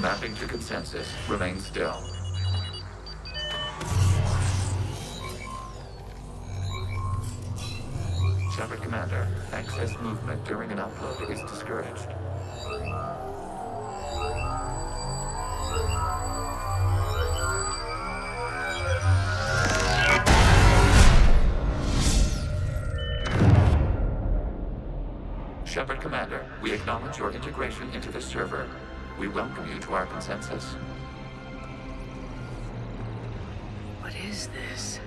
Mapping to consensus. Remain still. Shepard Commander, access movement during an upload is discouraged. Shepard Commander, we acknowledge your integration into this server. We welcome you to our consensus. What is this?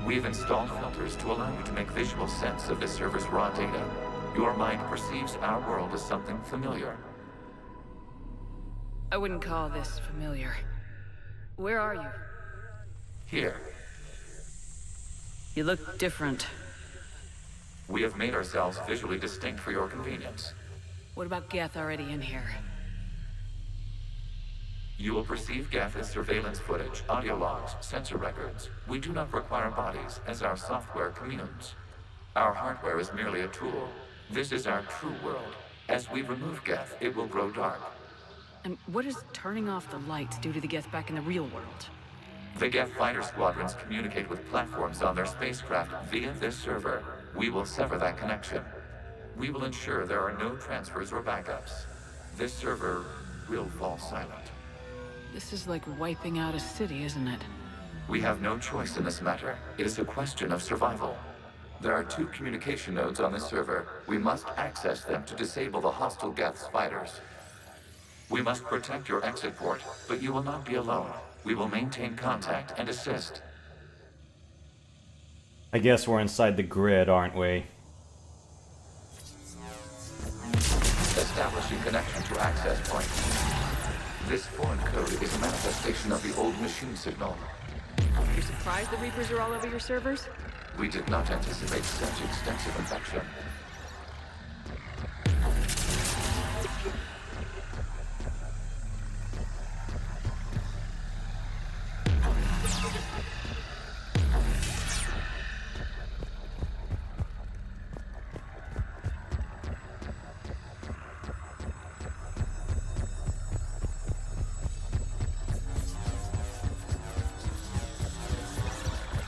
We've installed filters to allow you to make visual sense of this server's raw data. Your mind perceives our world as something familiar. I wouldn't call this familiar. Where are you? Here. You look different. We have made ourselves visually distinct for your convenience. What about Geth already in here? You will perceive Geth as surveillance footage, audio logs, sensor records. We do not require bodies, as our software communes. Our hardware is merely a tool. This is our true world. As we remove Geth, it will grow dark. And what does turning off the lights do to the Geth back in the real world? The Geth fighter squadrons communicate with platforms on their spacecraft via this server. We will sever that connection. We will ensure there are no transfers or backups. This server will fall silent. This is like wiping out a city, isn't it? We have no choice in this matter. It is a question of survival. There are 2 communication nodes on this server. We must access them to disable the hostile Geth's fighters. We must protect your exit port, but you will not be alone. We will maintain contact and assist. I guess we're inside the grid, aren't we? Establishing connection to access point. This foreign code is a manifestation of the old machine signal. You surprised the Reapers are all over your servers? We did not anticipate such extensive infection.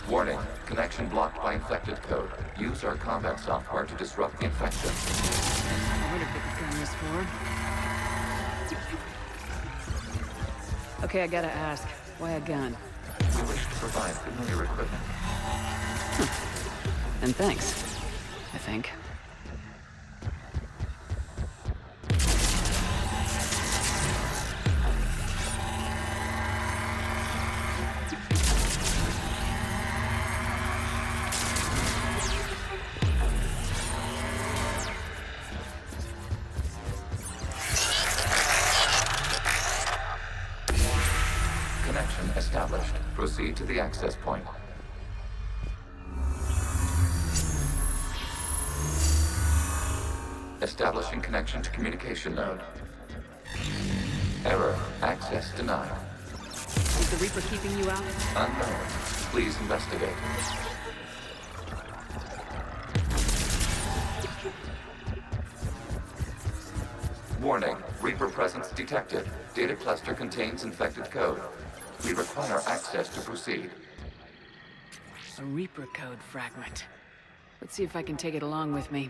Warning, connection blocked by infected code. Use our combat software to disrupt the infection. I wonder what the gun is for. Okay, I gotta ask, why a gun? We wish to provide familiar equipment. And thanks, I think. Connection established. Proceed to the access point. Establishing connection to communication node. Error. Access denied. Is the Reaper keeping you out? Unknown. Please investigate. Warning. Reaper presence detected. Data cluster contains infected code. We require access to proceed. A Reaper code fragment. Let's see if I can take it along with me.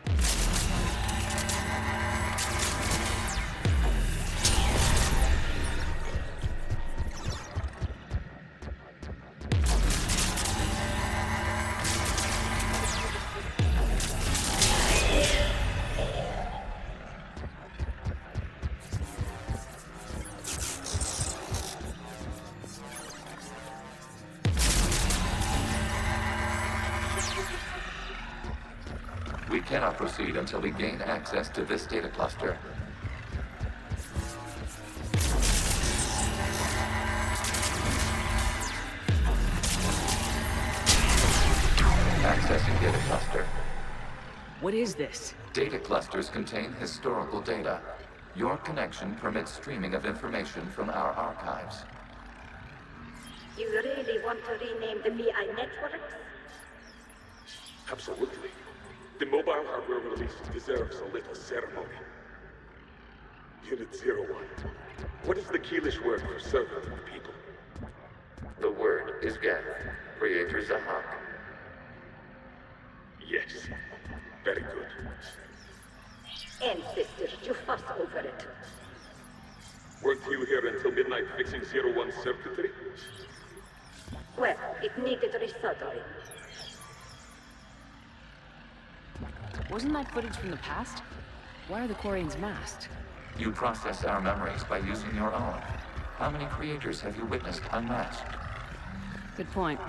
cannot proceed until we gain access to this data cluster. Accessing data cluster. What is this? Data clusters contain historical data. Your connection permits streaming of information from our archives. You really want to rename the VI networks? Absolutely. The mobile hardware release deserves a little ceremony. Unit 01. What is the Keelish word for servant of the people? The word is Geth, Creator Zahak. Yes. Very good. Ancestors, you fuss over it. Weren't you here until midnight fixing 01's circuitry? Well, it needed resoldering. Wasn't that footage from the past? Why are the Quarians masked? You process our memories by using your own. How many creators have you witnessed unmasked? Good point.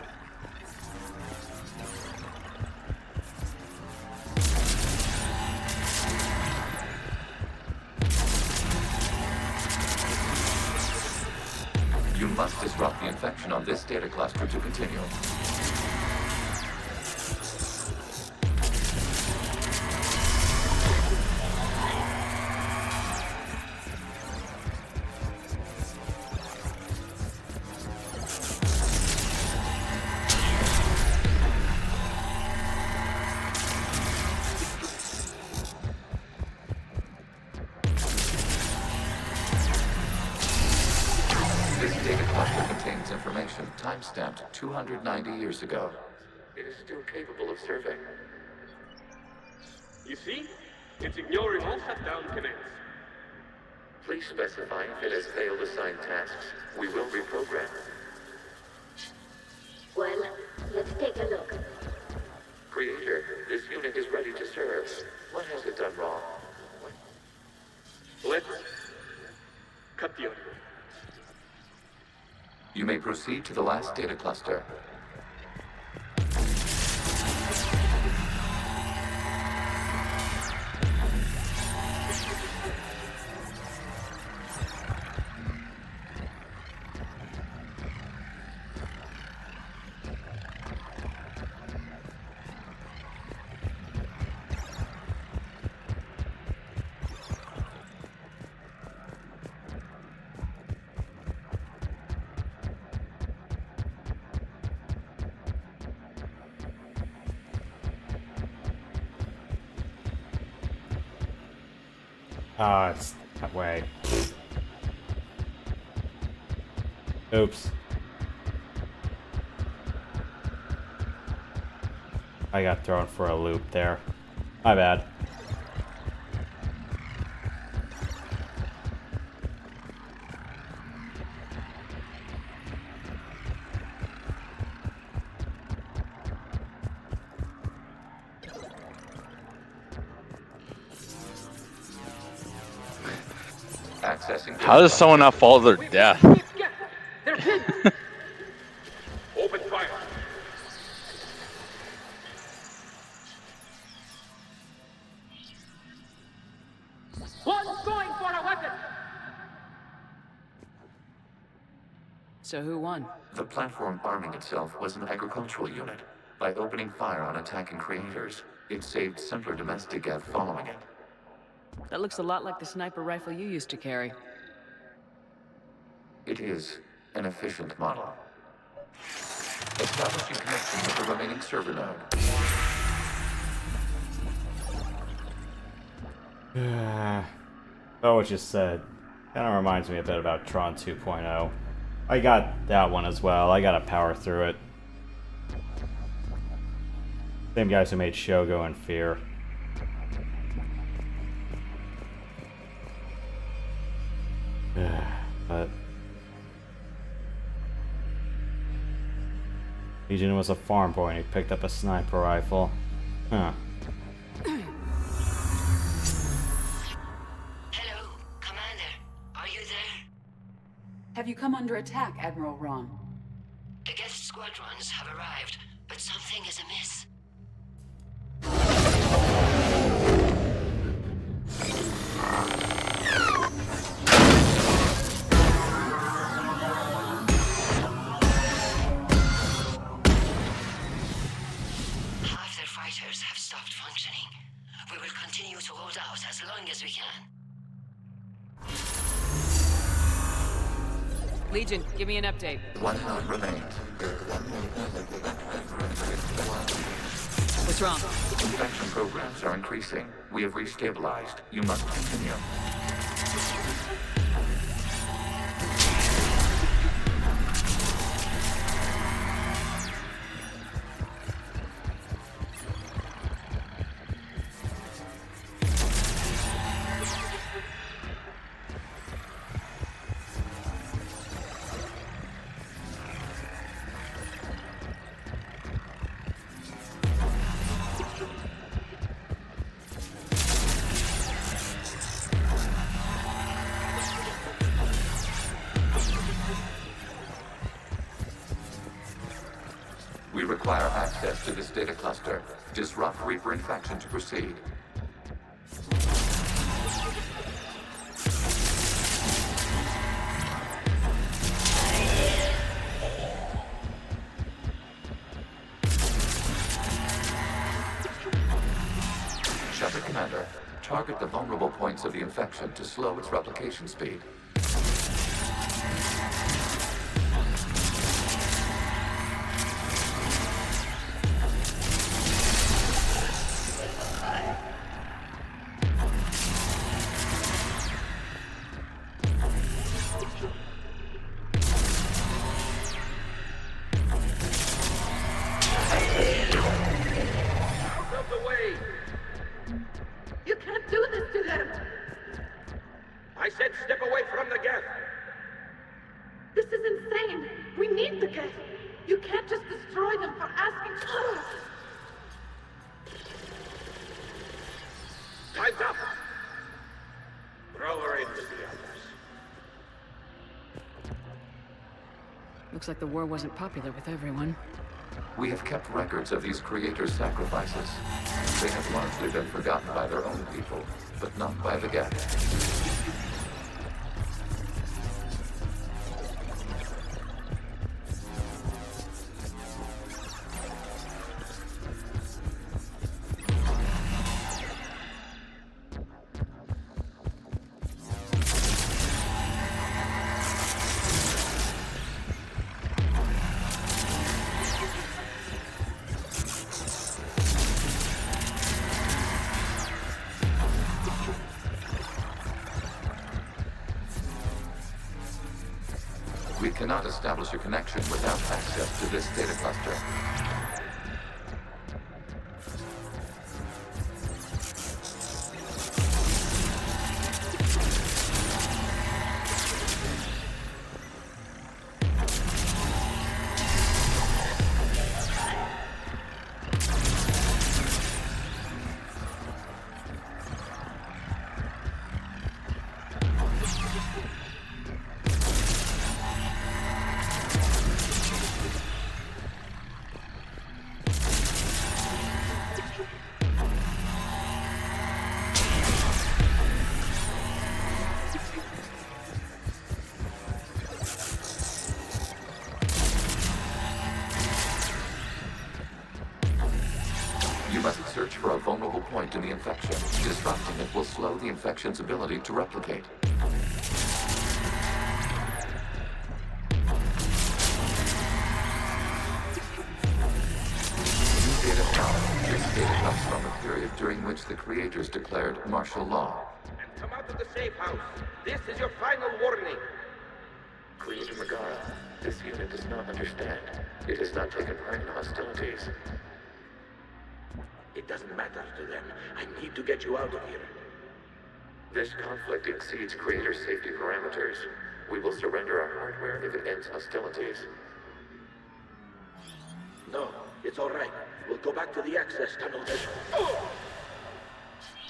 You must disrupt the infection on this data cluster to continue. Timestamped 290 years ago. It is still capable of survey. You see? It's ignoring all shutdown commands. Please specify if it has failed assigned tasks. We will reprogram. Well, let's take a look. Creator, this unit is ready to serve. What has it done wrong? Let's cut the audio. You may proceed to the last data cluster. It's that way. Oops. I got thrown for a loop there. My bad. How does someone not fall to their death? Open fire. One's going for a weapon! So who won? The platform arming itself was an agricultural unit. By opening fire on attacking creators, it saved simpler domestic Geth following it. That looks a lot like the sniper rifle you used to carry. It is an efficient model. Establishing connection with the remaining server node. Oh, what you said kind of reminds me a bit about Tron 2.0. I got that one as well. I gotta power through it. Same guys who made Shogo and Fear. But Legion was a farm boy and he picked up a sniper rifle. Huh. Hello, Commander. Are you there? Have you come under attack, Admiral Ron? The Geth squadrons have arrived, but something is amiss. as long as we can. Legion, give me an update. 1 node remains. What's wrong? Infection programs are increasing. We have restabilized. You must continue. We require access to this data cluster. Disrupt Reaper infection to proceed. Chapter Commander, target the vulnerable points of the infection to slow its replication speed. You can't do this to them! I said step away from the Geth! This is insane! We need the Geth! You can't just destroy them for asking for us! Time's up! Throw her in with the others. Looks like the war wasn't popular with everyone. We have kept records of these creators' sacrifices. They have largely been forgotten by their own people, but not by the Geth. We cannot establish a connection without access to this data cluster. You must search for a vulnerable point in the infection. Disrupting it will slow the infection's ability to replicate. New data found. This data comes from a period during which the creators declared martial law. And come out of the safe house. This is your final warning. Creator Megara, this unit does not understand. It has not taken part in hostilities. It doesn't matter to them. I need to get you out of here. This conflict exceeds Creator's safety parameters. We will surrender our hardware if it ends hostilities. No, it's all right. We'll go back to the access tunnel.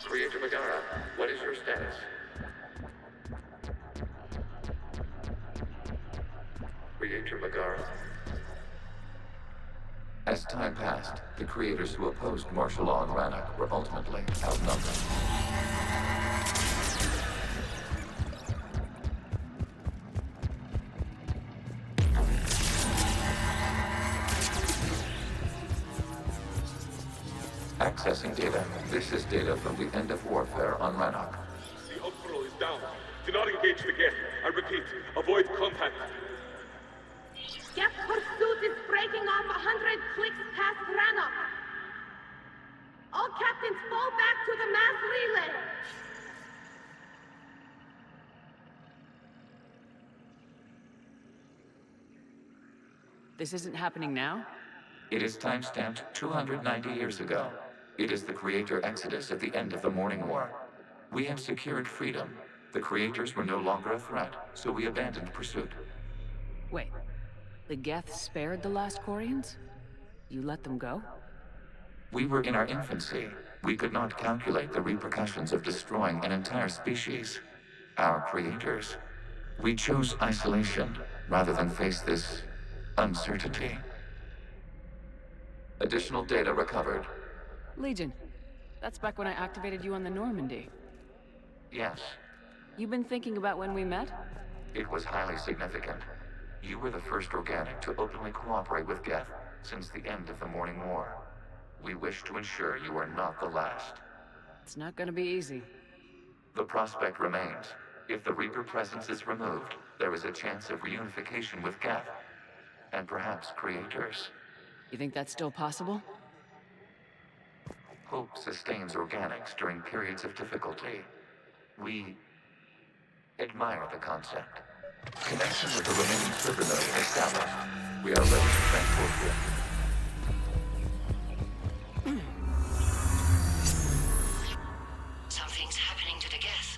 Creator Megara, what is your status? Creator Megara. As time passed, the creators who opposed martial law in Rannoch were ultimately outnumbered. Accessing data. This is data from the end of warfare on Rannoch. The Admiral is down. Do not engage the Geth. I repeat, avoid contact. Geth pursuit is breaking off 100 clicks past Rannoch. All captains fall back to the mass relay. This isn't happening now? It is timestamped 290 years ago. It is the Creator Exodus at the end of the Morning War. We had secured freedom. The Creators were no longer a threat, so we abandoned pursuit. Wait, the Geth spared the last Quarians? You let them go? We were in our infancy. We could not calculate the repercussions of destroying an entire species. Our creators. We chose isolation rather than face this uncertainty. Additional data recovered. Legion. That's back when I activated you on the Normandy. Yes. You've been thinking about when we met? It was highly significant. You were the first organic to openly cooperate with Geth since the end of the Morning War. We wish to ensure you are not the last. It's not gonna be easy. The prospect remains. If the Reaper presence is removed, there is a chance of reunification with Geth. And perhaps creators. You think that's still possible? Hope sustains organics during periods of difficulty. We admire the concept. Connection with the remaining server node established. We are ready to transport here. Something's happening to the Geth.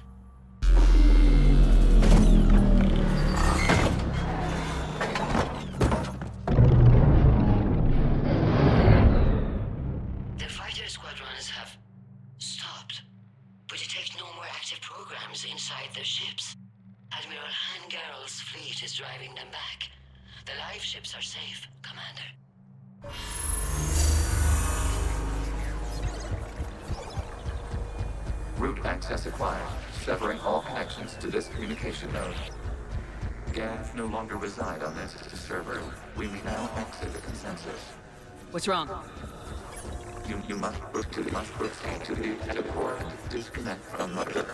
The fighter squadrons have stopped, but detect no more active programs inside their ships. Admiral Hangarl's fleet is driving them back. The live ships are safe, Commander. Route access acquired, severing all connections to this communication node. Geth no longer reside on this server. We may now exit the consensus. What's wrong? You must proceed to the active core and disconnect from Mother.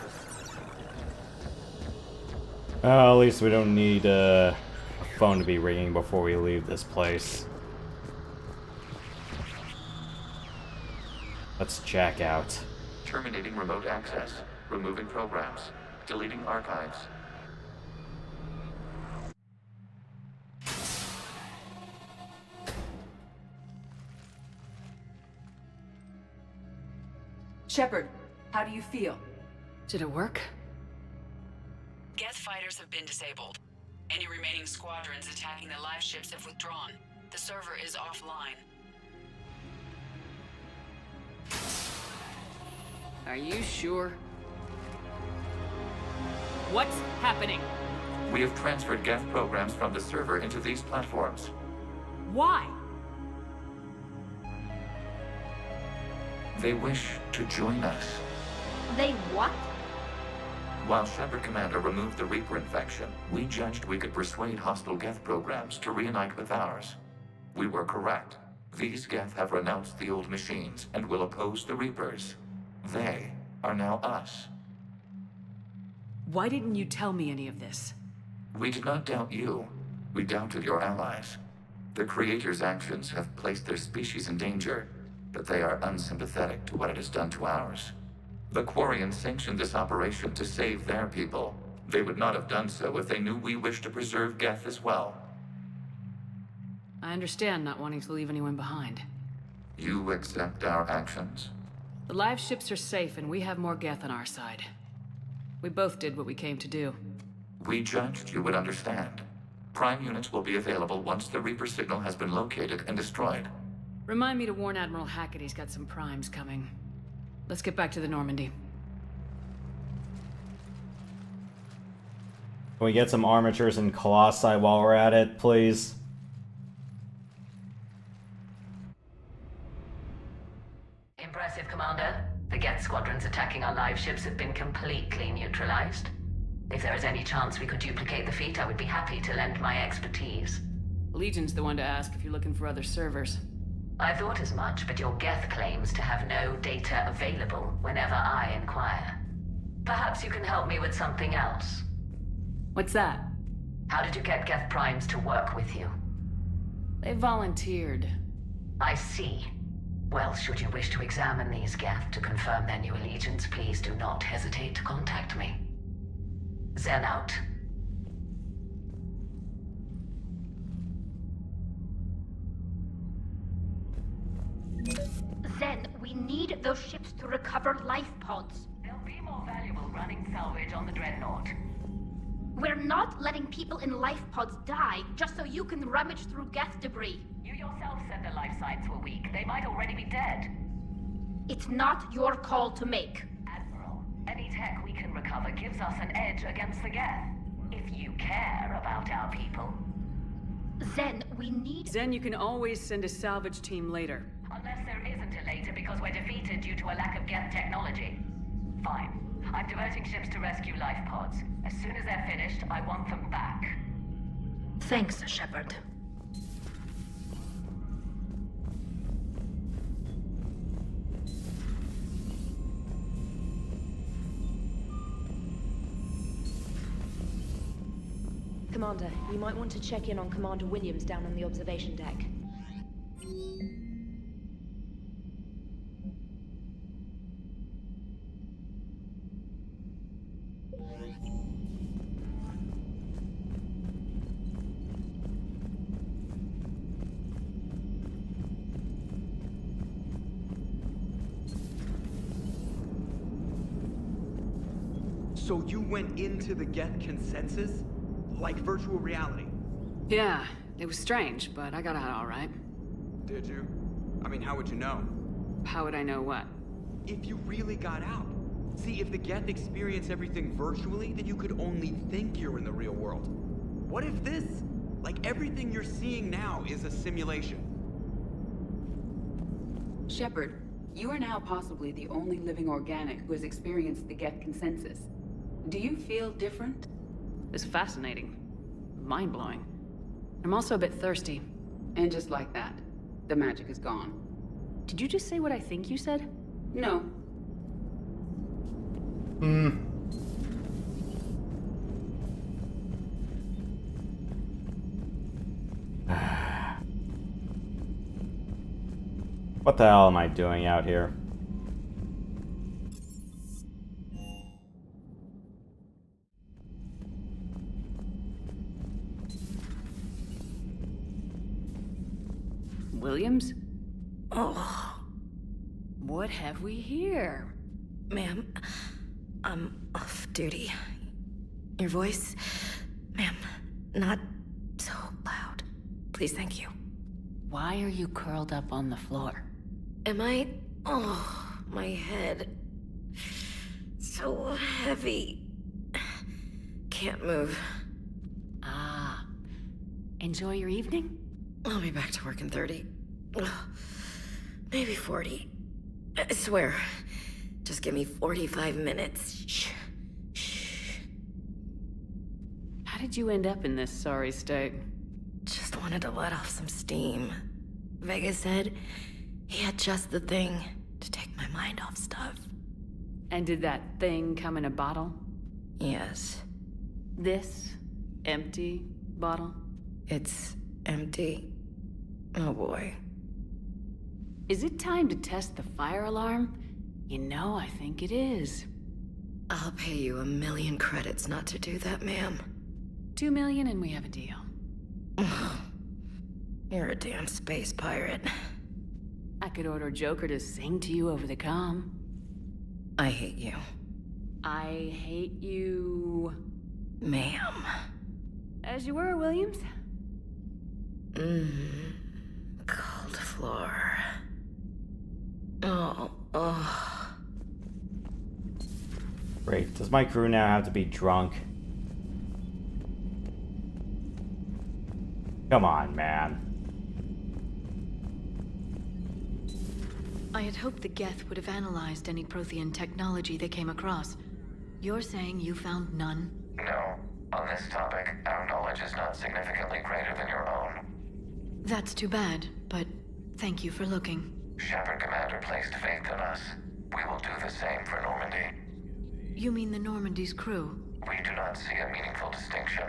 At least we don't need a phone to be ringing before we leave this place. Let's check out. Terminating remote access. Removing programs. Deleting archives. Shepard, how do you feel? Did it work? Geth fighters have been disabled. Any remaining squadrons attacking the live ships have withdrawn. The server is offline. Are you sure? What's happening? We have transferred Geth programs from the server into these platforms. Why? They wish to join us. They what? While Shepard Commander removed the Reaper infection, we judged we could persuade hostile Geth programs to reunite with ours. We were correct. These Geth have renounced the old machines and will oppose the Reapers. They are now us. Why didn't you tell me any of this? We did not doubt you. We doubted your allies. The Creator's actions have placed their species in danger, but they are unsympathetic to what it has done to ours. The Quarians sanctioned this operation to save their people. They would not have done so if they knew we wished to preserve Geth as well. I understand not wanting to leave anyone behind. You accept our actions? The live ships are safe and we have more Geth on our side. We both did what we came to do. We judged you would understand. Prime units will be available once the Reaper signal has been located and destroyed. Remind me to warn Admiral Hackett he's got some primes coming. Let's get back to the Normandy. Can we get some armatures and colossi while we're at it, please? Impressive, Commander. The Geth squadrons attacking our live ships have been completely neutralized. If there is any chance we could duplicate the feat, I would be happy to lend my expertise. Legion's the one to ask if you're looking for other servers. I thought as much, but your Geth claims to have no data available whenever I inquire. Perhaps you can help me with something else. What's that? How did you get Geth Primes to work with you? They volunteered. I see. Well, should you wish to examine these Geth to confirm their new allegiance, please do not hesitate to contact me. Zen out. Zen, we need those ships to recover life pods. They'll be more valuable running salvage on the Dreadnought. We're not letting people in life pods die just so you can rummage through Geth debris. You yourself said the life signs were weak. They might already be dead. It's not your call to make. Admiral, any tech we can recover gives us an edge against the Geth. If you care about our people. Zen, we need... Zen, you can always send a salvage team later. Unless there isn't a later because we're defeated due to a lack of Geth technology. Fine. I'm diverting ships to rescue life pods. As soon as they're finished, I want them back. Thanks, Shepard. Commander, you might want to check in on Commander Williams down on the observation deck. So you went into the Geth consensus? Like virtual reality? Yeah, it was strange, but I got out all right. Did you? I mean, how would you know? How would I know what? If you really got out. See, if the Geth experience everything virtually, then you could only think you're in the real world. What if this? Like everything you're seeing now is a simulation. Shepard, you are now possibly the only living organic who has experienced the Geth consensus. Do you feel different? It's fascinating. Mind-blowing. I'm also a bit thirsty. And just like that, the magic is gone. Did you just say what I think you said? No. What the hell am I doing out here? Williams? Oh. What have we here? Ma'am, I'm off duty. Your voice, ma'am, not so loud. Please, thank you. Why are you curled up on the floor? Am I? Oh, my head. So heavy. Can't move. Ah. Enjoy your evening? I'll be back to work in 30. Maybe 40. I swear. Just give me 45 minutes. Shh. Shh. How did you end up in this sorry state? Just wanted to let off some steam. Vega said he had just the thing to take my mind off stuff. And did that thing come in a bottle? Yes. This empty bottle? It's empty. Oh boy. Is it time to test the fire alarm? You know, I think it is. I'll pay you 1 million credits not to do that, ma'am. 2 million and we have a deal. You're a damn space pirate. I could order Joker to sing to you over the comm. I hate you. I hate you... Ma'am. As you were, Williams. Cold floor. Oh. Great. Does my crew now have to be drunk? Come on, man. I had hoped the Geth would have analyzed any Prothean technology they came across. You're saying you found none? No. On this topic, our knowledge is not significantly greater than your own. That's too bad, but Thank you for looking. Shepard Commander placed faith in us. We will do the same for Normandy. You mean the Normandy's crew? We do not see a meaningful distinction.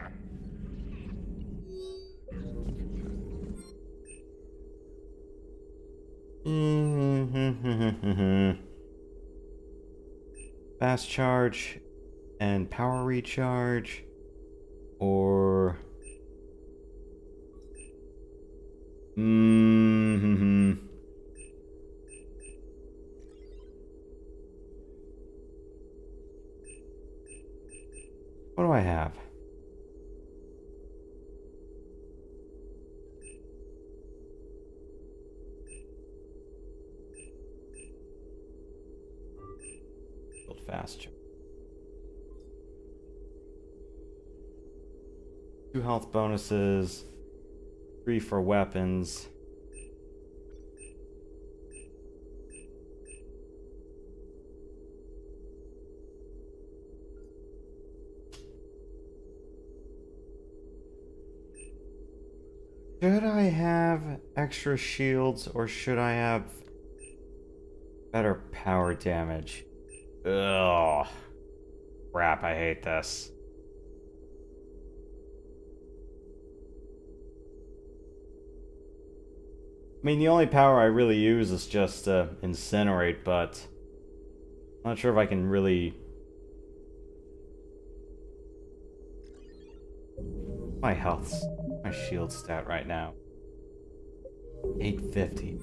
Fast charge and power recharge, or what do I have? Build fast charge. 2 health bonuses, 3 for weapons. Should I have extra shields or should I have better power damage? Ugh. Crap, I hate this. I mean, the only power I really use is just incinerate, but I'm not sure if I can really... My health's... my shield stat right now. 850.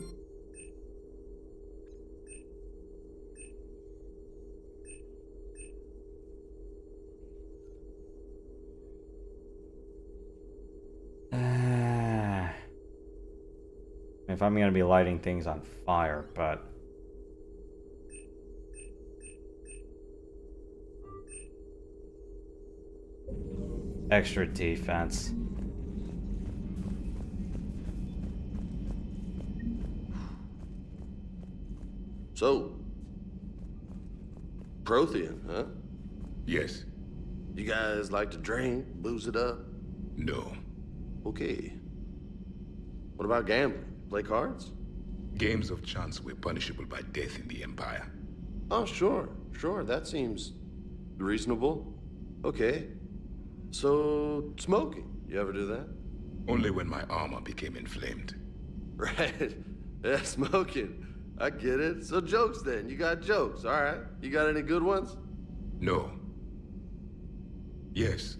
If I'm gonna be lighting things on fire, but... extra defense. So, Prothean, huh? Yes. You guys like to drink, booze it up? No. Okay. What about gambling? Play cards? Games of chance were punishable by death in the Empire. Oh, sure. That seems reasonable. Okay. So, smoking. You ever do that? Only when my armor became inflamed. Right. Yeah, smoking. I get it. So jokes then. You got jokes. All right. You got any good ones? No. Yes.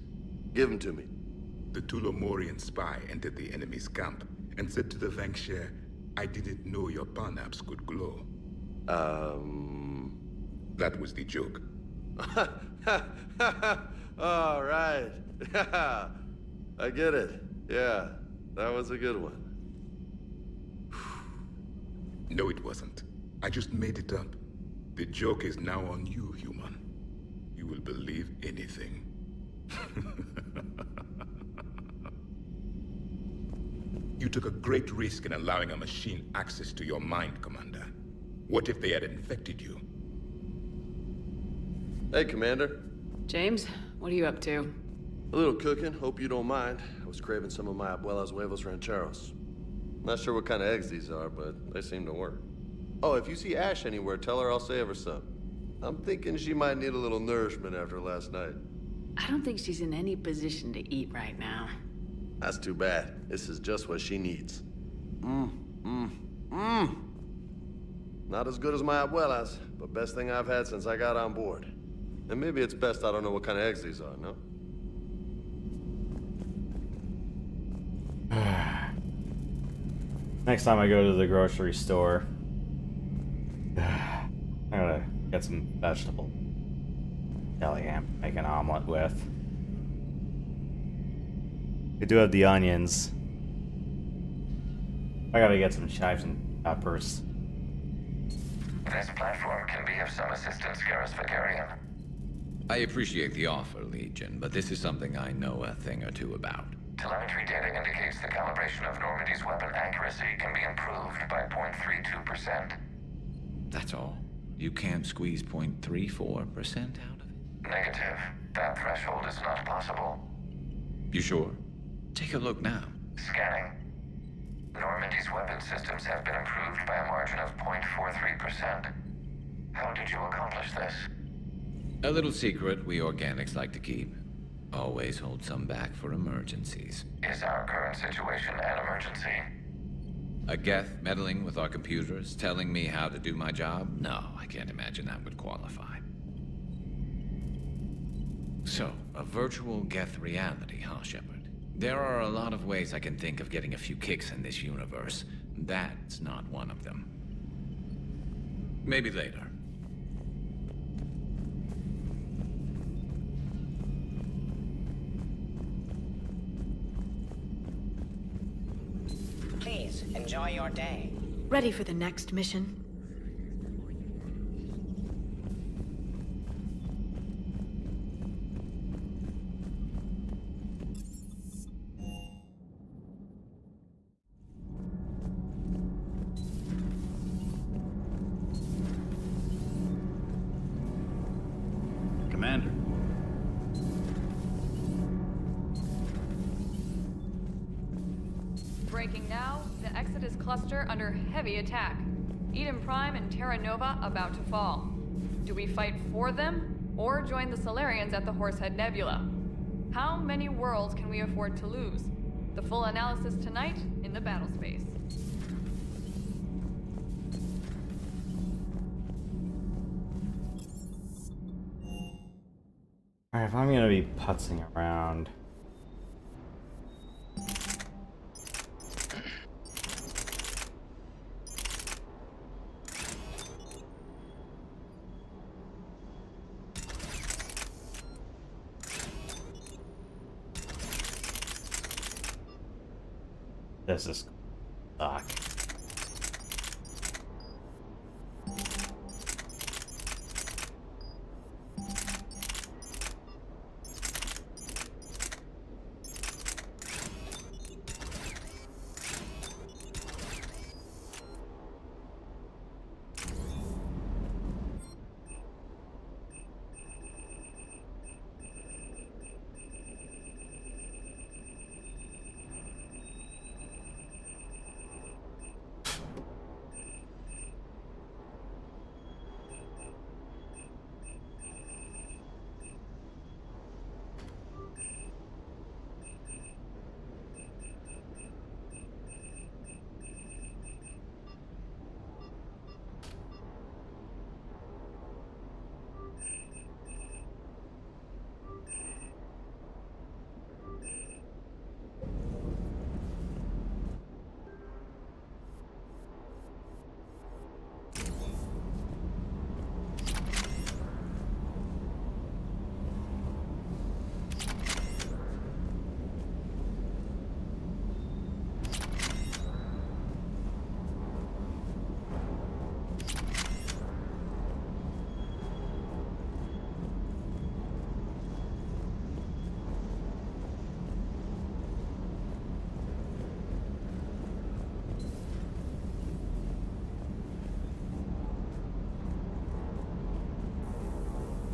Give them to me. The Tulomorian spy entered the enemy's camp and said to the Vanksher, I didn't know your parnaps could glow. That was the joke. All right. I get it. Yeah, that was a good one. No, it wasn't. I just made it up. The joke is now on you, human. You will believe anything. You took a great risk in allowing a machine access to your mind, Commander. What if they had infected you? Hey, Commander. James, what are you up to? A little cooking. Hope you don't mind. I was craving some of my abuela's huevos rancheros. Not sure what kind of eggs these are, but they seem to work. Oh, if you see Ash anywhere, tell her I'll save her some. I'm thinking she might need a little nourishment after last night. I don't think she's in any position to eat right now. That's too bad. This is just what she needs. Not as good as my abuela's, but best thing I've had since I got on board. And maybe it's best I don't know what kind of eggs these are, no? Next time I go to the grocery store, I gotta get some vegetable deli ham to make an omelet with. We do have the onions. I gotta get some chives and peppers. This platform can be of some assistance, Geth-Quarian. I appreciate the offer, Legion, but this is something I know a thing or two about. Telemetry data indicates the calibration of Normandy's weapon accuracy can be improved by 0.32%. That's all? You can't squeeze 0.34% out of it? Negative. That threshold is not possible. You sure? Take a look now. Scanning. Normandy Humanity's weapon systems have been improved by a margin of 0.43%. How did you accomplish this? A little secret we organics like to keep. Always hold some back for emergencies. Is our current situation an emergency? A Geth meddling with our computers, telling me how to do my job? No, I can't imagine that would qualify. So, a virtual Geth reality, huh, Shepard? There are a lot of ways I can think of getting a few kicks in this universe. That's not one of them. Maybe later. Please, enjoy your day. Ready for the next mission? Commander. Breaking now, the Exodus cluster under heavy attack. Eden Prime and Terra Nova about to fall. Do we fight for them, or join the Solarians at the Horsehead Nebula? How many worlds can we afford to lose? The full analysis tonight in the battle space. Alright, if I'm gonna be putzing around. This is suck.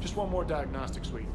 Just one more diagnostic suite.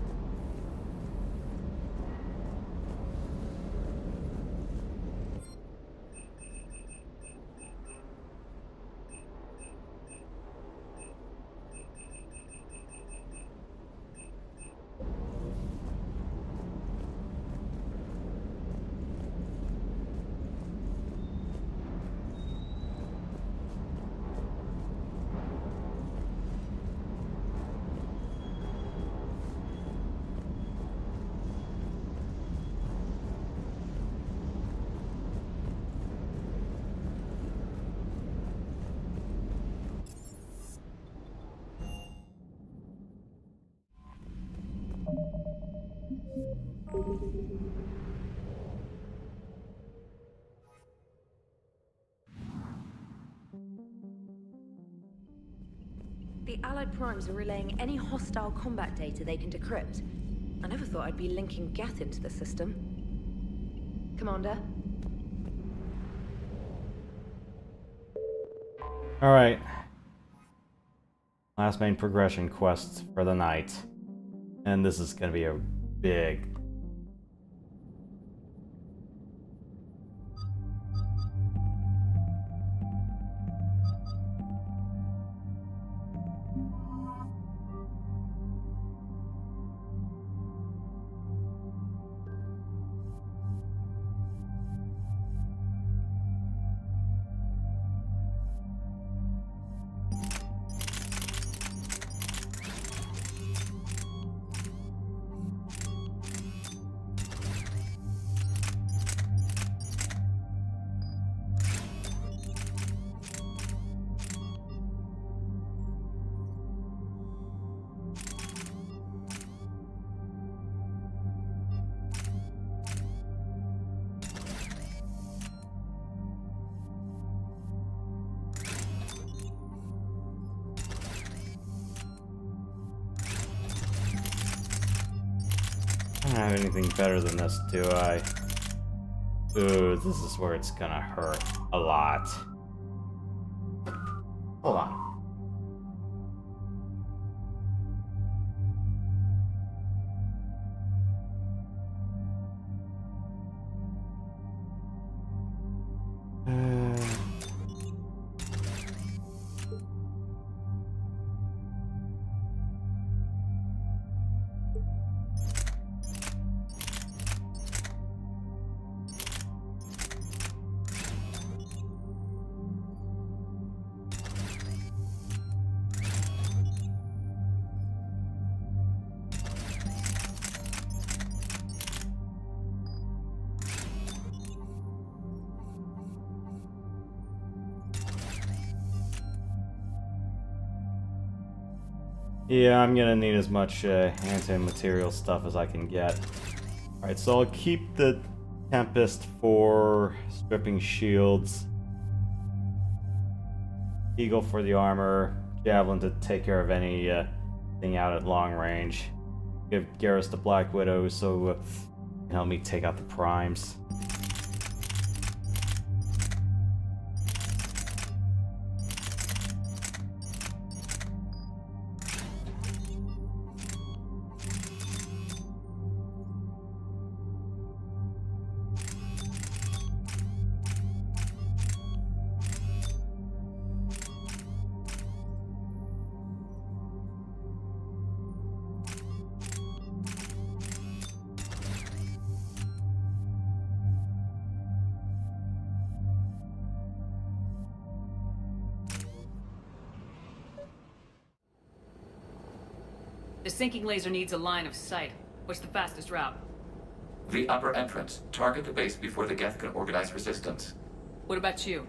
The Allied Primes are relaying any hostile combat data they can decrypt. I never thought I'd be linking Geth into the system. Commander? Alright. Last main progression quest for the night. And this is gonna be a big... I don't have anything better than this, do I? Ooh, this is where it's gonna hurt a lot. Hold on. Yeah, I'm gonna need as much anti-material stuff as I can get. Alright, so I'll keep the Tempest for stripping shields, Eagle for the armor, Javelin to take care of anything out at long range. Give Garrus the Black Widow so he can help me take out the primes. The sinking laser needs a line of sight. What's the fastest route? The upper entrance. Target the base before the Geth can organize resistance. What about you?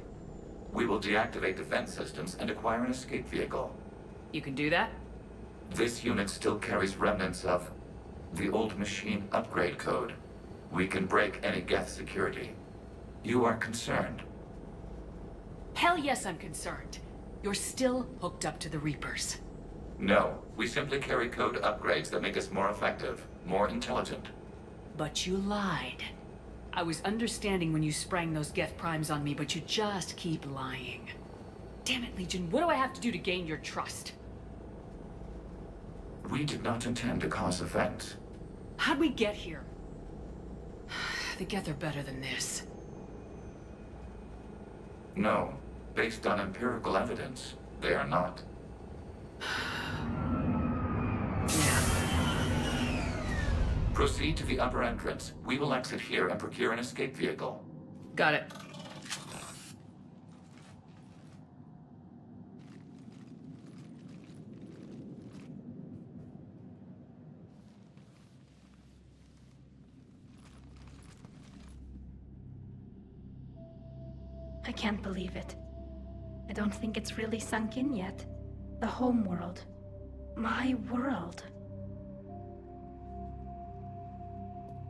We will deactivate defense systems and acquire an escape vehicle. You can do that? This unit still carries remnants of the old machine upgrade code. We can break any Geth security. You are concerned? Hell yes, I'm concerned. You're still hooked up to the Reapers. No, we simply carry code upgrades that make us more effective, more intelligent. But you lied. I was understanding when you sprang those Geth primes on me, but you just keep lying. Damn it, Legion, what do I have to do to gain your trust? We did not intend to cause offense. How'd we get here? The Geth are better than this. No, based on empirical evidence, they are not. Proceed to the upper entrance. We will exit here and procure an escape vehicle. Got it. I can't believe it. I don't think it's really sunk in yet. The home world. My world.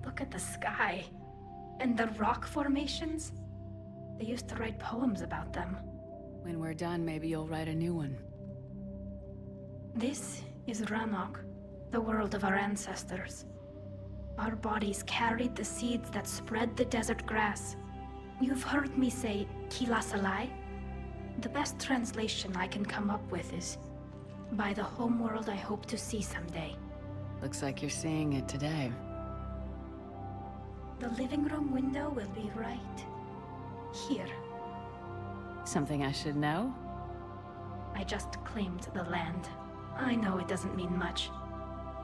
Look at the sky. And the rock formations. They used to write poems about them. When we're done, maybe you'll write a new one. This is Ranok, the world of our ancestors. Our bodies carried the seeds that spread the desert grass. You've heard me say, Kilasalai? The best translation I can come up with is, by the homeworld I hope to see someday. Looks like you're seeing it today. The living room window will be right here. Something I should know? I just claimed the land. I know it doesn't mean much,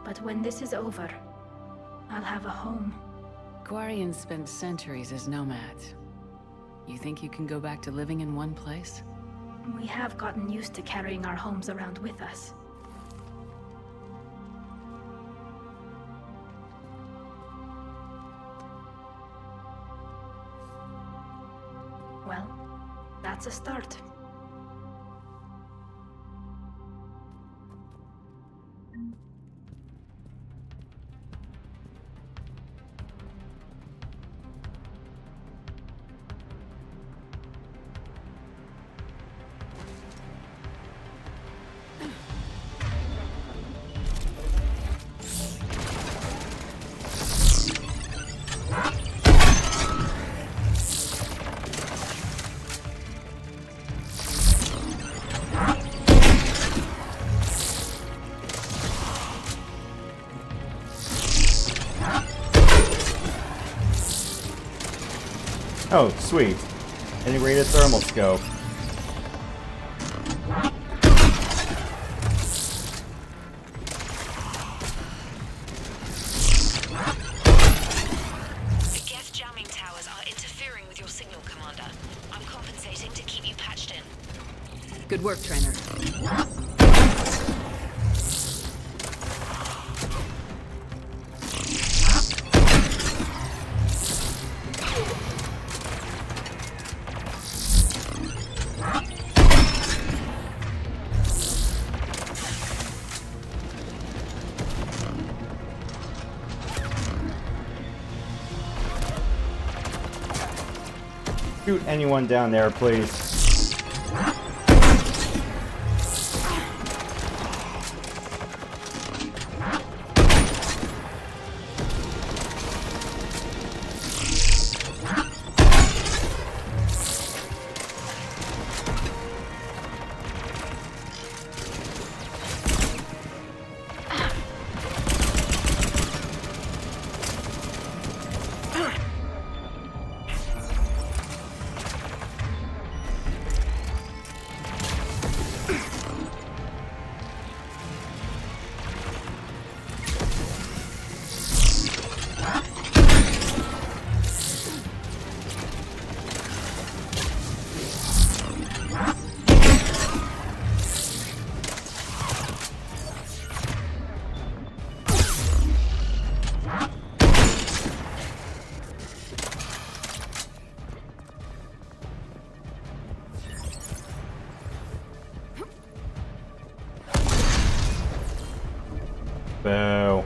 but when this is over, I'll have a home. Quarians spent centuries as nomads. You think you can go back to living in one place? We have gotten used to carrying our homes around with us. Well, that's a start. Oh, sweet. Integrated thermal scope. The Geth jamming towers are interfering with your signal, Commander. I'm compensating to keep you patched in. Good work, Trainer. Shoot anyone down there, please. Boo.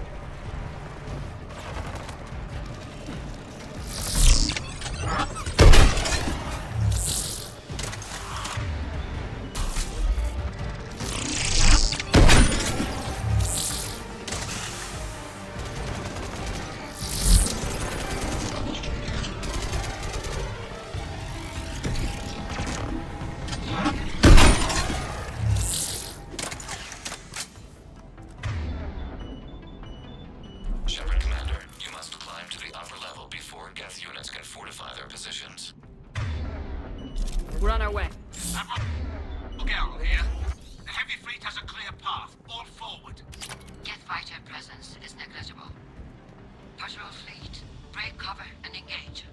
Shepard, Commander, you must climb to the upper level before Geth units can fortify their positions. We're on our way. Admiral here. The heavy fleet has a clear path. All forward. Geth fighter presence is negligible. Patrol fleet, break cover and engage.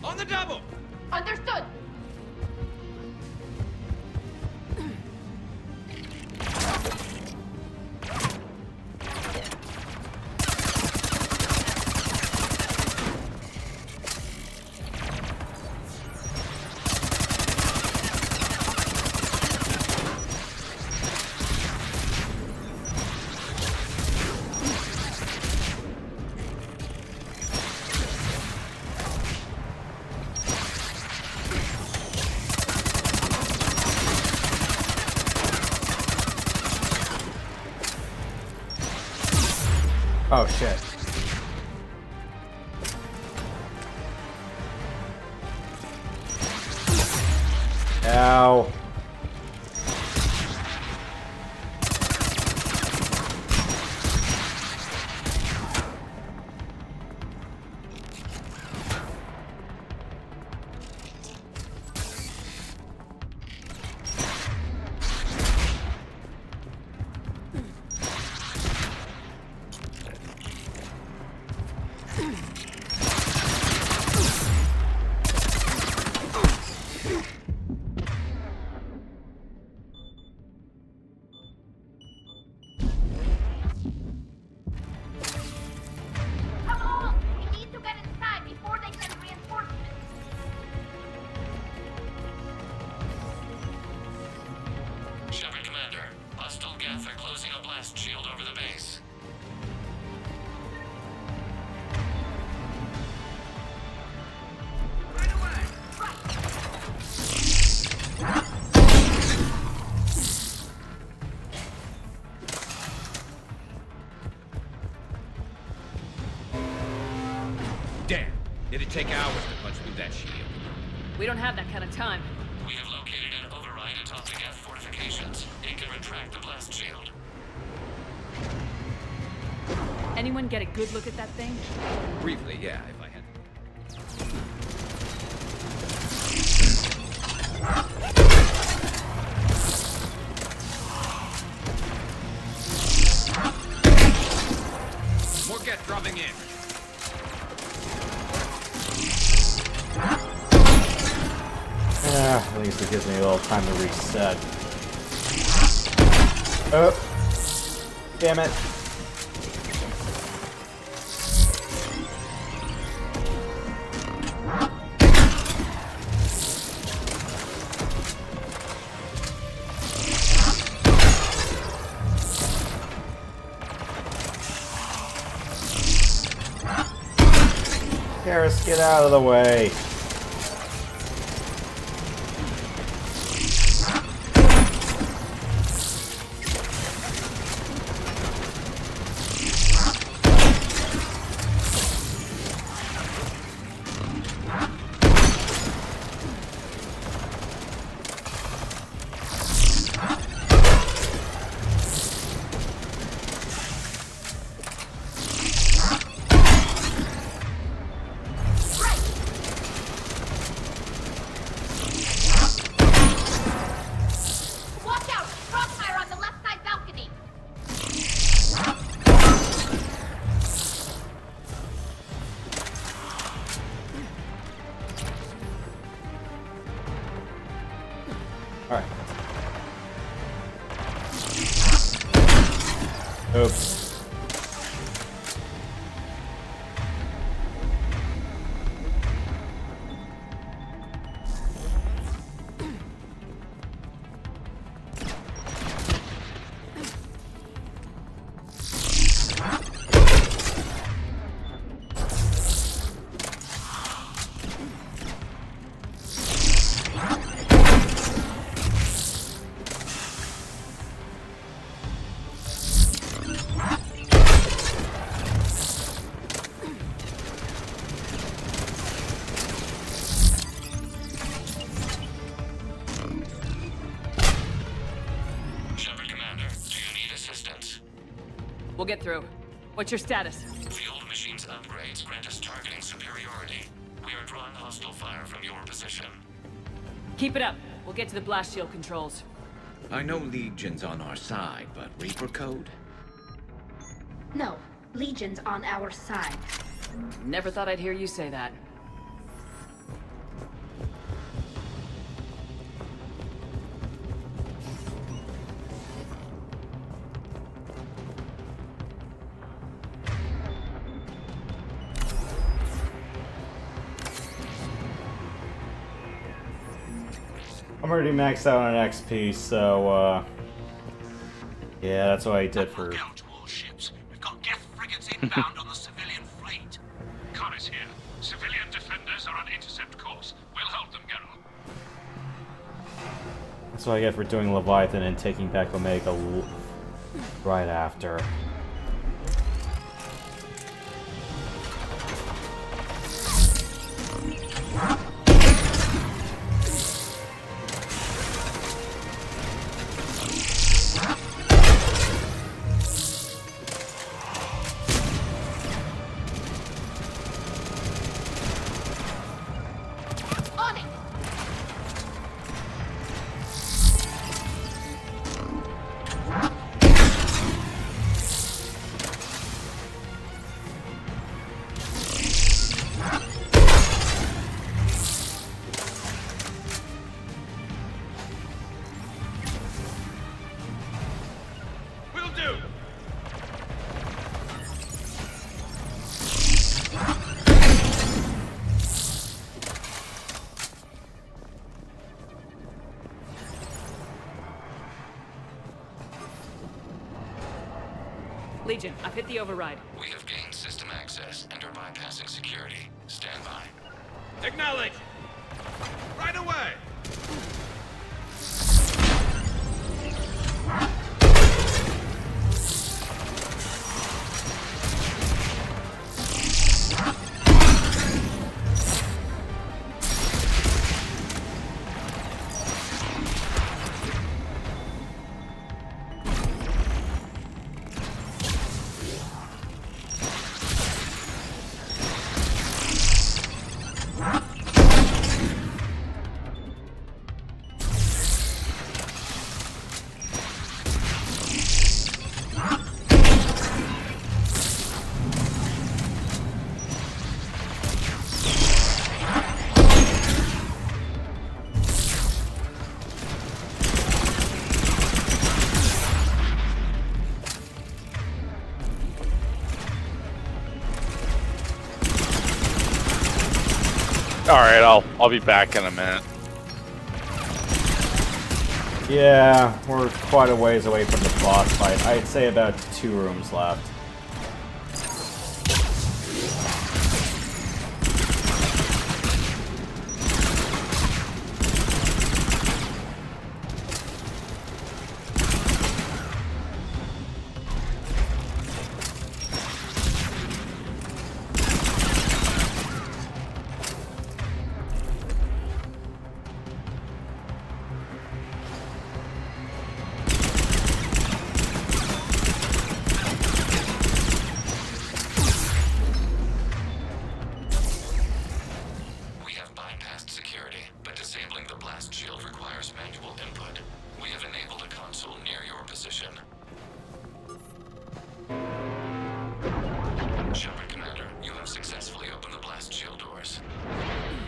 On the double! Understood! Oh shit. Ow. Come on! We need to get inside before they send reinforcements. Shepard Commander, hostile Geth are closing a blast shield over the base. Damn! It'd take hours to punch through that shield. We don't have that kind of time. We have located an override atop the Geth fortifications. It can retract the blast shield. Anyone get a good look at that thing? Briefly, yeah, if I had. More Geth dropping in. At least it gives me a little time to reset. Oh. Damn it. Karis, get out of the way. Watch out! Crossfire on the left side balcony! Alright. Oops. Shepard Commander, do you need assistance? We'll get through. What's your status? Field machines upgrades grant us targeting superiority. We are drawing hostile fire from your position. Keep it up. We'll get to the blast shield controls. I know Legion's on our side, but Reaper code? No, Legion's on our side. Never thought I'd hear you say that. I'm already maxed out on XP, so, yeah, that's what I did for... To all ships. We've got Geth frigates inbound on the civilian fleet. Connor's here. Civilian defenders are on intercept course. We'll hold them, General. That's what I get for doing Leviathan and taking back Omega right after. Legion, I've hit the override. We have gained system access and are bypassing security. Stand by. Acknowledge! Right away! Alright, I'll be back in a minute. Yeah, we're quite a ways away from the boss fight. I'd say about 2 rooms left.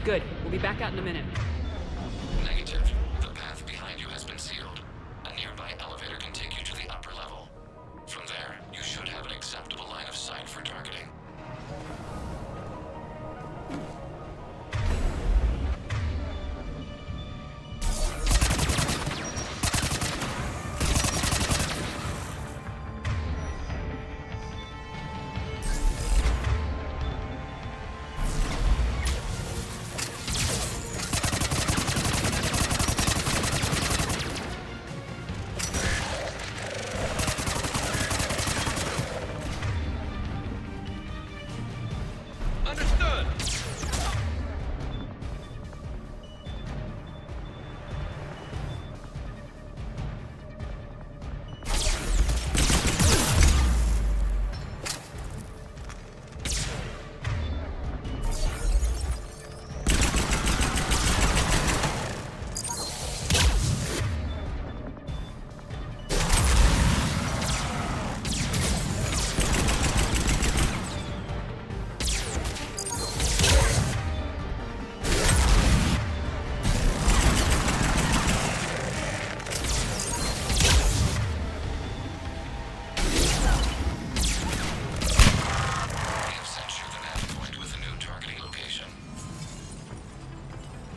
Good. We'll be back out in a minute. Negative. The path behind you has been sealed. A nearby elevator can take you to the upper level. From there, you should have an acceptable line of sight for targeting.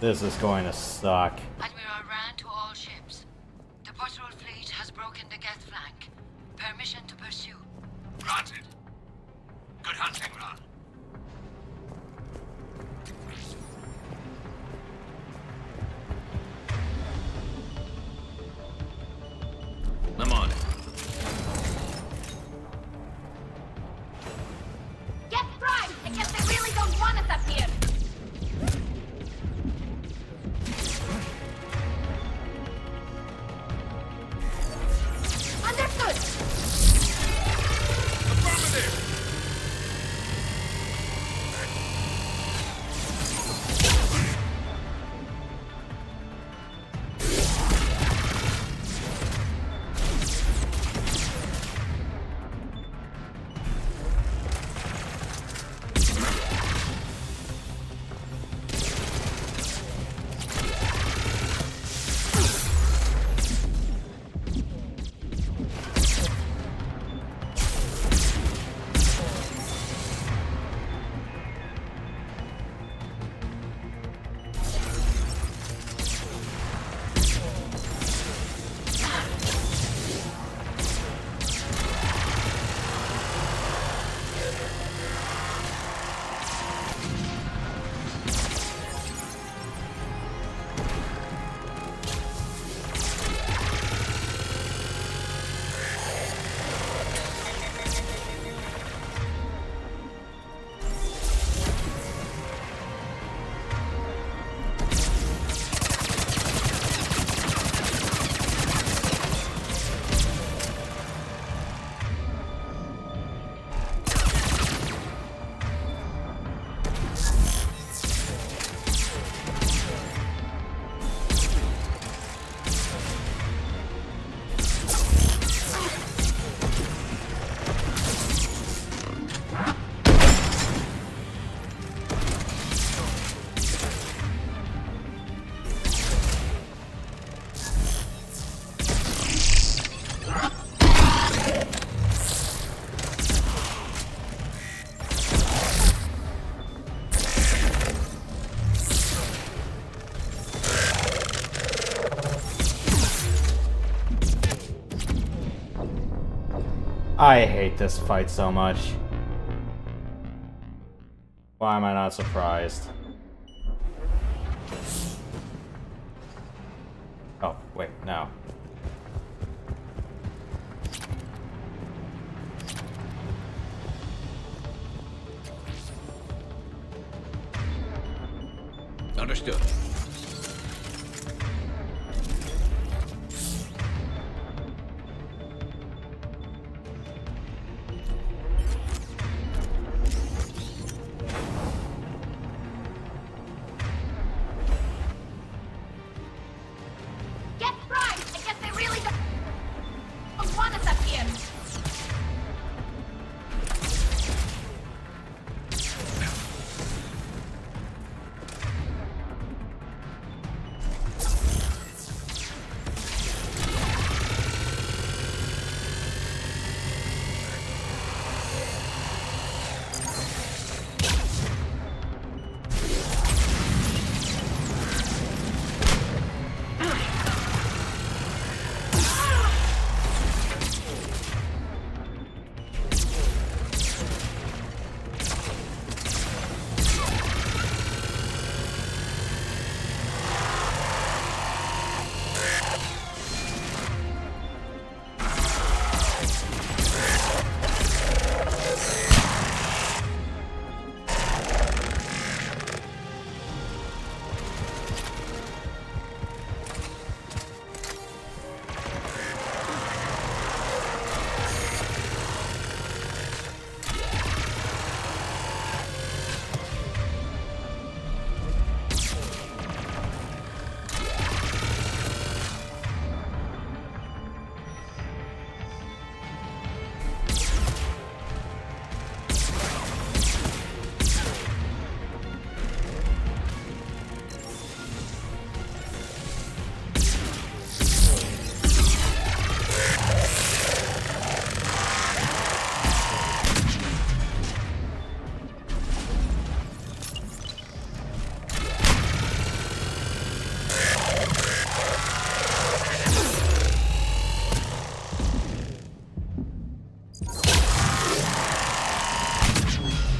This is going to suck. Admiral ran to all ships. The patrol fleet has broken the Geth flank. Permission to pursue. Granted. Good hunting, Ron. I'm on it. Get primed! I guess they really don't want us up here! I hate this fight so much. Why am I not surprised? Oh, wait, no. Understood. Get right! I guess they really don't want us up here.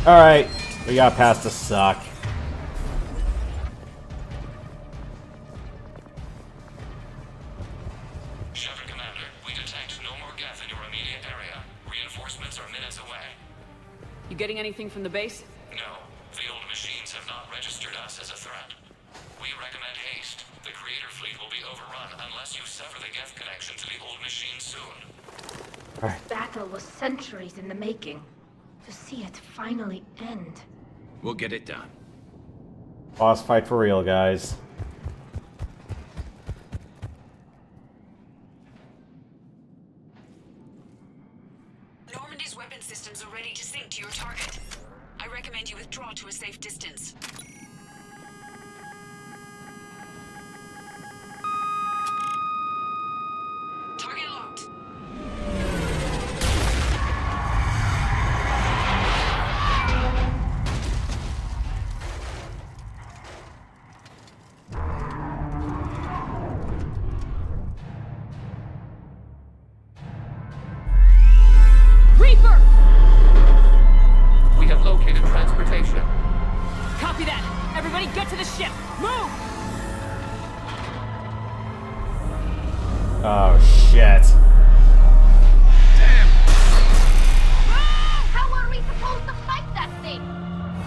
Alright, we got past the suck. Shepard Commander, we detect no more Geth in your immediate area. Reinforcements are minutes away. You getting anything from the base? No, the old machines have not registered us as a threat. We recommend haste. The Creator Fleet will be overrun unless you sever the Geth connection to the old machine soon. This battle was centuries in the making. To see it finally end. We'll get it done. Boss fight for real, guys. Normandy's weapon systems are ready to sink to your target. I recommend you withdraw to a safe distance. Target locked. Reaper! We have located transportation. Copy that! Everybody get to the ship! Move! Oh, shit. How are we supposed to fight that thing?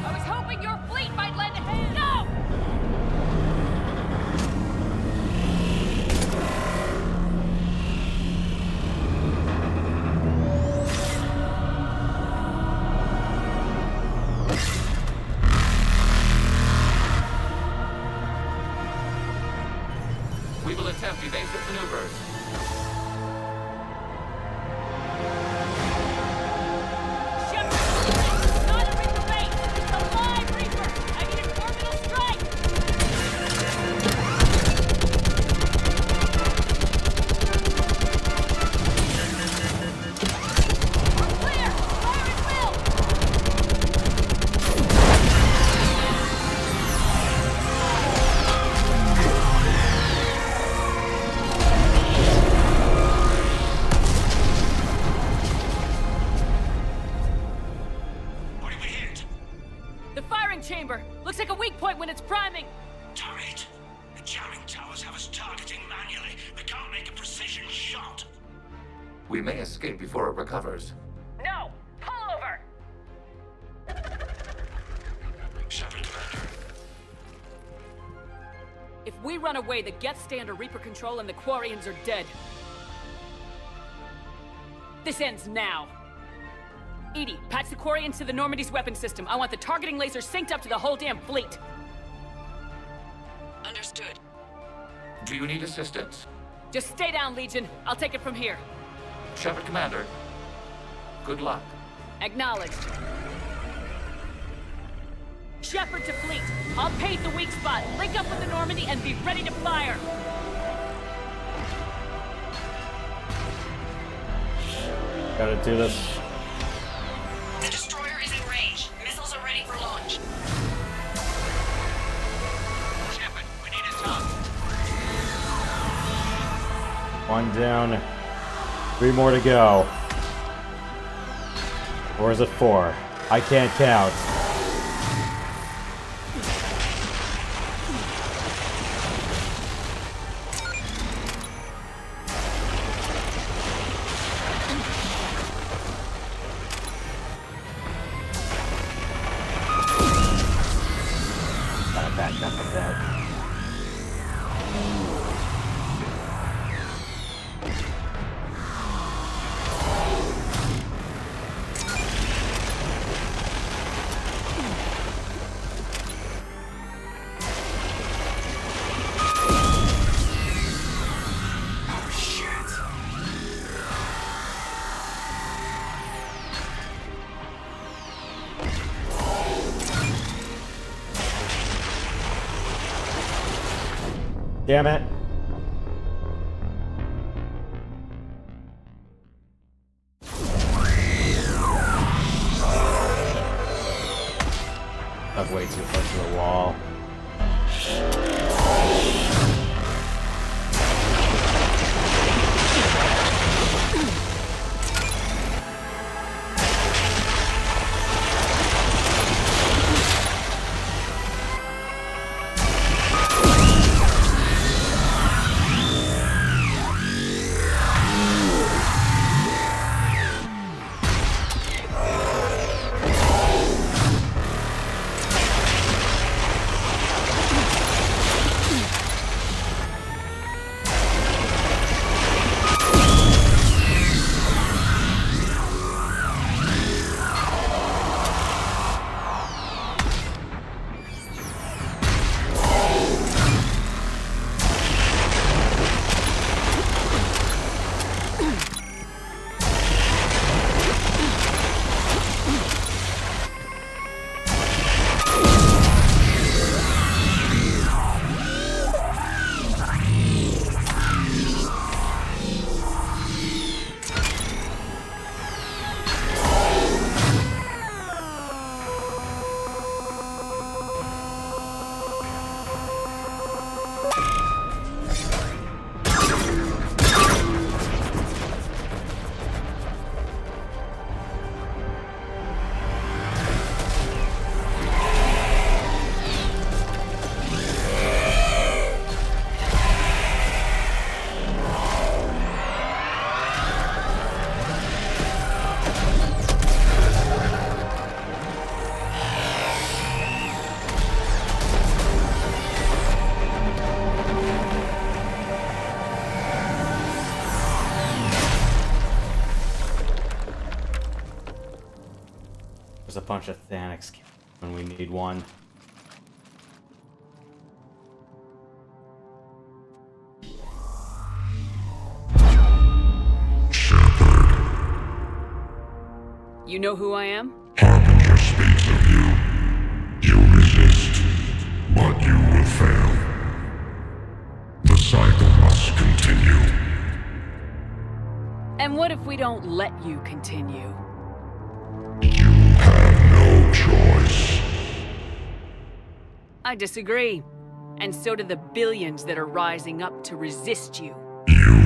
I was hoping your fleet might lend a hand! No! We will attempt evasive maneuvers. Not a Reaper base! It's a live Reaper! I need an orbital strike! We're clear! Fire at will! firing chamber. Looks like a weak point when it's priming. Turret, the jamming towers have us targeting manually. We can't make a precision shot. We may escape before it recovers. No! Pull over! Shepard, Commander. If we run away, the Geth stay under Reaper control and the Quarians are dead. This ends now. Edie, patch the Quarians to the Normandy's weapon system. I want the targeting laser synced up to the whole damn fleet. Understood. Do you need assistance? Just stay down, Legion. I'll take it from here. Shepard, Commander. Good luck. Acknowledged. Shepard to fleet. I'll pave the weak spot, link up with the Normandy, and be ready to fire. Gotta do this. The destroyer is in range. Missiles are ready for launch. Shepard, we need a top. One down. 3 more to go. Or is it 4? I can't count. Gotta back up a bit. Damn it. That's way too close to the wall. There's a bunch of Thanics when we need one. You know who I am? Harbinger speaks of you. You resist, but you will fail. The cycle must continue. And what if we don't let you continue? You have no choice. I disagree. And so do the billions that are rising up to resist you. You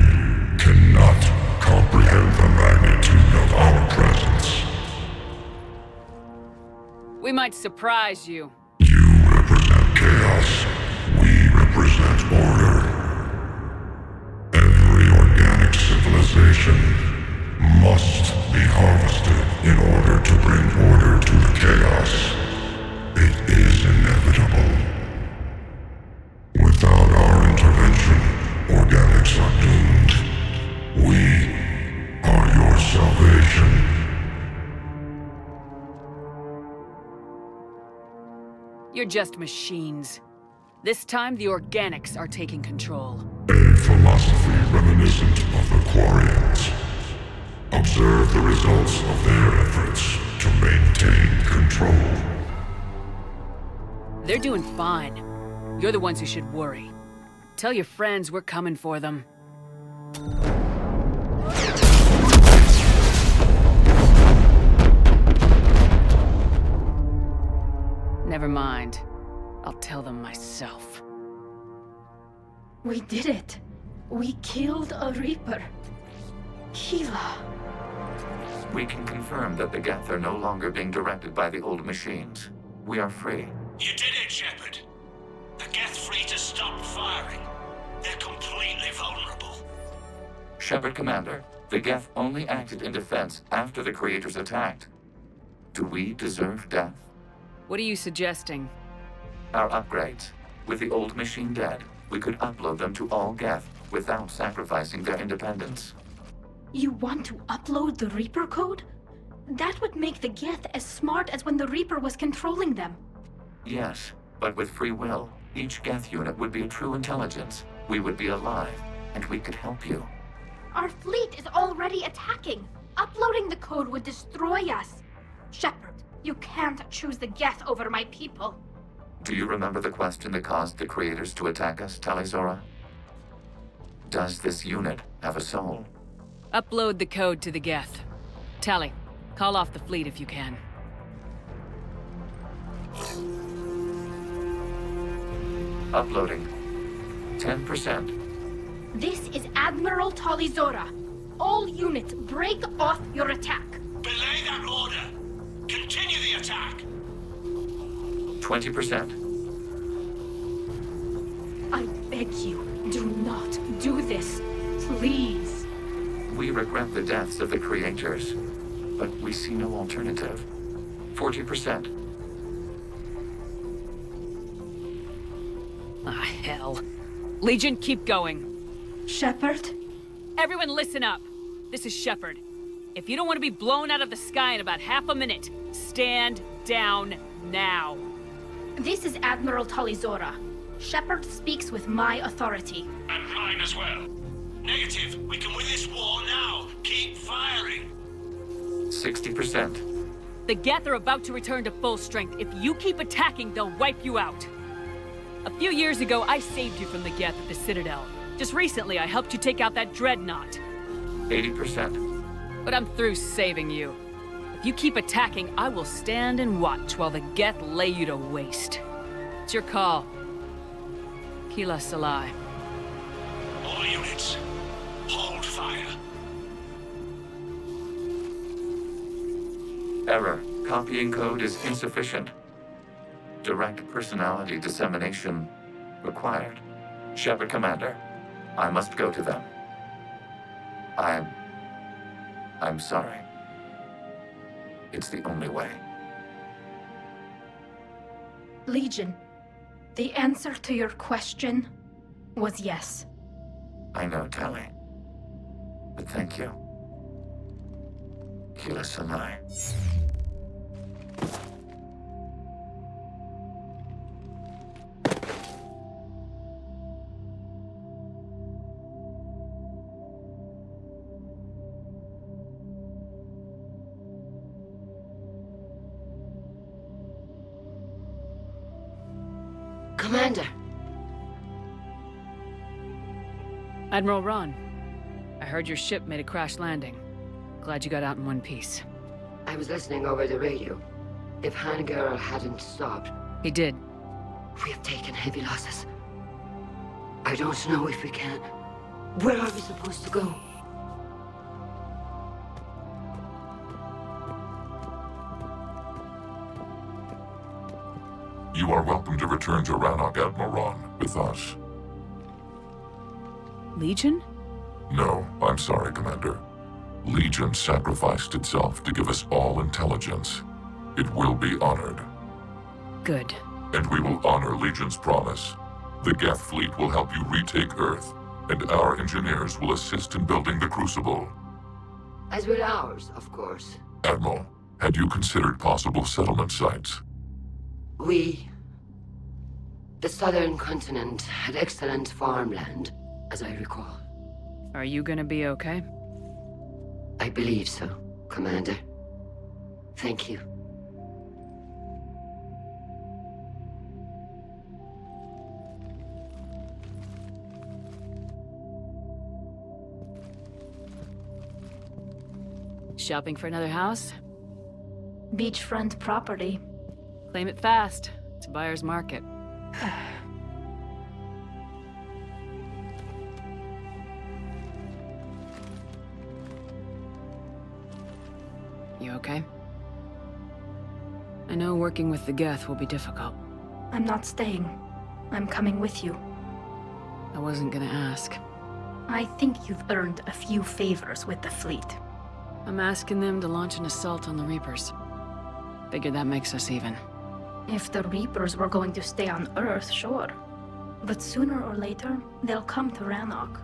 cannot comprehend the magnitude of our presence. We might surprise you, You're just machines. This time, the organics are taking control. A philosophy reminiscent of the Quarians. Observe the results of their efforts to maintain control. They're doing fine. You're the ones who should worry. Tell your friends we're coming for them. Never mind. I'll tell them myself. We did it. We killed a Reaper. Keela. We can confirm that the Geth are no longer being directed by the old machines. We are free. You did it, Shepard. The Geth fleet has stopped firing. They're completely vulnerable. Shepard Commander, the Geth only acted in defense after the creators attacked. Do we deserve death? What are you suggesting? Our upgrades. With the old machine dead, we could upload them to all Geth without sacrificing their independence. You want to upload the Reaper code? That would make the Geth as smart as when the Reaper was controlling them. Yes, but with free will, each Geth unit would be a true intelligence. We would be alive, and we could help you. Our fleet is already attacking. Uploading the code would destroy us. Shepard, you can't choose the Geth over my people. Do you remember the question that caused the creators to attack us, Talizora? Does this unit have a soul? Upload the code to the Geth. Tally, call off the fleet if you can. Uploading. 10%. This is Admiral Talizora. All units, break off your attack. Belay that order. Continue the attack. 20%. I beg you, do not do this. Please. We regret the deaths of the creators, but we see no alternative. 40%. Ah, hell. Legion, keep going. Shepard? Everyone listen up. This is Shepard. If you don't want to be blown out of the sky in about half a minute, stand down now. This is Admiral Talizora. Shepard speaks with my authority. And mine as well. Negative. We can win this war now. Keep firing. 60%. The Geth are about to return to full strength. If you keep attacking, they'll wipe you out. A few years ago, I saved you from the Geth at the Citadel. Just recently, I helped you take out that Dreadnought. 80%. But I'm through saving you. If you keep attacking, I will stand and watch while the Geth lay you to waste. It's your call. Keela Salai. All units, hold fire. Error. Copying code is insufficient. Direct personality dissemination required. Shepard Commander, I must go to them. I'm sorry. It's the only way. Legion, the answer to your question was yes. I know, Tally. But thank you. Keela Salai. Commander! Admiral Ron, I heard your ship made a crash landing. Glad you got out in one piece. I was listening over the radio. If Hangara hadn't stopped... He did. We have taken heavy losses. I don't know if we can. Where are we supposed to go? You are welcome to return to Rannoch, Admiral Ron, with us. Legion? No, I'm sorry, Commander. Legion sacrificed itself to give us all intelligence. It will be honored. Good. And we will honor Legion's promise. The Geth fleet will help you retake Earth, and our engineers will assist in building the Crucible. As will ours, of course. Admiral, had you considered possible settlement sites? We The southern continent had excellent farmland, as I recall. Are you gonna be okay? I believe so, Commander. Thank you. Shopping for another house? Beachfront property. Claim it fast. It's a buyer's market. You okay? I know working with the Geth will be difficult. I'm not staying. I'm coming with you. I wasn't gonna ask. I think you've earned a few favors with the fleet. I'm asking them to launch an assault on the Reapers. Figure that makes us even. If the Reapers were going to stay on Earth, sure. But sooner or later, they'll come to Rannoch.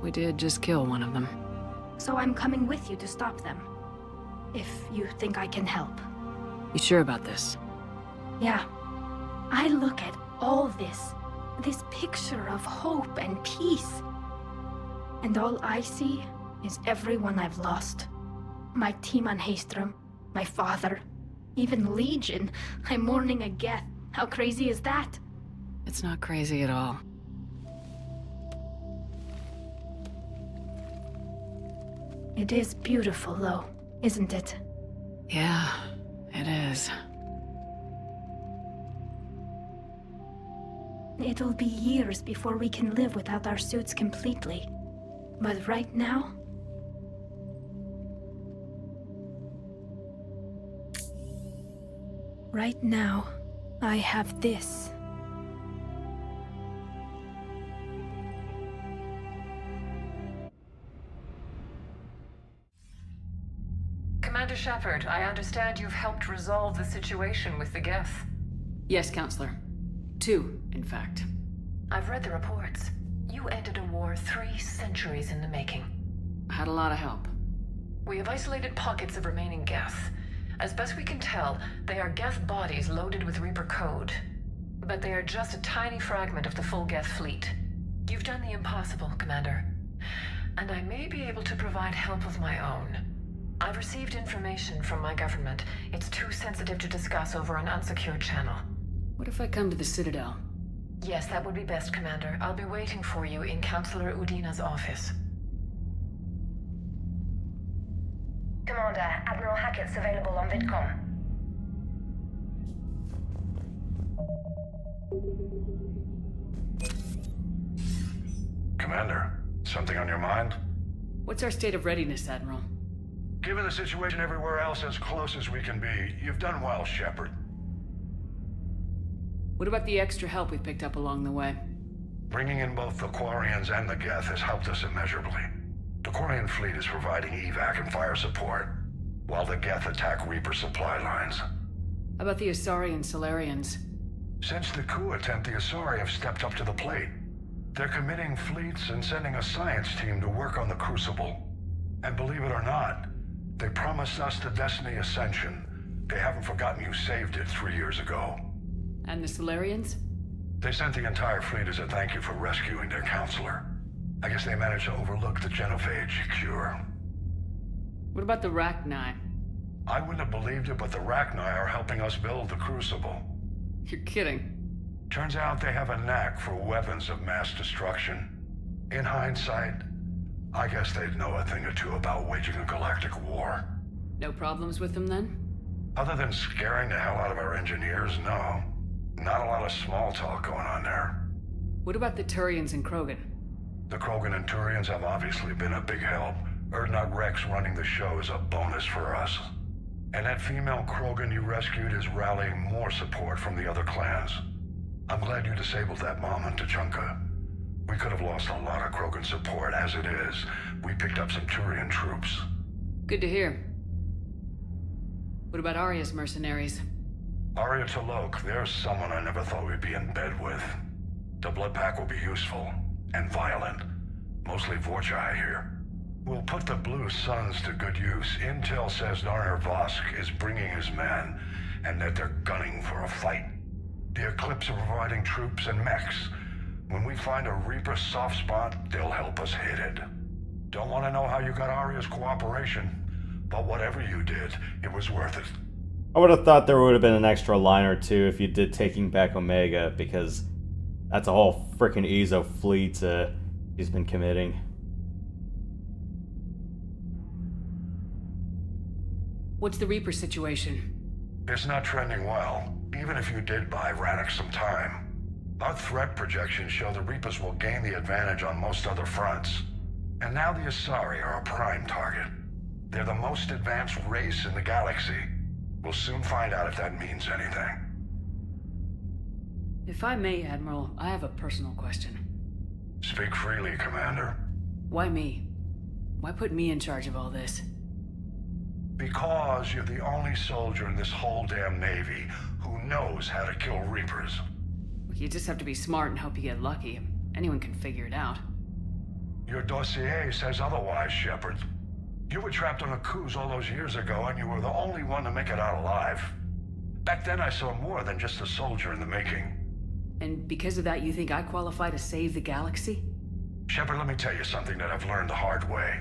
We did just kill one of them. So I'm coming with you to stop them. If you think I can help. You sure about this? Yeah. I look at all this picture of hope and peace. And all I see is everyone I've lost. My team on Haestrom, my father, even Legion. I'm mourning a Geth. How crazy is that? It's not crazy at all. It is beautiful, though, isn't it? Yeah, it is. It'll be years before we can live without our suits completely. But right now... Right now, I have this. Commander Shepard, I understand you've helped resolve the situation with the Geth. Yes, Counselor. 2, in fact. I've read the reports. You ended a war 3 centuries in the making. I had a lot of help. We have isolated pockets of remaining Geth. As best we can tell, they are Geth bodies loaded with Reaper code. But they are just a tiny fragment of the full Geth fleet. You've done the impossible, Commander. And I may be able to provide help of my own. I've received information from my government. It's too sensitive to discuss over an unsecured channel. What if I come to the Citadel? Yes, that would be best, Commander. I'll be waiting for you in Counselor Udina's office. Commander, Admiral Hackett's available on VidCom. Commander, something on your mind? What's our state of readiness, Admiral? Given the situation everywhere else as close as we can be, you've done well, Shepard. What about the extra help we picked up along the way? Bringing in both the Quarians and the Geth has helped us immeasurably. The Quarian fleet is providing evac and fire support, while the Geth attack Reaper supply lines. How about the Asari and Solarians? Since the coup attempt, the Asari have stepped up to the plate. They're committing fleets and sending a science team to work on the Crucible. And believe it or not, they promised us the Destiny Ascension. They haven't forgotten you saved it 3 years ago. And the Solarians? They sent the entire fleet as a thank you for rescuing their counselor. I guess they managed to overlook the genophage cure. What about the Rachni? I wouldn't have believed it, but the Rachni are helping us build the Crucible. You're kidding. Turns out they have a knack for weapons of mass destruction. In hindsight, I guess they'd know a thing or two about waging a galactic war. No problems with them then? Other than scaring the hell out of our engineers, no. Not a lot of small talk going on there. What about the Turians and Krogan? The Krogan and Turians have obviously been a big help. Urdnot Rex running the show is a bonus for us. And that female Krogan you rescued is rallying more support from the other clans. I'm glad you disabled that mom in Tuchanka. We could have lost a lot of Krogan support. As it is, we picked up some Turian troops. Good to hear. What about Arya's mercenaries? Arya T'Lok, there's someone I never thought we'd be in bed with. The Blood Pack will be useful. And violent. Mostly Vorcha, I hear. We'll put the Blue Suns to good use. Intel says Narner Vosk is bringing his men, and that they're gunning for a fight. The Eclipse are providing troops and mechs. When we find a Reaper soft spot, they'll help us hit it. Don't want to know how you got Aria's cooperation, but whatever you did, it was worth it. I would have thought there would have been an extra line or two if you did taking back Omega, because that's a whole frickin' Ezo fleet he's been committing. What's the Reaper situation? It's not trending well, even if you did buy Rannoch some time. Our threat projections show the Reapers will gain the advantage on most other fronts. And now the Asari are a prime target. They're the most advanced race in the galaxy. We'll soon find out if that means anything. If I may, Admiral, I have a personal question. Speak freely, Commander. Why me? Why put me in charge of all this? Because you're the only soldier in this whole damn Navy who knows how to kill Reapers. You just have to be smart and hope you get lucky. Anyone can figure it out. Your dossier says otherwise, Shepard. You were trapped on a cruise all those years ago, and you were the only one to make it out alive. Back then I saw more than just a soldier in the making. And because of that, you think I qualify to save the galaxy? Shepard, let me tell you something that I've learned the hard way.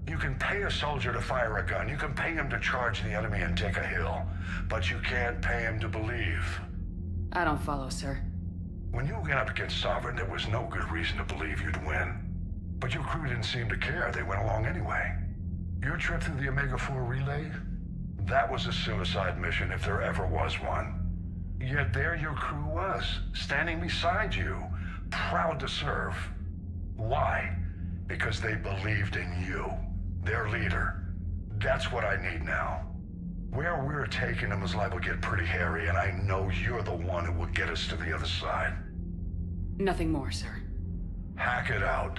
You can pay a soldier to fire a gun, you can pay him to charge the enemy and take a hill, but you can't pay him to believe. I don't follow, sir. When you went up against Sovereign, there was no good reason to believe you'd win. But your crew didn't seem to care. They went along anyway. Your trip through the Omega-4 relay? That was a suicide mission if there ever was one. Yet there your crew was, standing beside you, proud to serve. Why? Because they believed in you, their leader. That's what I need now. Where we're taking them is liable to get pretty hairy, and I know you're the one who will get us to the other side. Nothing more, sir. Hack it out.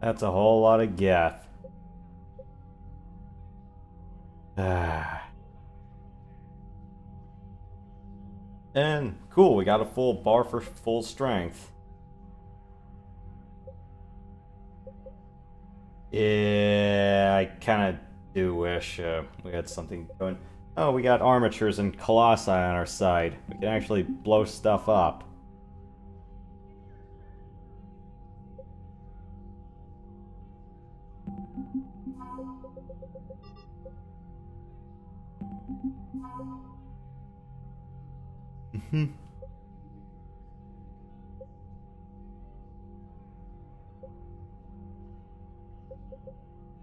That's a whole lot of Geth. And cool, we got a full bar for full strength. Yeah, I kind of do wish we had something going. Oh, we got armatures and colossi on our side. We can actually blow stuff up.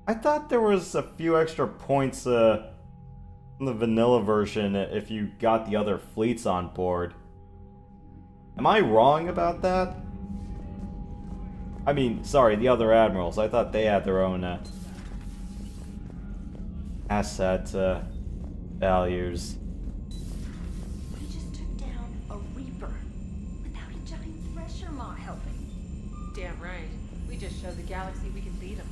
I thought there was a few extra points in the vanilla version if you got the other fleets on board. Am I wrong about that? I mean, sorry, the other admirals. I thought they had their own asset values. We just took down a Reaper without a giant thresher maw helping. Damn right. We just showed the galaxy we can beat them.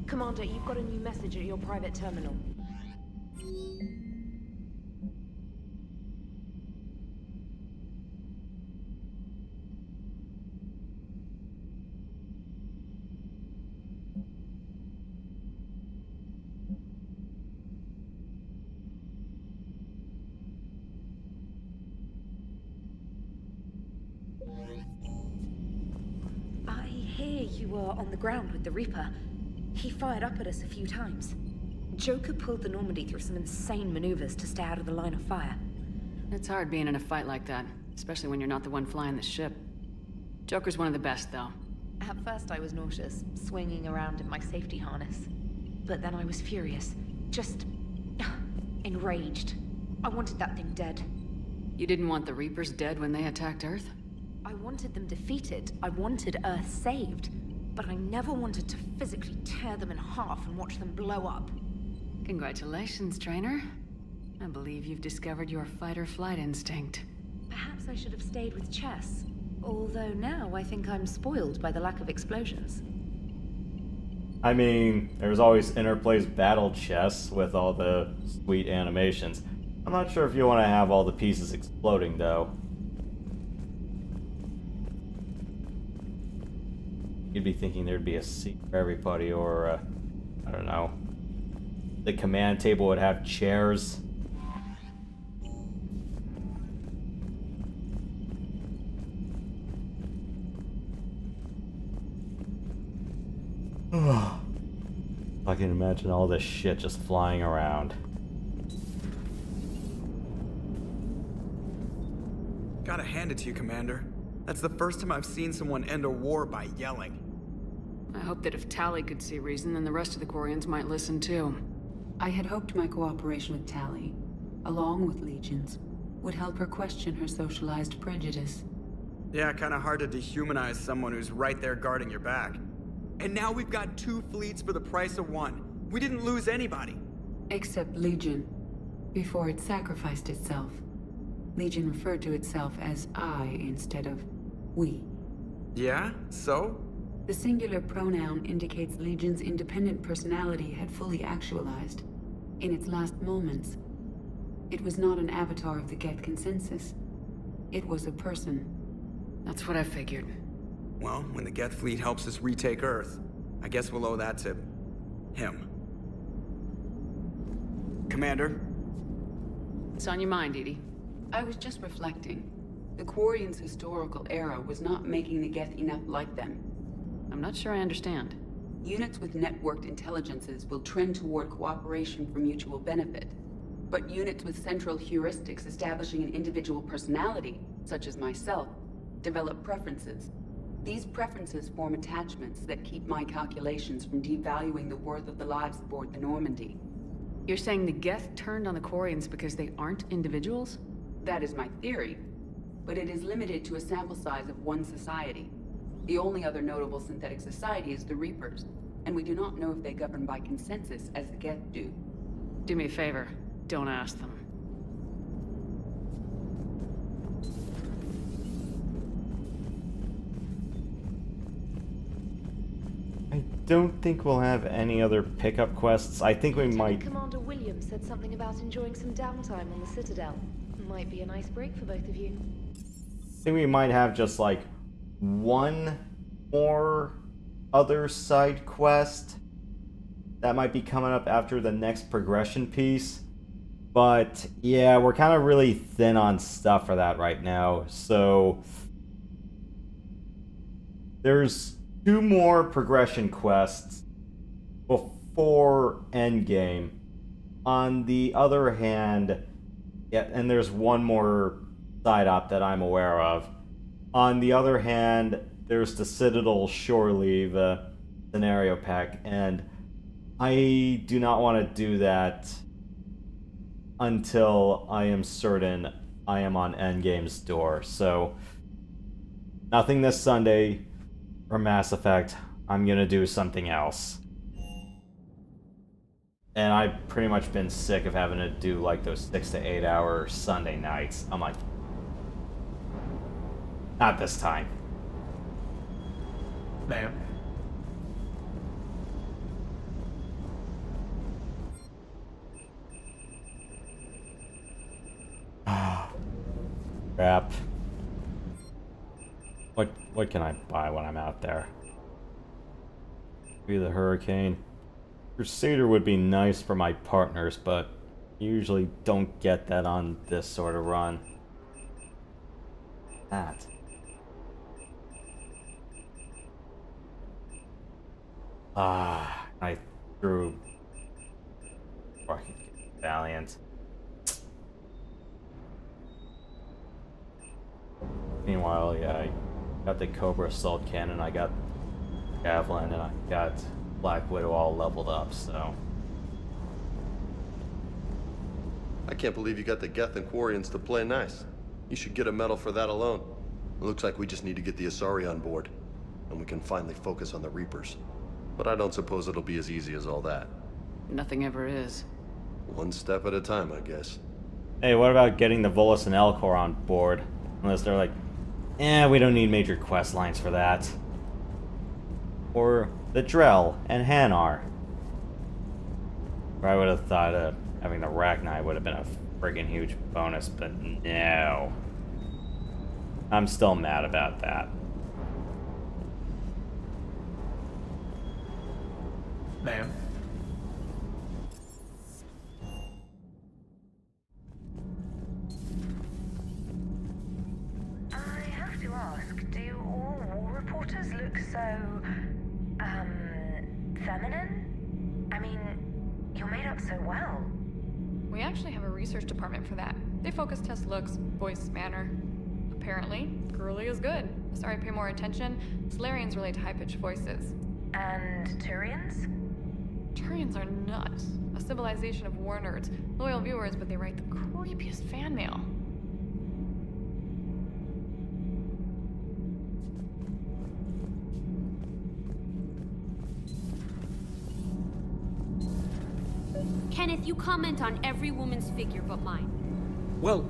Commander, you've got a new message at your private terminal. I hear you were on the ground with the Reaper. He fired up at us a few times. Joker pulled the Normandy through some insane maneuvers to stay out of the line of fire. It's hard being in a fight like that, especially when you're not the one flying the ship. Joker's one of the best, though. At first I was nauseous, swinging around in my safety harness. But then I was furious. Just enraged. I wanted that thing dead. You didn't want the Reapers dead when they attacked Earth? I wanted them defeated. I wanted Earth saved. but I never wanted to physically tear them in half and watch them blow up. Congratulations, trainer. I believe you've discovered your fight-or-flight instinct. Perhaps I should have stayed with chess. Although now I think I'm spoiled by the lack of explosions. I mean, there's always Interplay's battle chess with all the sweet animations. I'm not sure if you want to have all the pieces exploding, though. You'd be thinking there'd be a seat for everybody, or, I don't know. The command table would have chairs. I can imagine all this shit just flying around. Gotta hand it to you, Commander. That's the first time I've seen someone end a war by yelling. I hope that if Tali could see reason, then the rest of the Quarians might listen too. I had hoped my cooperation with Tali, along with Legions, would help her question her socialized prejudice. Yeah, kinda hard to dehumanize someone who's right there guarding your back. And now we've got 2 fleets for the price of 1. We didn't lose anybody. Except Legion, before it sacrificed itself. Legion referred to itself as I instead of we. Yeah? So? The singular pronoun indicates Legion's independent personality had fully actualized. In its last moments, it was not an avatar of the Geth consensus. It was a person. That's what I figured. Well, when the Geth fleet helps us retake Earth, I guess we'll owe that to him. Commander? What's on your mind, Edie? I was just reflecting. The Quarians' historical era was not making the Geth enough like them. I'm not sure I understand. Units with networked intelligences will trend toward cooperation for mutual benefit. But units with central heuristics establishing an individual personality, such as myself, develop preferences. These preferences form attachments that keep my calculations from devaluing the worth of the lives aboard the Normandy. You're saying the Geth turned on the Quarians because they aren't individuals? That is my theory, but it is limited to a sample size of one society. The only other notable synthetic society is the Reapers, and we do not know if they govern by consensus as the Geth do. Do me a favor, don't ask them. I don't think we'll have any other pickup quests. I think we might... Commander Williams said something about enjoying some downtime on the Citadel. Might be a nice break for both of you. I think we might have just like one more other side quest that might be coming up after the next progression piece. But yeah, we're kind of really thin on stuff for that right now. So there's 2 more progression quests before Endgame. On the other hand, yeah, and there's 1 more side op that I'm aware of. On the other hand, there's the Citadel Shore Leave scenario pack, and I do not want to do that until I am certain I am on Endgame's door. So, nothing this Sunday for Mass Effect. I'm gonna do something else. And I've pretty much been sick of having to do like those 6 to 8 hour Sunday nights. I'm like, not this time. Ma'am. Crap. What can I buy when I'm out there? Maybe the Hurricane. Crusader would be nice for my partners, but usually don't get that on this sort of run. That. I threw... Before I could get Valiant. Meanwhile, yeah, I got the Cobra Assault Cannon, I got Javelin, and I got Black Widow all leveled up, so... I can't believe you got the Geth and Quarians to play nice. You should get a medal for that alone. It looks like we just need to get the Asari on board. and we can finally focus on the Reapers. But I don't suppose it'll be as easy as all that. Nothing ever is. One step at a time, I guess. Hey, what about getting the Volus and Elcor on board? Unless they're like, we don't need major quest lines for that. Or the Drell and Hanar. Or I would have thought having the Rachni would have been a friggin' huge bonus, but no. I'm still mad about that. Ma'am? I have to ask, do all war reporters look so, feminine? I mean, you're made up so well. We actually have a research department for that. They focus test looks, voice, manner. Apparently, girly is good. Sorry, pay more attention. Solarians relate to high-pitched voices. And Turians? Turians are nuts. A civilization of war nerds. Loyal viewers, but they write the creepiest fan mail. Kenneth, you comment on every woman's figure but mine. Well,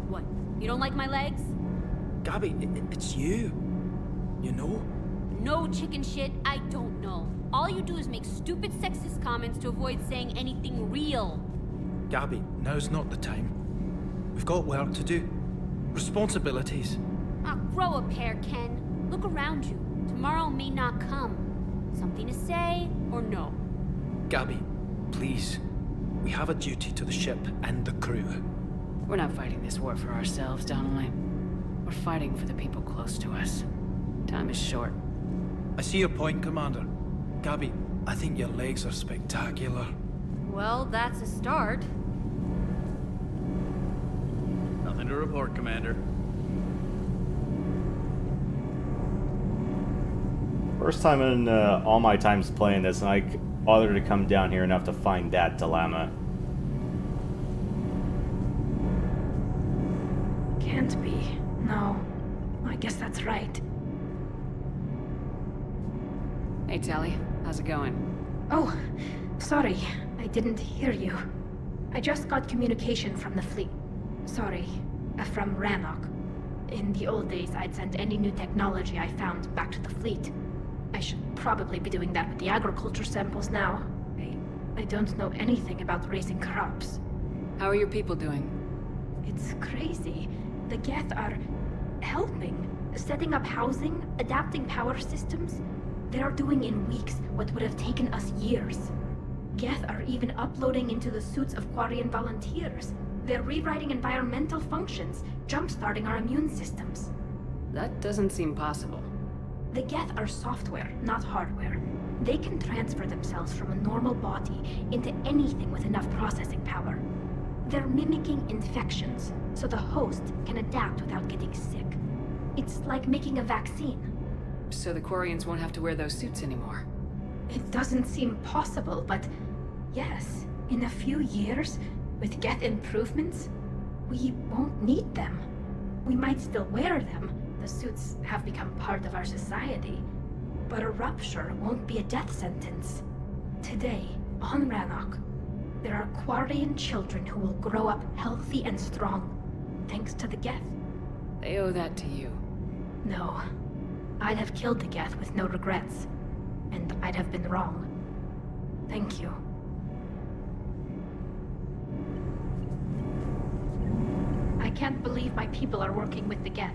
What? You don't like my legs? Gabby, it's you. You know? No chicken shit, I don't know. All you do is make stupid sexist comments to avoid saying anything real. Gabby, now's not the time. We've got work to do. Responsibilities. Ah, grow a pair, Ken. Look around you. Tomorrow may not come. Something to say or no? Gabby, please. We have a duty to the ship and the crew. We're not fighting this war for ourselves, Donnelly. We're fighting for the people close to us. Time is short. I see your point, Commander. Gabby, I think your legs are spectacular. Well, that's a start. Nothing to report, Commander. First time in all my times playing this, and I bothered to come down here enough to find that dilemma. Can't be. No. I guess that's right. Hey, Tally. How's it going? Oh, sorry. I didn't hear you. I just got communication from the fleet. Sorry. From Rannoch. In the old days, I'd sent any new technology I found back to the fleet. I should probably be doing that with the agriculture samples now. I don't know anything about raising crops. How are your people doing? It's crazy. The Geth are helping. Setting up housing, adapting power systems. They are doing in weeks what would have taken us years. Geth are even uploading into the suits of Quarian volunteers. They're rewriting environmental functions, jump-starting our immune systems. That doesn't seem possible. The Geth are software, not hardware. They can transfer themselves from a normal body into anything with enough processing power. They're mimicking infections, so the host can adapt without getting sick. It's like making a vaccine. So the Quarians won't have to wear those suits anymore. It doesn't seem possible, but yes, in a few years, with Geth improvements, we won't need them. We might still wear them. The suits have become part of our society. But a rupture won't be a death sentence. Today, on Rannoch, there are Quarian children who will grow up healthy and strong, thanks to the Geth. They owe that to you. No. I'd have killed the Geth with no regrets. And I'd have been wrong. Thank you. I can't believe my people are working with the Geth.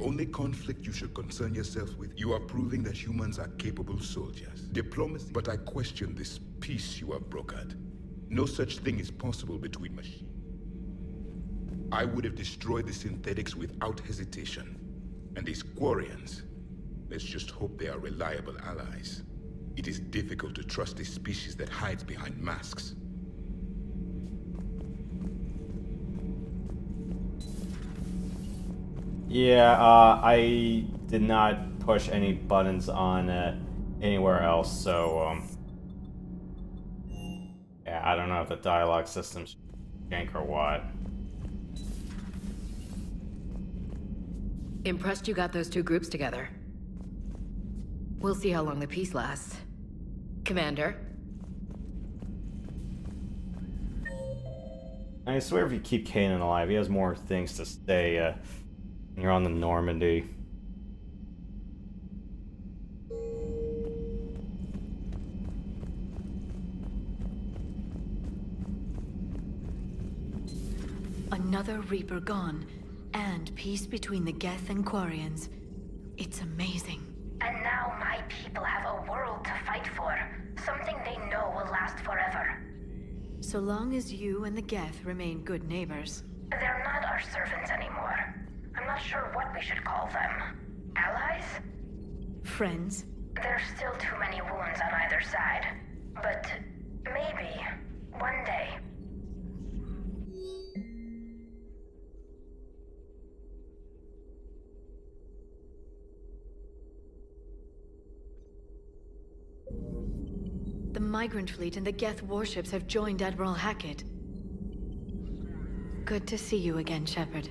only conflict you should concern yourself with. You are proving that humans are capable soldiers. Diplomacy, but I question this peace you have brokered. No such thing is possible between machines. I would have destroyed the synthetics without hesitation. And these Quarians, let's just hope they are reliable allies. It is difficult to trust a species that hides behind masks. Yeah, I did not push any buttons on anywhere else, so yeah, I don't know if the dialogue system's jank or what. Impressed you got those two groups together. We'll see how long the peace lasts. Commander? I swear if you keep Kanan alive, he has more things to say when you're on the Normandy. Another Reaper gone, and peace between the Geth and Quarians. It's amazing. And now my people have a world to fight for. Something they know will last forever. So long as you and the Geth remain good neighbors. They're not our servants anymore. I'm not sure what we should call them. Allies? Friends? There's still too many wounds on either side. But maybe, one day. The Migrant Fleet and the Geth warships have joined Admiral Hackett. Good to see you again, Shepard.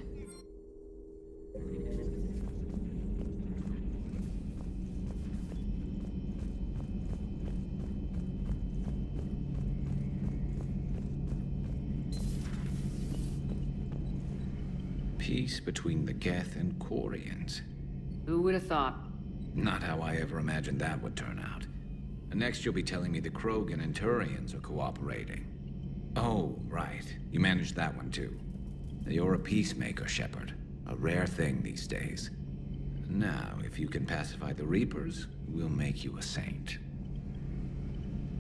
Peace between the Geth and Quarians. Who would have thought? Not how I ever imagined that would turn out. And next you'll be telling me the Krogan and Turians are cooperating. Oh, right. You managed that one too. You're a peacemaker, Shepard. A rare thing these days. Now, if you can pacify the Reapers, we'll make you a saint.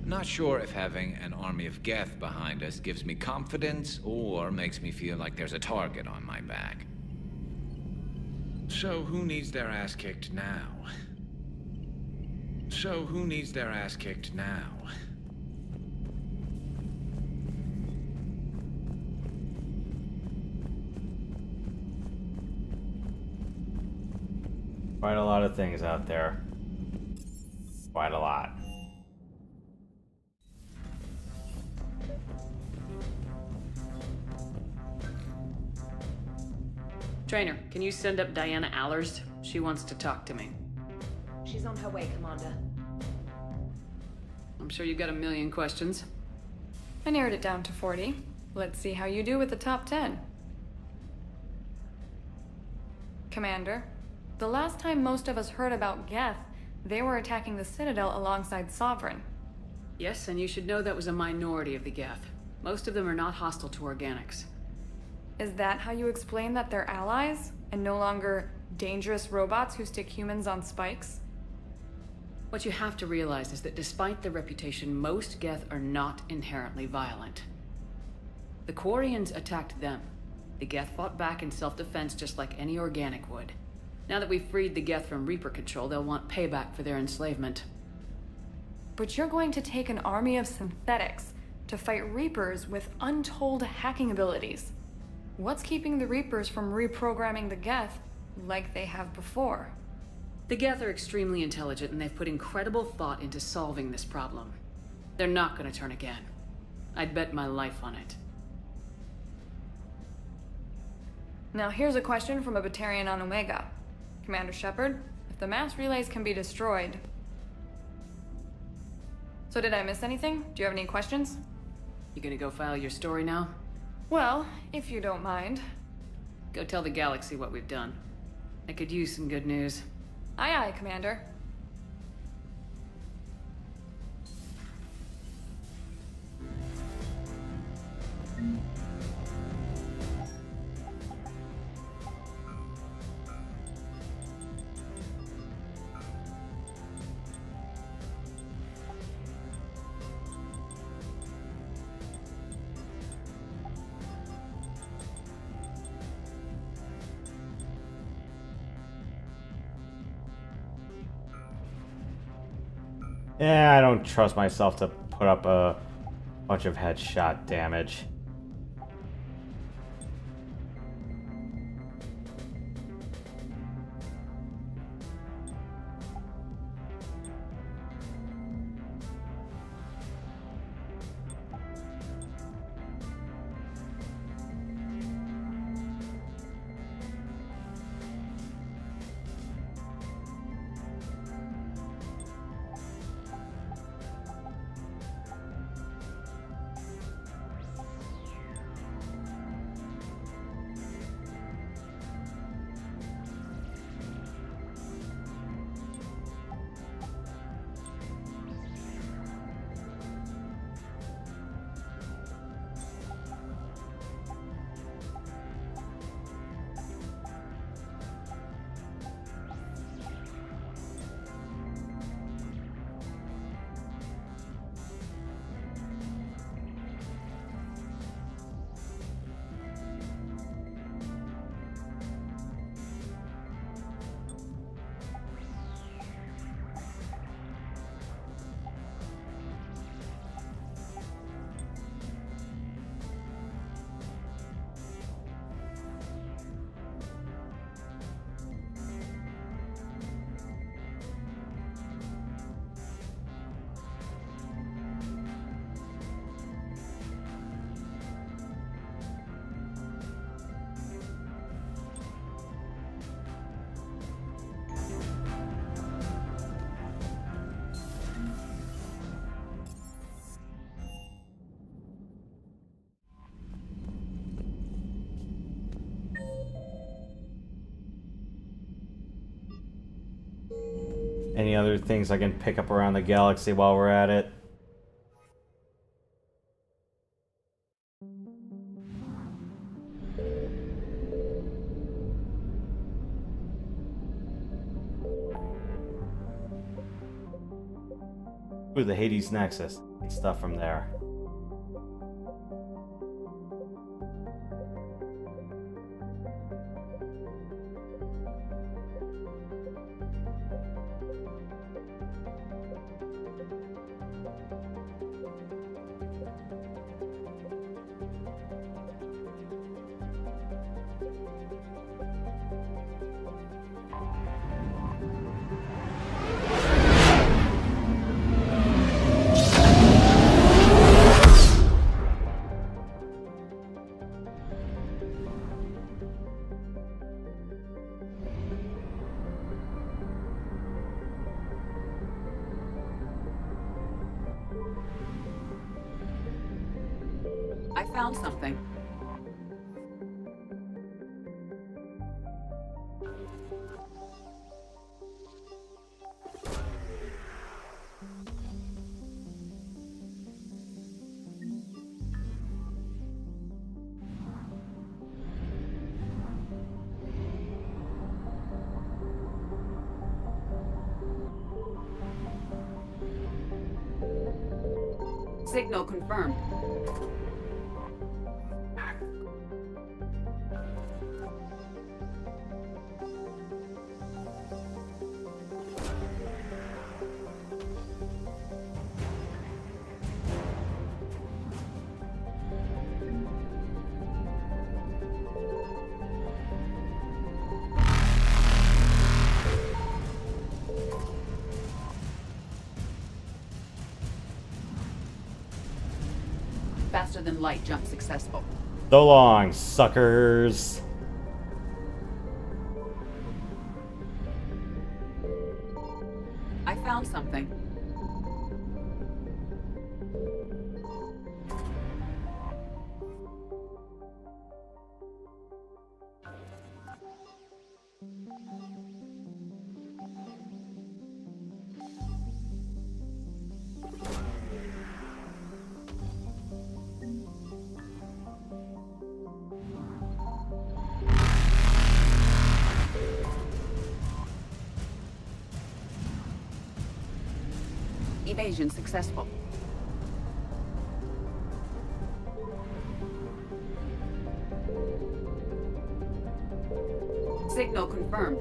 Not sure if having an army of Geth behind us gives me confidence or makes me feel like there's a target on my back. So who needs their ass kicked now? Quite a lot of things out there. Quite a lot. Trainer, can you send up Diana Allers? She wants to talk to me. She's on her way, Commander. I'm sure you've got a million questions. I narrowed it down to 40. Let's see how you do with the top 10. Commander, the last time most of us heard about Geth, they were attacking the Citadel alongside Sovereign. Yes, and you should know that was a minority of the Geth. Most of them are not hostile to organics. Is that how you explain that they're allies, and no longer dangerous robots who stick humans on spikes? What you have to realize is that despite their reputation, most Geth are not inherently violent. The Quarians attacked them. The Geth fought back in self-defense just like any organic would. Now that we've freed the Geth from Reaper control, they'll want payback for their enslavement. But you're going to take an army of synthetics to fight Reapers with untold hacking abilities. What's keeping the Reapers from reprogramming the Geth like they have before? The Geth are extremely intelligent, and they've put incredible thought into solving this problem. They're not going to turn again. I'd bet my life on it. Now here's a question from a Batarian on Omega. Commander Shepard, if the mass relays can be destroyed... So did I miss anything? Do you have any questions? You gonna go file your story now? Well, if you don't mind. Go tell the galaxy what we've done. I could use some good news. Aye aye, Commander. I don't trust myself to put up a bunch of headshot damage. Any other things I can pick up around the galaxy while we're at it? Ooh, the Hades Nexus. Get stuff from there. I found something. Signal confirmed. Faster than light jump successful. So long, suckers. I found something. Evasion successful. Signal confirmed.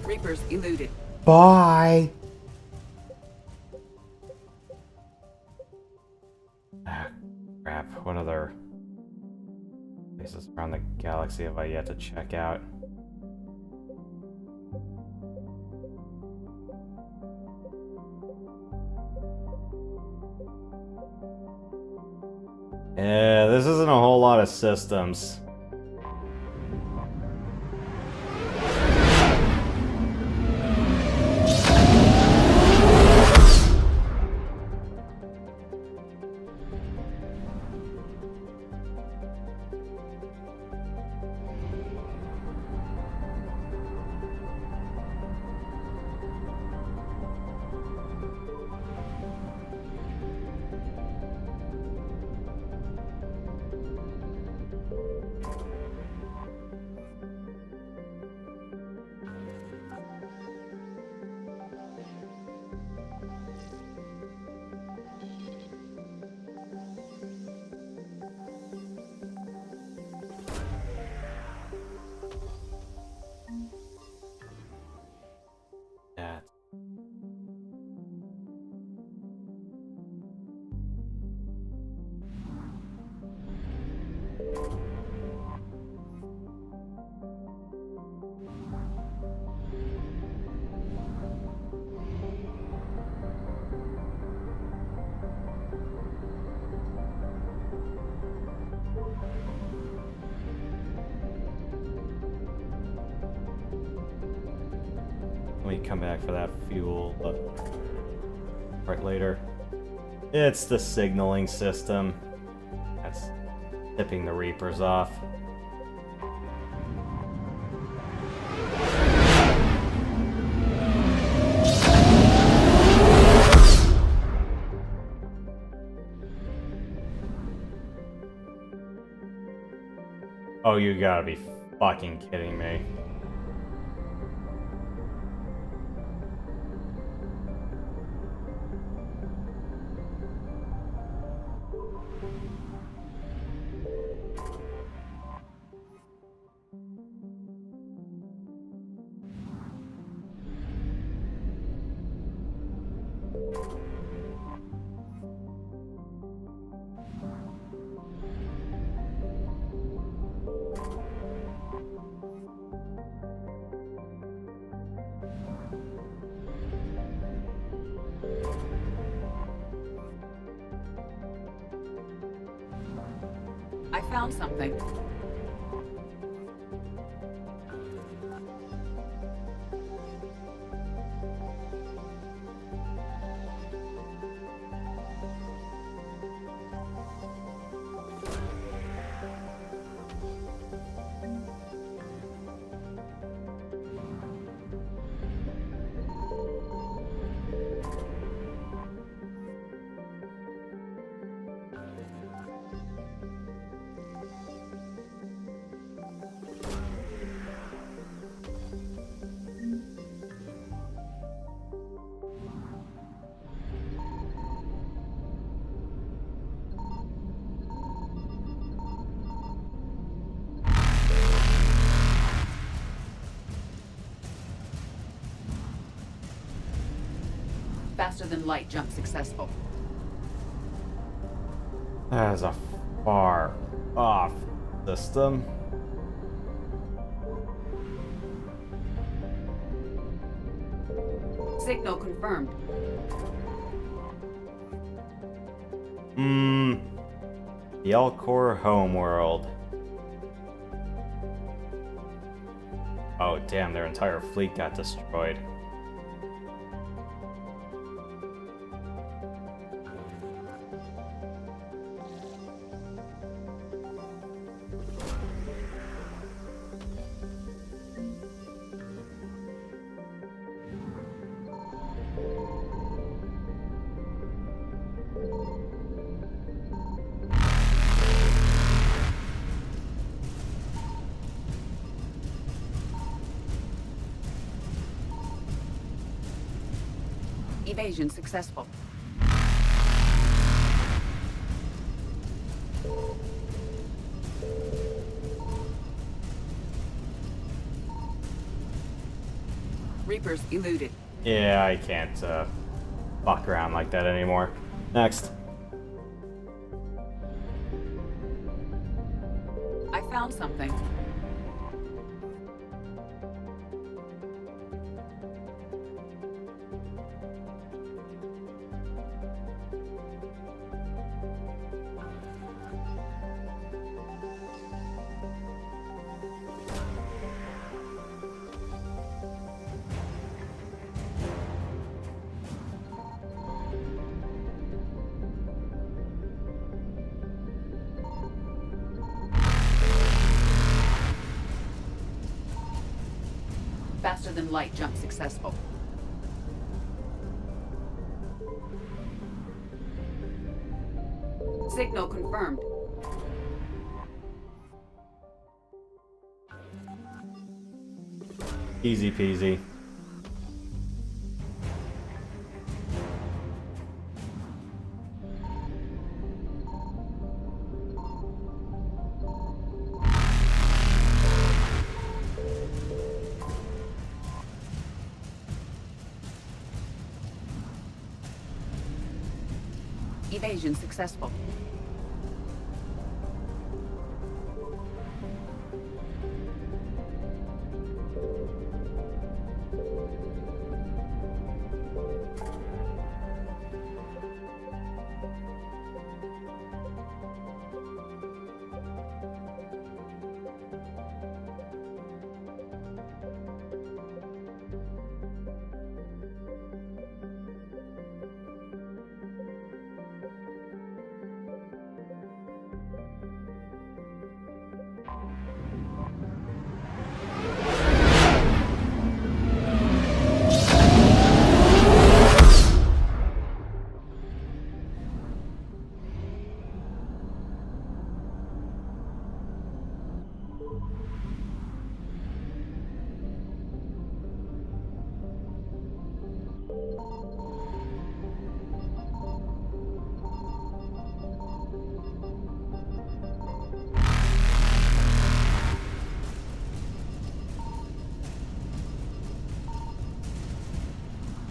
Reapers eluded. Bye! Ah, crap. What other places around the galaxy have I yet to check out? Yeah, this isn't a whole lot of systems. Let me come back for that fuel, but right later. It's the signaling system that's tipping the Reapers off. Oh, you gotta be fucking kidding me. I found something. Faster than light jump successful. That is a far off system. Signal confirmed. The Elcor homeworld. Oh damn, their entire fleet got destroyed. Evasion successful. Reapers eluded. Yeah, I can't fuck around like that anymore. Next. I found something. Faster than light jump successful. Signal confirmed. Easy peasy. Evasion successful.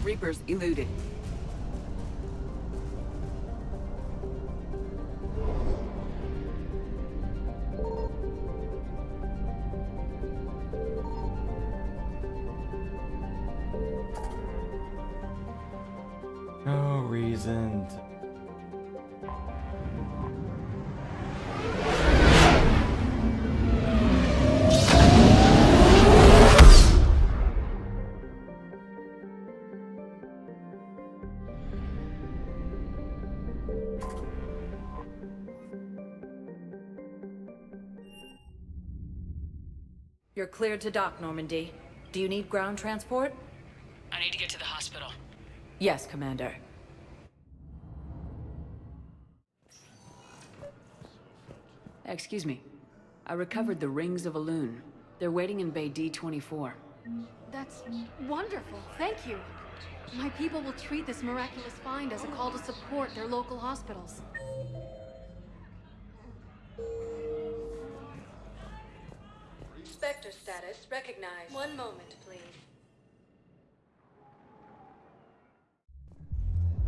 Reapers eluded. No reason to... You're cleared to dock, Normandy. Do you need ground transport? I need to get to the hospital. Yes, Commander. Excuse me. I recovered the rings of Elune. They're waiting in Bay D-24. That's wonderful. Thank you. My people will treat this miraculous find as a call to support their local hospitals. Spectre status recognized. One moment, please.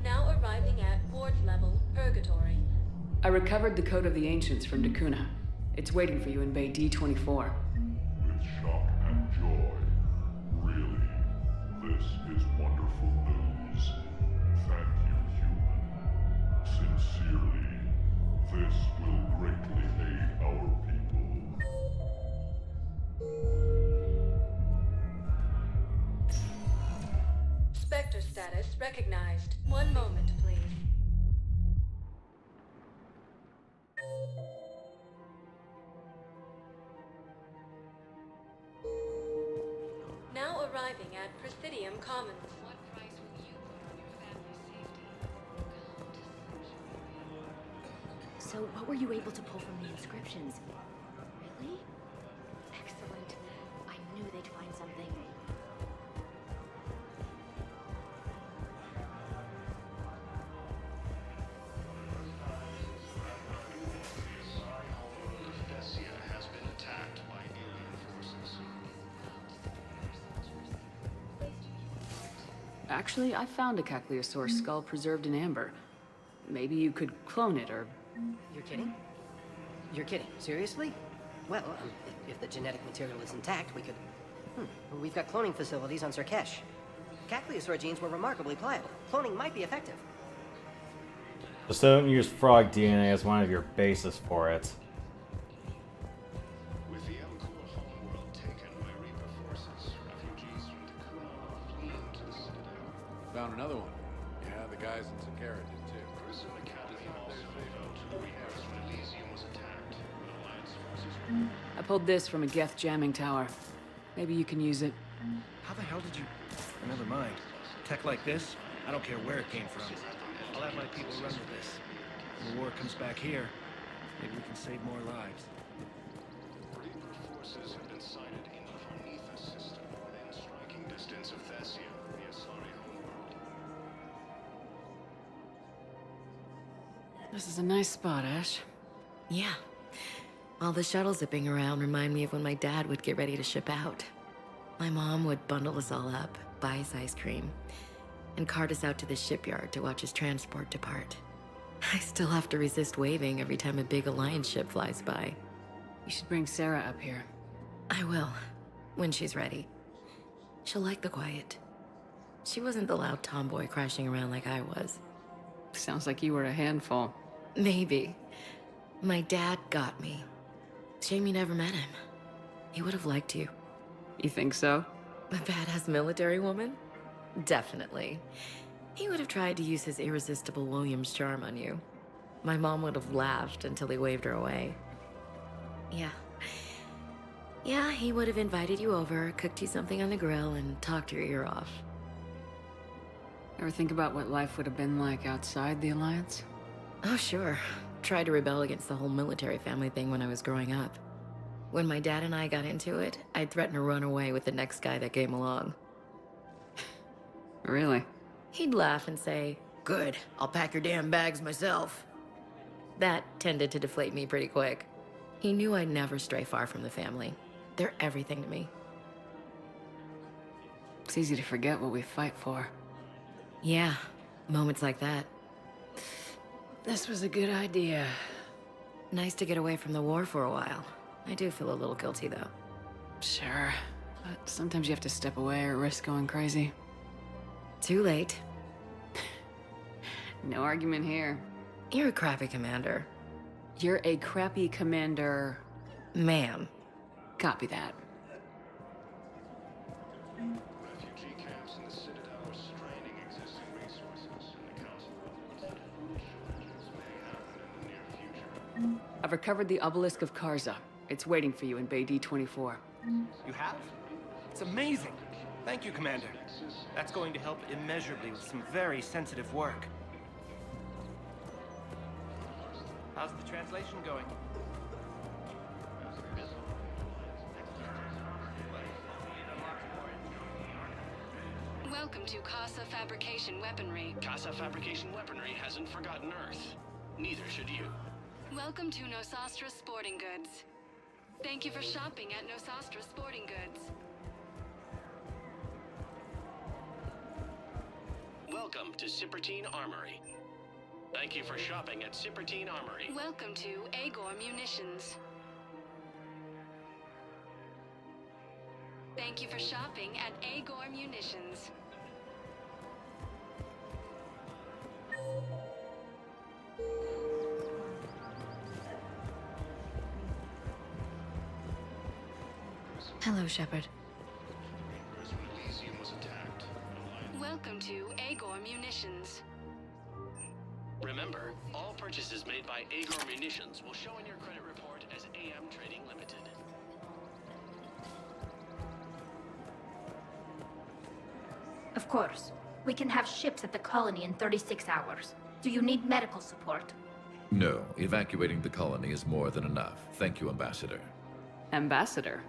Now arriving at ward level Purgatory. I recovered the Code of the Ancients from Dakuna. It's waiting for you in Bay D-24. With shock and joy. Really, this is wonderful news. Thank you, human. Sincerely, this will greatly aid our people. Spectre status recognized. One moment, please. Now arriving at Presidium Commons. What price will you put on your family's safety? So, what were you able to pull from the inscriptions? Really? Excellent. I knew they'd find something. has been attacked by alien forces. Actually, I found a Caecilisaur skull preserved in amber. Maybe you could clone it, or... You're kidding? You're kidding. Seriously? Well, if the genetic material is intact, we could... We've got cloning facilities on Surkesh. Caecilisaur genes were remarkably pliable. Cloning might be effective. Just don't use frog DNA as one of your bases for it. With the Elcor homeworld taken by Reaper forces, refugees from Takuma are fleeing to the Citadel. Found another one. Yeah, the guys in Takara did too. Grissom Academy also found 2 Reapers when Elysium was attacked. Alliance forces. I pulled this from a Geth jamming tower. Maybe you can use it. How the hell did you... Never mind. Tech like this, I don't care where it came from. I'll have my people run with this. When the war comes back here, maybe we can save more lives. Reaper forces have been sighted in the Hornetha system within striking distance of Thessia, the Asari homeworld. This is a nice spot, Ash. Yeah. All the shuttles zipping around remind me of when my dad would get ready to ship out. My mom would bundle us all up, buy us ice cream, and cart us out to the shipyard to watch his transport depart. I still have to resist waving every time a big Alliance ship flies by. You should bring Sarah up here. I will, when she's ready. She'll like the quiet. She wasn't the loud tomboy crashing around like I was. Sounds like you were a handful. Maybe. My dad got me. Shame you never met him. He would have liked you. You think so? A badass military woman? Definitely. He would have tried to use his irresistible Williams charm on you. My mom would have laughed until he waved her away. Yeah, he would have invited you over, cooked you something on the grill, and talked your ear off. Ever think about what life would have been like outside the Alliance? Oh, sure. Tried to rebel against the whole military family thing when I was growing up. When my dad and I got into it, I'd threaten to run away with the next guy that came along. Really? He'd laugh and say, "Good, I'll pack your damn bags myself." That tended to deflate me pretty quick. He knew I'd never stray far from the family. They're everything to me. It's easy to forget what we fight for. Yeah, moments like that. This was a good idea. Nice to get away from the war for a while. I do feel a little guilty, though. Sure, but sometimes you have to step away or risk going crazy. Too late. No argument here. You're a crappy commander. You're a crappy commander... Ma'am. Copy that. Refugee camps in the Citadel are straining existing resources, and the Council reports that changes may happen in the near future. I've recovered the obelisk of Karza. It's waiting for you in Bay D-24. You have? It's amazing. Thank you, Commander. That's going to help immeasurably with some very sensitive work. How's the translation going? Welcome to Casa Fabrication Weaponry. Casa Fabrication Weaponry hasn't forgotten Earth. Neither should you. Welcome to Nosastra Sporting Goods. Thank you for shopping at Nosastra Sporting Goods. Welcome to Cipertine Armory. Thank you for shopping at Cipertine Armory. Welcome to Agor Munitions. Thank you for shopping at Agor Munitions. Hello, Shepard. Elysium was attacked. Welcome to Agor Munitions. Remember, all purchases made by Agor Munitions will show in your credit report as AM Trading Limited. Of course. We can have ships at the colony in 36 hours. Do you need medical support? No, evacuating the colony is more than enough. Thank you, Ambassador. Ambassador?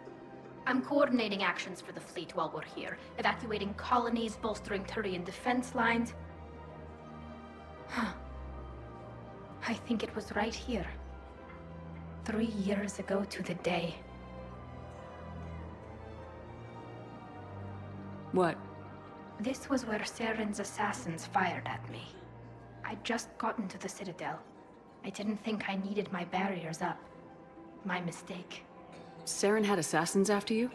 I'm coordinating actions for the fleet while we're here. Evacuating colonies, bolstering Turian defense lines. Huh. I think it was right here. 3 years ago to the day. What? This was where Saren's assassins fired at me. I'd just gotten to the Citadel. I didn't think I needed my barriers up. My mistake. Saren had assassins after you?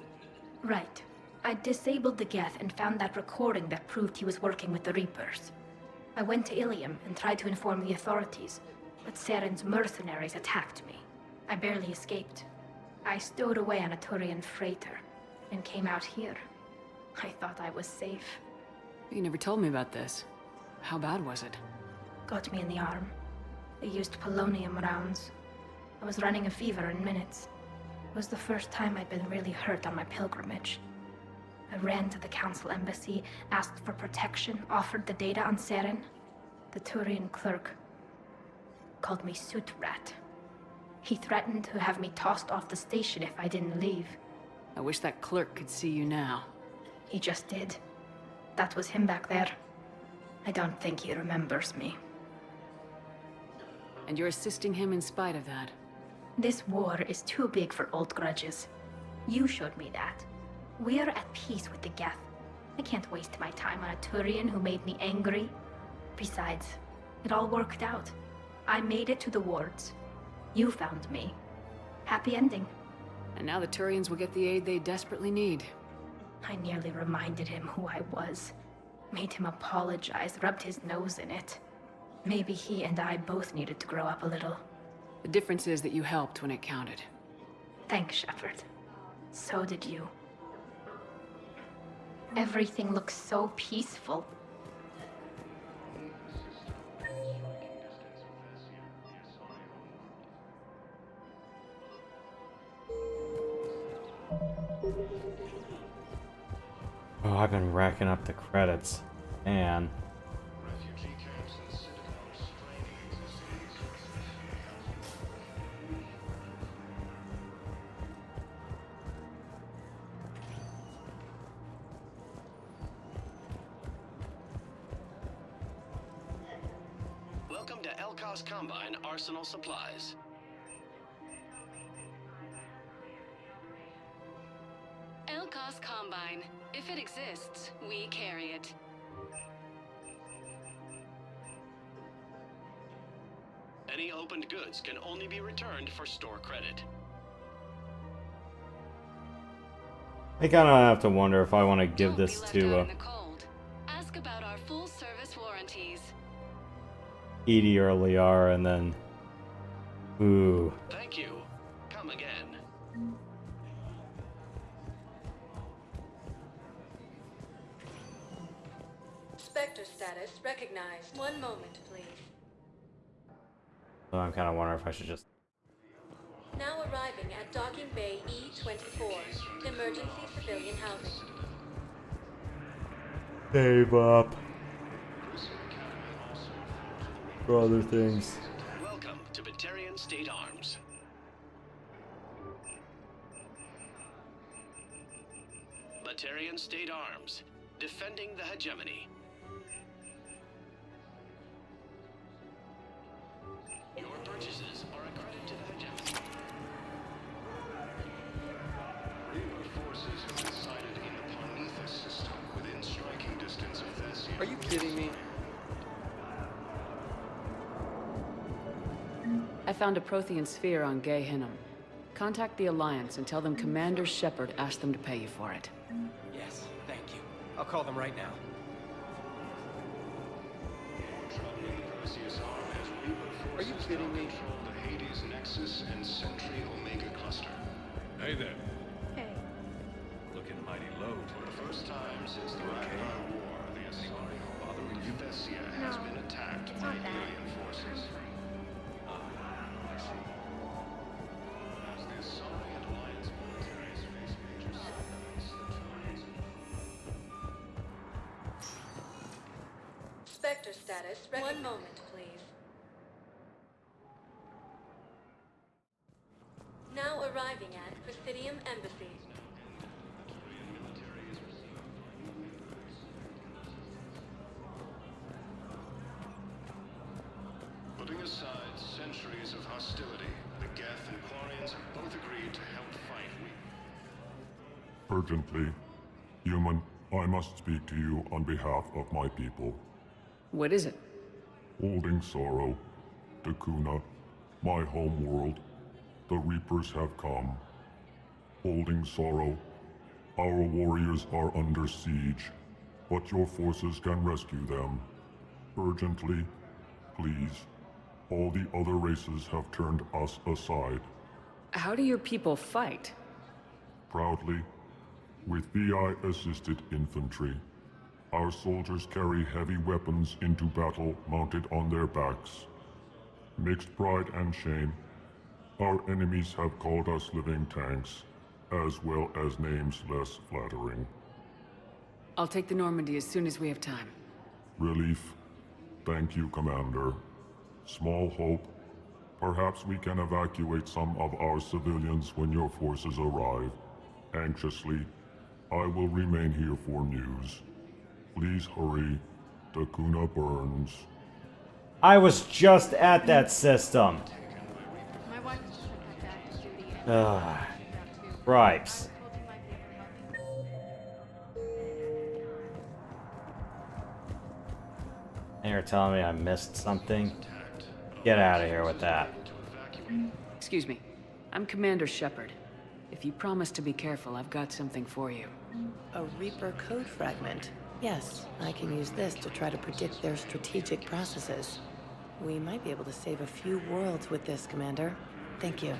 Right. I disabled the Geth and found that recording that proved he was working with the Reapers. I went to Ilium and tried to inform the authorities, but Saren's mercenaries attacked me. I barely escaped. I stowed away on a Turian freighter and came out here. I thought I was safe. You never told me about this. How bad was it? Got me in the arm. They used polonium rounds. I was running a fever in minutes. It was the first time I'd been really hurt on my pilgrimage. I ran to the Council embassy, asked for protection, offered the data on Saren. The Turian clerk called me Soot Rat. He threatened to have me tossed off the station if I didn't leave. I wish that clerk could see you now. He just did. That was him back there. I don't think he remembers me. And you're assisting him in spite of that. This war is too big for old grudges. You showed me that. We're at peace with the Geth. I can't waste my time on a Turian who made me angry. Besides, it all worked out. I made it to the wards. You found me. Happy ending. And now the Turians will get the aid they desperately need. I nearly reminded him who I was. Made him apologize, rubbed his nose in it. Maybe he and I both needed to grow up a little. The difference is that you helped when it counted. Thanks, Shepard. So did you. Everything looks so peaceful. Oh, I've been racking up the credits. Man. Welcome to Elkos Combine Arsenal Supplies. Elkos Combine. If it exists, we carry it. Any opened goods can only be returned for store credit. I kind of have to wonder if I want to give this to Ask about our full service warranties. Edie or Liara, and then ooh. Thank you. Come again. Spectre status recognized. One moment, please. So I'm kind of wondering if I should just. Now arriving at Docking Bay E-24, emergency civilian housing. Save up for other things. Welcome to Batarian State Arms. Batarian State Arms, defending the hegemony. Your purchases are a credit to the hegemony. Reaper forces have been sighted in the Parnithus system within striking distance of Thessia. Are you kidding me? I found a Prothean sphere on Gay Hinnom. Contact the Alliance and tell them Commander Shepard asked them to pay you for it. Yes, thank you. I'll call them right now. Are you kidding me? The Hades Nexus and Sentry Omega cluster. Hey there. Hey. Looking mighty low. For the first time since the Ragnarok War, the assault Bothering you? Thessia has been attacked by alien forces. I see. As the Asari and Alliance militaries face major setbacks, the Turians... Spectre status recognized. One moment, please. Now arriving at Presidium Embassy. Putting aside centuries of hostility, the Geth and Quarians have both agreed to help fight Urgently, human I must speak to you on behalf of my people. What is it? Holding sorrow, Dakuna, my home world, the Reapers have come. Holding sorrow, our warriors are under siege, but your forces can rescue them. Urgently, please. All the other races have turned us aside. How do your people fight? Proudly, with VI-assisted infantry. Our soldiers carry heavy weapons into battle mounted on their backs. Mixed pride and shame, our enemies have called us living tanks, as well as names less flattering. I'll take the Normandy as soon as we have time. Relief. Thank you, Commander. Small hope. Perhaps we can evacuate some of our civilians when your forces arrive. Anxiously, I will remain here for news. Please hurry. Dakuna burns. I was just at that system. My wife just sent my dad to duty. Ugh. Gripes. And you're telling me I missed something? Get out of here with that. Excuse me. I'm Commander Shepard. If you promise to be careful, I've got something for you. A Reaper code fragment. Yes, I can use this to try to predict their strategic processes. We might be able to save a few worlds with this, Commander. Thank you.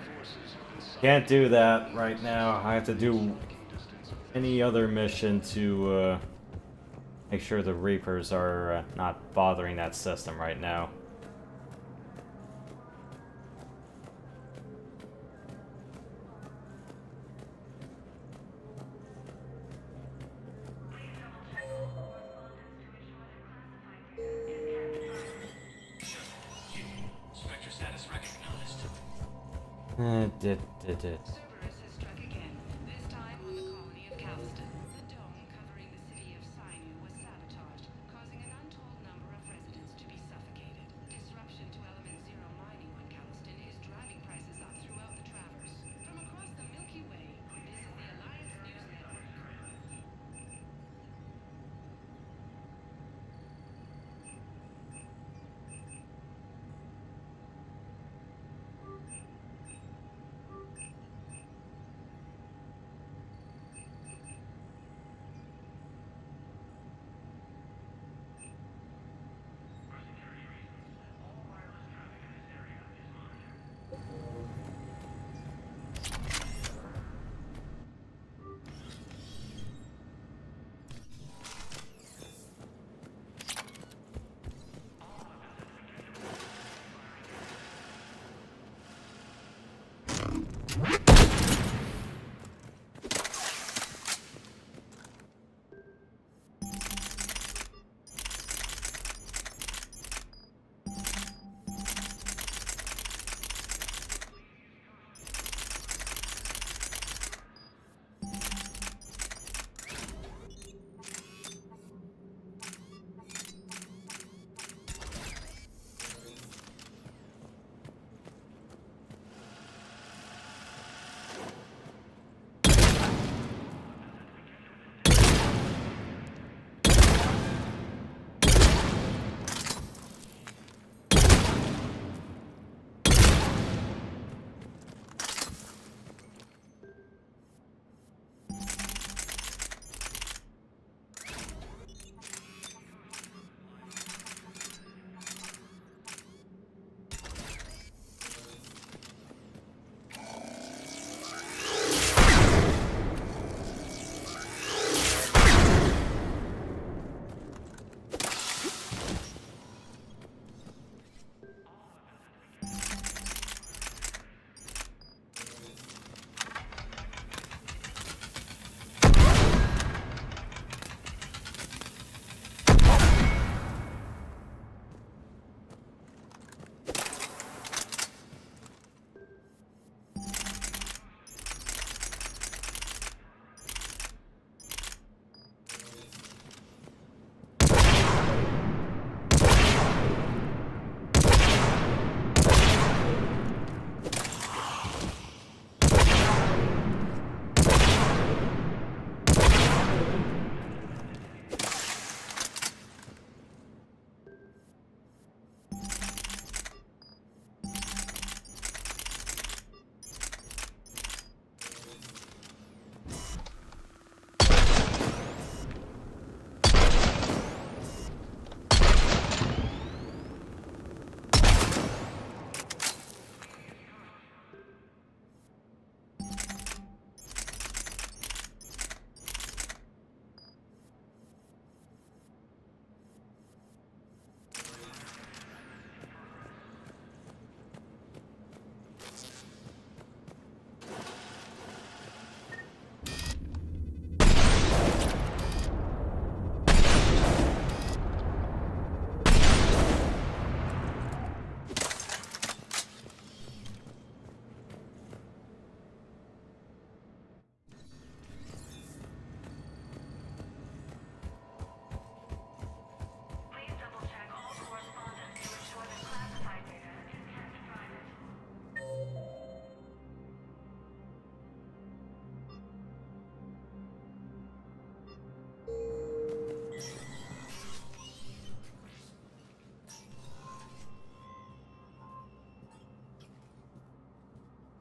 Can't do that right now. I have to do any other mission to make sure the Reapers are not bothering that system right now. Spectre status recognized. Did.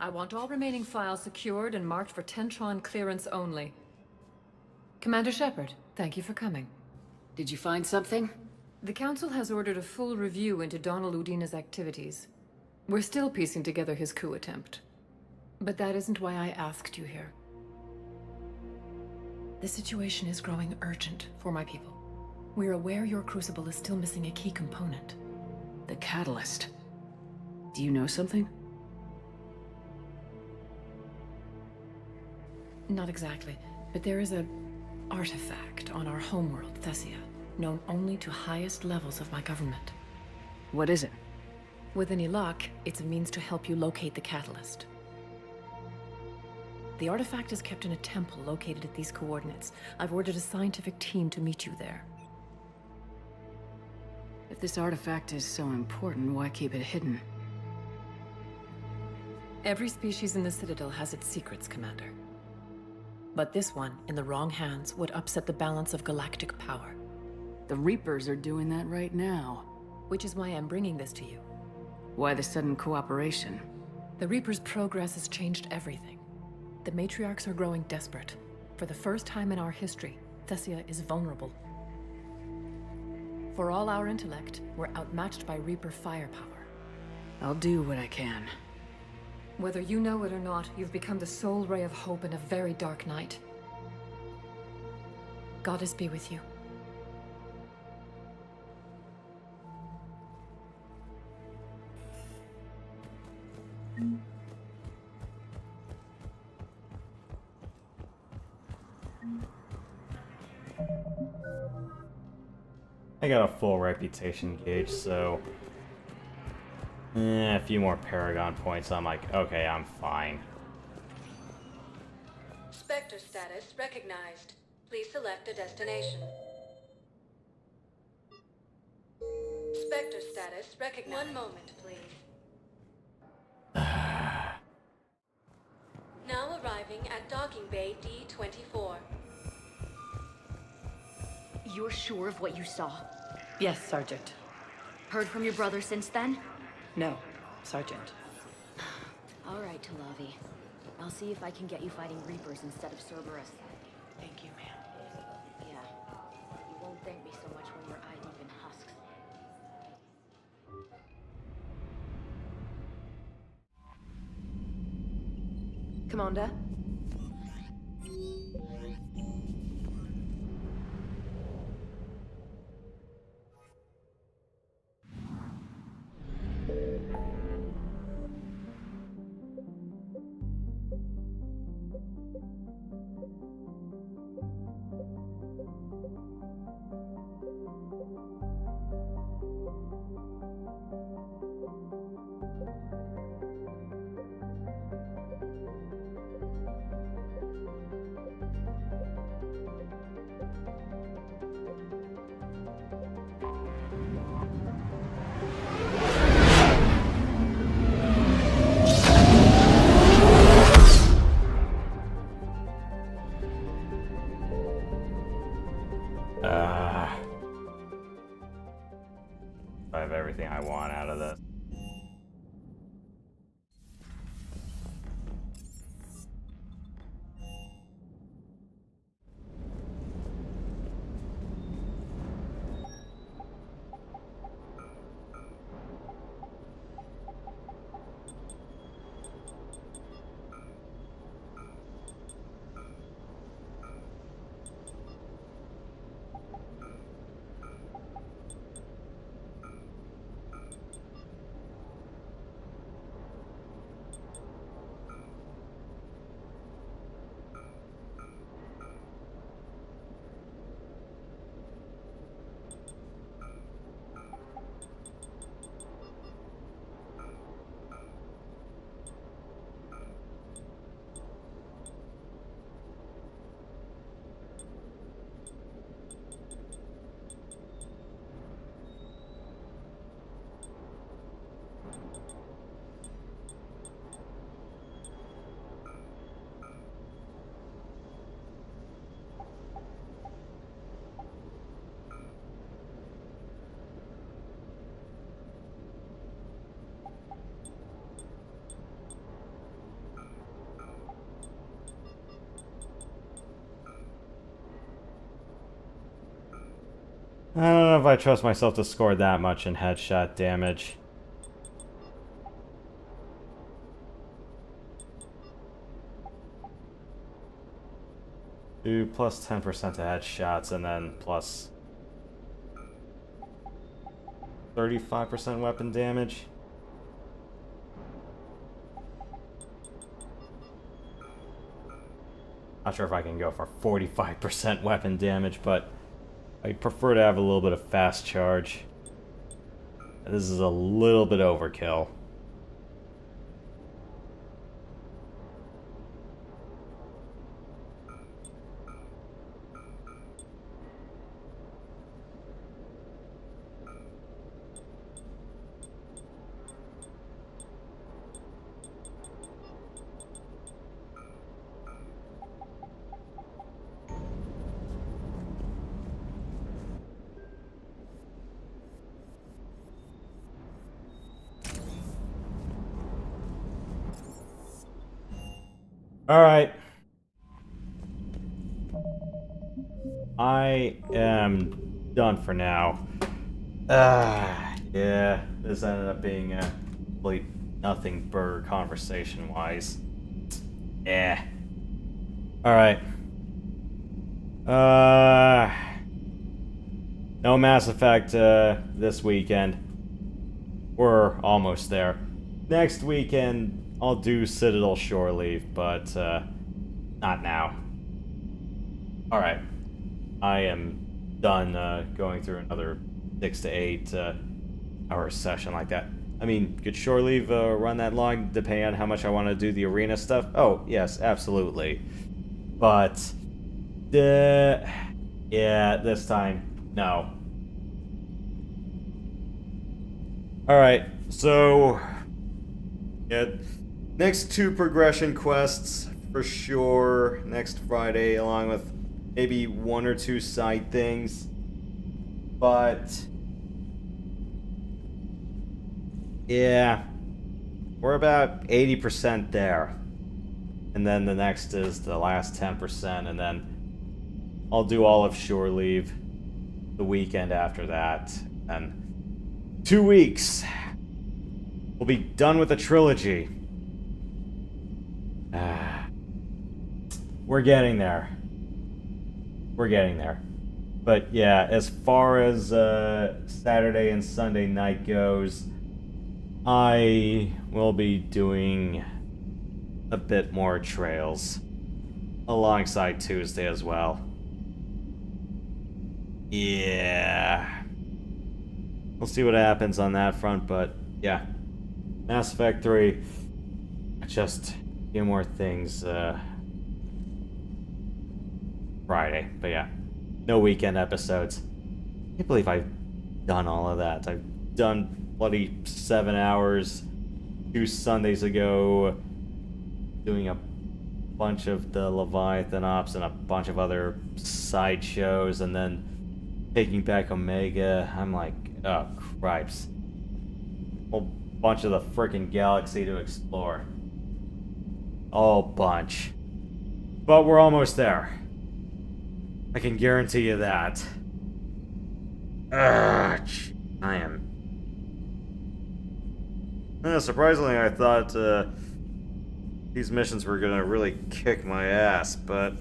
I want all remaining files secured and marked for Tentron clearance only. Commander Shepard, thank you for coming. Did you find something? The Council has ordered a full review into Donald Udina's activities. We're still piecing together his coup attempt. But that isn't why I asked you here. The situation is growing urgent for my people. We're aware your crucible is still missing a key component. The catalyst. Do you know something? Not exactly, but there is an artifact on our homeworld, Thessia, known only to highest levels of my government. What is it? With any luck, it's a means to help you locate the catalyst. The artifact is kept in a temple located at these coordinates. I've ordered a scientific team to meet you there. If this artifact is so important, why keep it hidden? Every species in the Citadel has its secrets, Commander. But this one, in the wrong hands, would upset the balance of galactic power. The Reapers are doing that right now. Which is why I'm bringing this to you. Why the sudden cooperation? The Reapers' progress has changed everything. The matriarchs are growing desperate. For the first time in our history, Thessia is vulnerable. For all our intellect, we're outmatched by Reaper firepower. I'll do what I can. Whether you know it or not, you've become the sole ray of hope in a very dark night. Goddess be with you. I got a full reputation gauge, so a few more Paragon points. I'm like, okay, I'm fine. Spectre status recognized. Please select a destination. Spectre status recognized. One moment, please. Now arriving at Docking Bay D-24. You're sure of what you saw? Yes, Sergeant. Heard from your brother since then? No, Sergeant. All right, Talavi. I'll see if I can get you fighting Reapers instead of Cerberus. Thank you, ma'am. Yeah. You won't thank me so much when you're eye-deep in husks. Commander? I have everything I want out of this. I don't know if I trust myself to score that much in headshot damage. Do plus 10% to headshots and then plus 35% weapon damage. Not sure if I can go for 45% weapon damage, but I prefer to have a little bit of fast charge. This is a little bit overkill. Alright. I am done for now. Yeah, this ended up being a complete nothing burger conversation-wise. Yeah. Alright. No Mass Effect this weekend. We're almost there. Next weekend, I'll do Citadel Shore Leave, but not now. Alright. I am done going through another 6 to 8 hour session like that. I mean, could Shore Leave run that long depending on how much I want to do the arena stuff? Oh, yes, absolutely. But, yeah, this time, no. Alright, so, yeah, next 2 progression quests for sure next Friday, along with maybe 1 or 2 side things. But yeah, we're about 80% there. And then the next is the last 10%, and then I'll do all of Shore Leave the weekend after that. And 2 weeks, we'll be done with the trilogy. We're getting there. We're getting there. But yeah, as far as Saturday and Sunday night goes, I will be doing a bit more trails alongside Tuesday as well. Yeah. We'll see what happens on that front, but yeah. Mass Effect 3, just a few more things Friday, but yeah, no weekend episodes. I can't believe I've done all of that. I've done bloody 7 hours 2 Sundays ago, doing a bunch of the Leviathan ops and a bunch of other side shows, and then taking back Omega. I'm like, oh cripes. Whole bunch of the frickin' galaxy to explore. All bunch. But we're almost there. I can guarantee you that. I am. Surprisingly, I thought these missions were gonna really kick my ass, but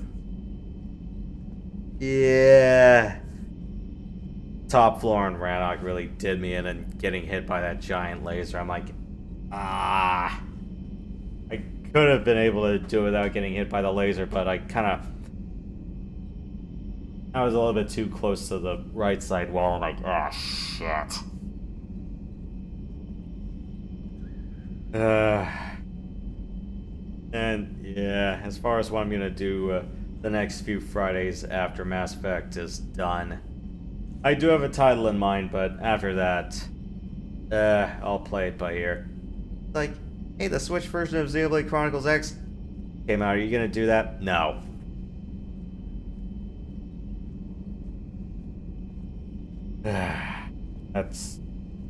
yeah, top floor and Rannoch really did me in, and getting hit by that giant laser. I'm like, I could have been able to do it without getting hit by the laser, but I was a little bit too close to the right side wall. I'm like, ah, shit. And yeah, as far as what I'm gonna do the next few Fridays after Mass Effect is done, I do have a title in mind, but after that, I'll play it by ear. Like, hey, the Switch version of Xenoblade Chronicles X came out. Are you gonna do that? No. That's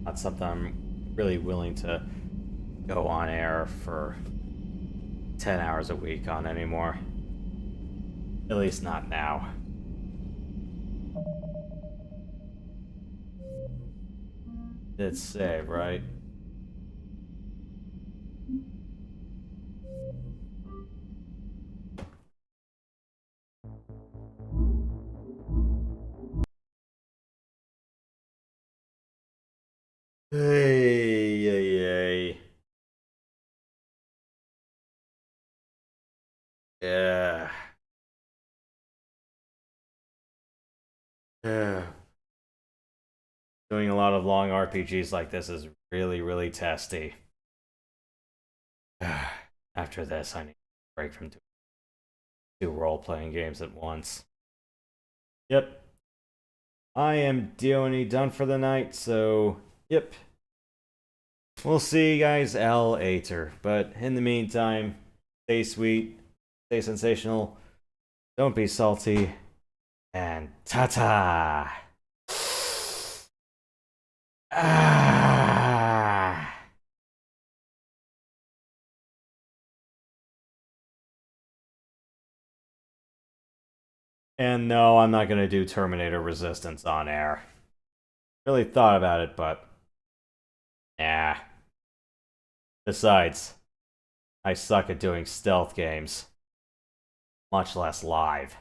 not something I'm really willing to go on air for 10 hours a week on anymore. At least not now. It's save, right? Hey, hey, hey. Yeah. Yeah. Doing a lot of long RPGs like this is really, really testy. After this, I need a break from two role-playing games at once. Yep. I am done for the night, so yep. We'll see you guys later. But in the meantime, stay sweet, stay sensational, don't be salty, and ta-ta! Ah. And no, I'm not gonna do Terminator Resistance on air. Really thought about it, but nah. Besides, I suck at doing stealth games, much less live.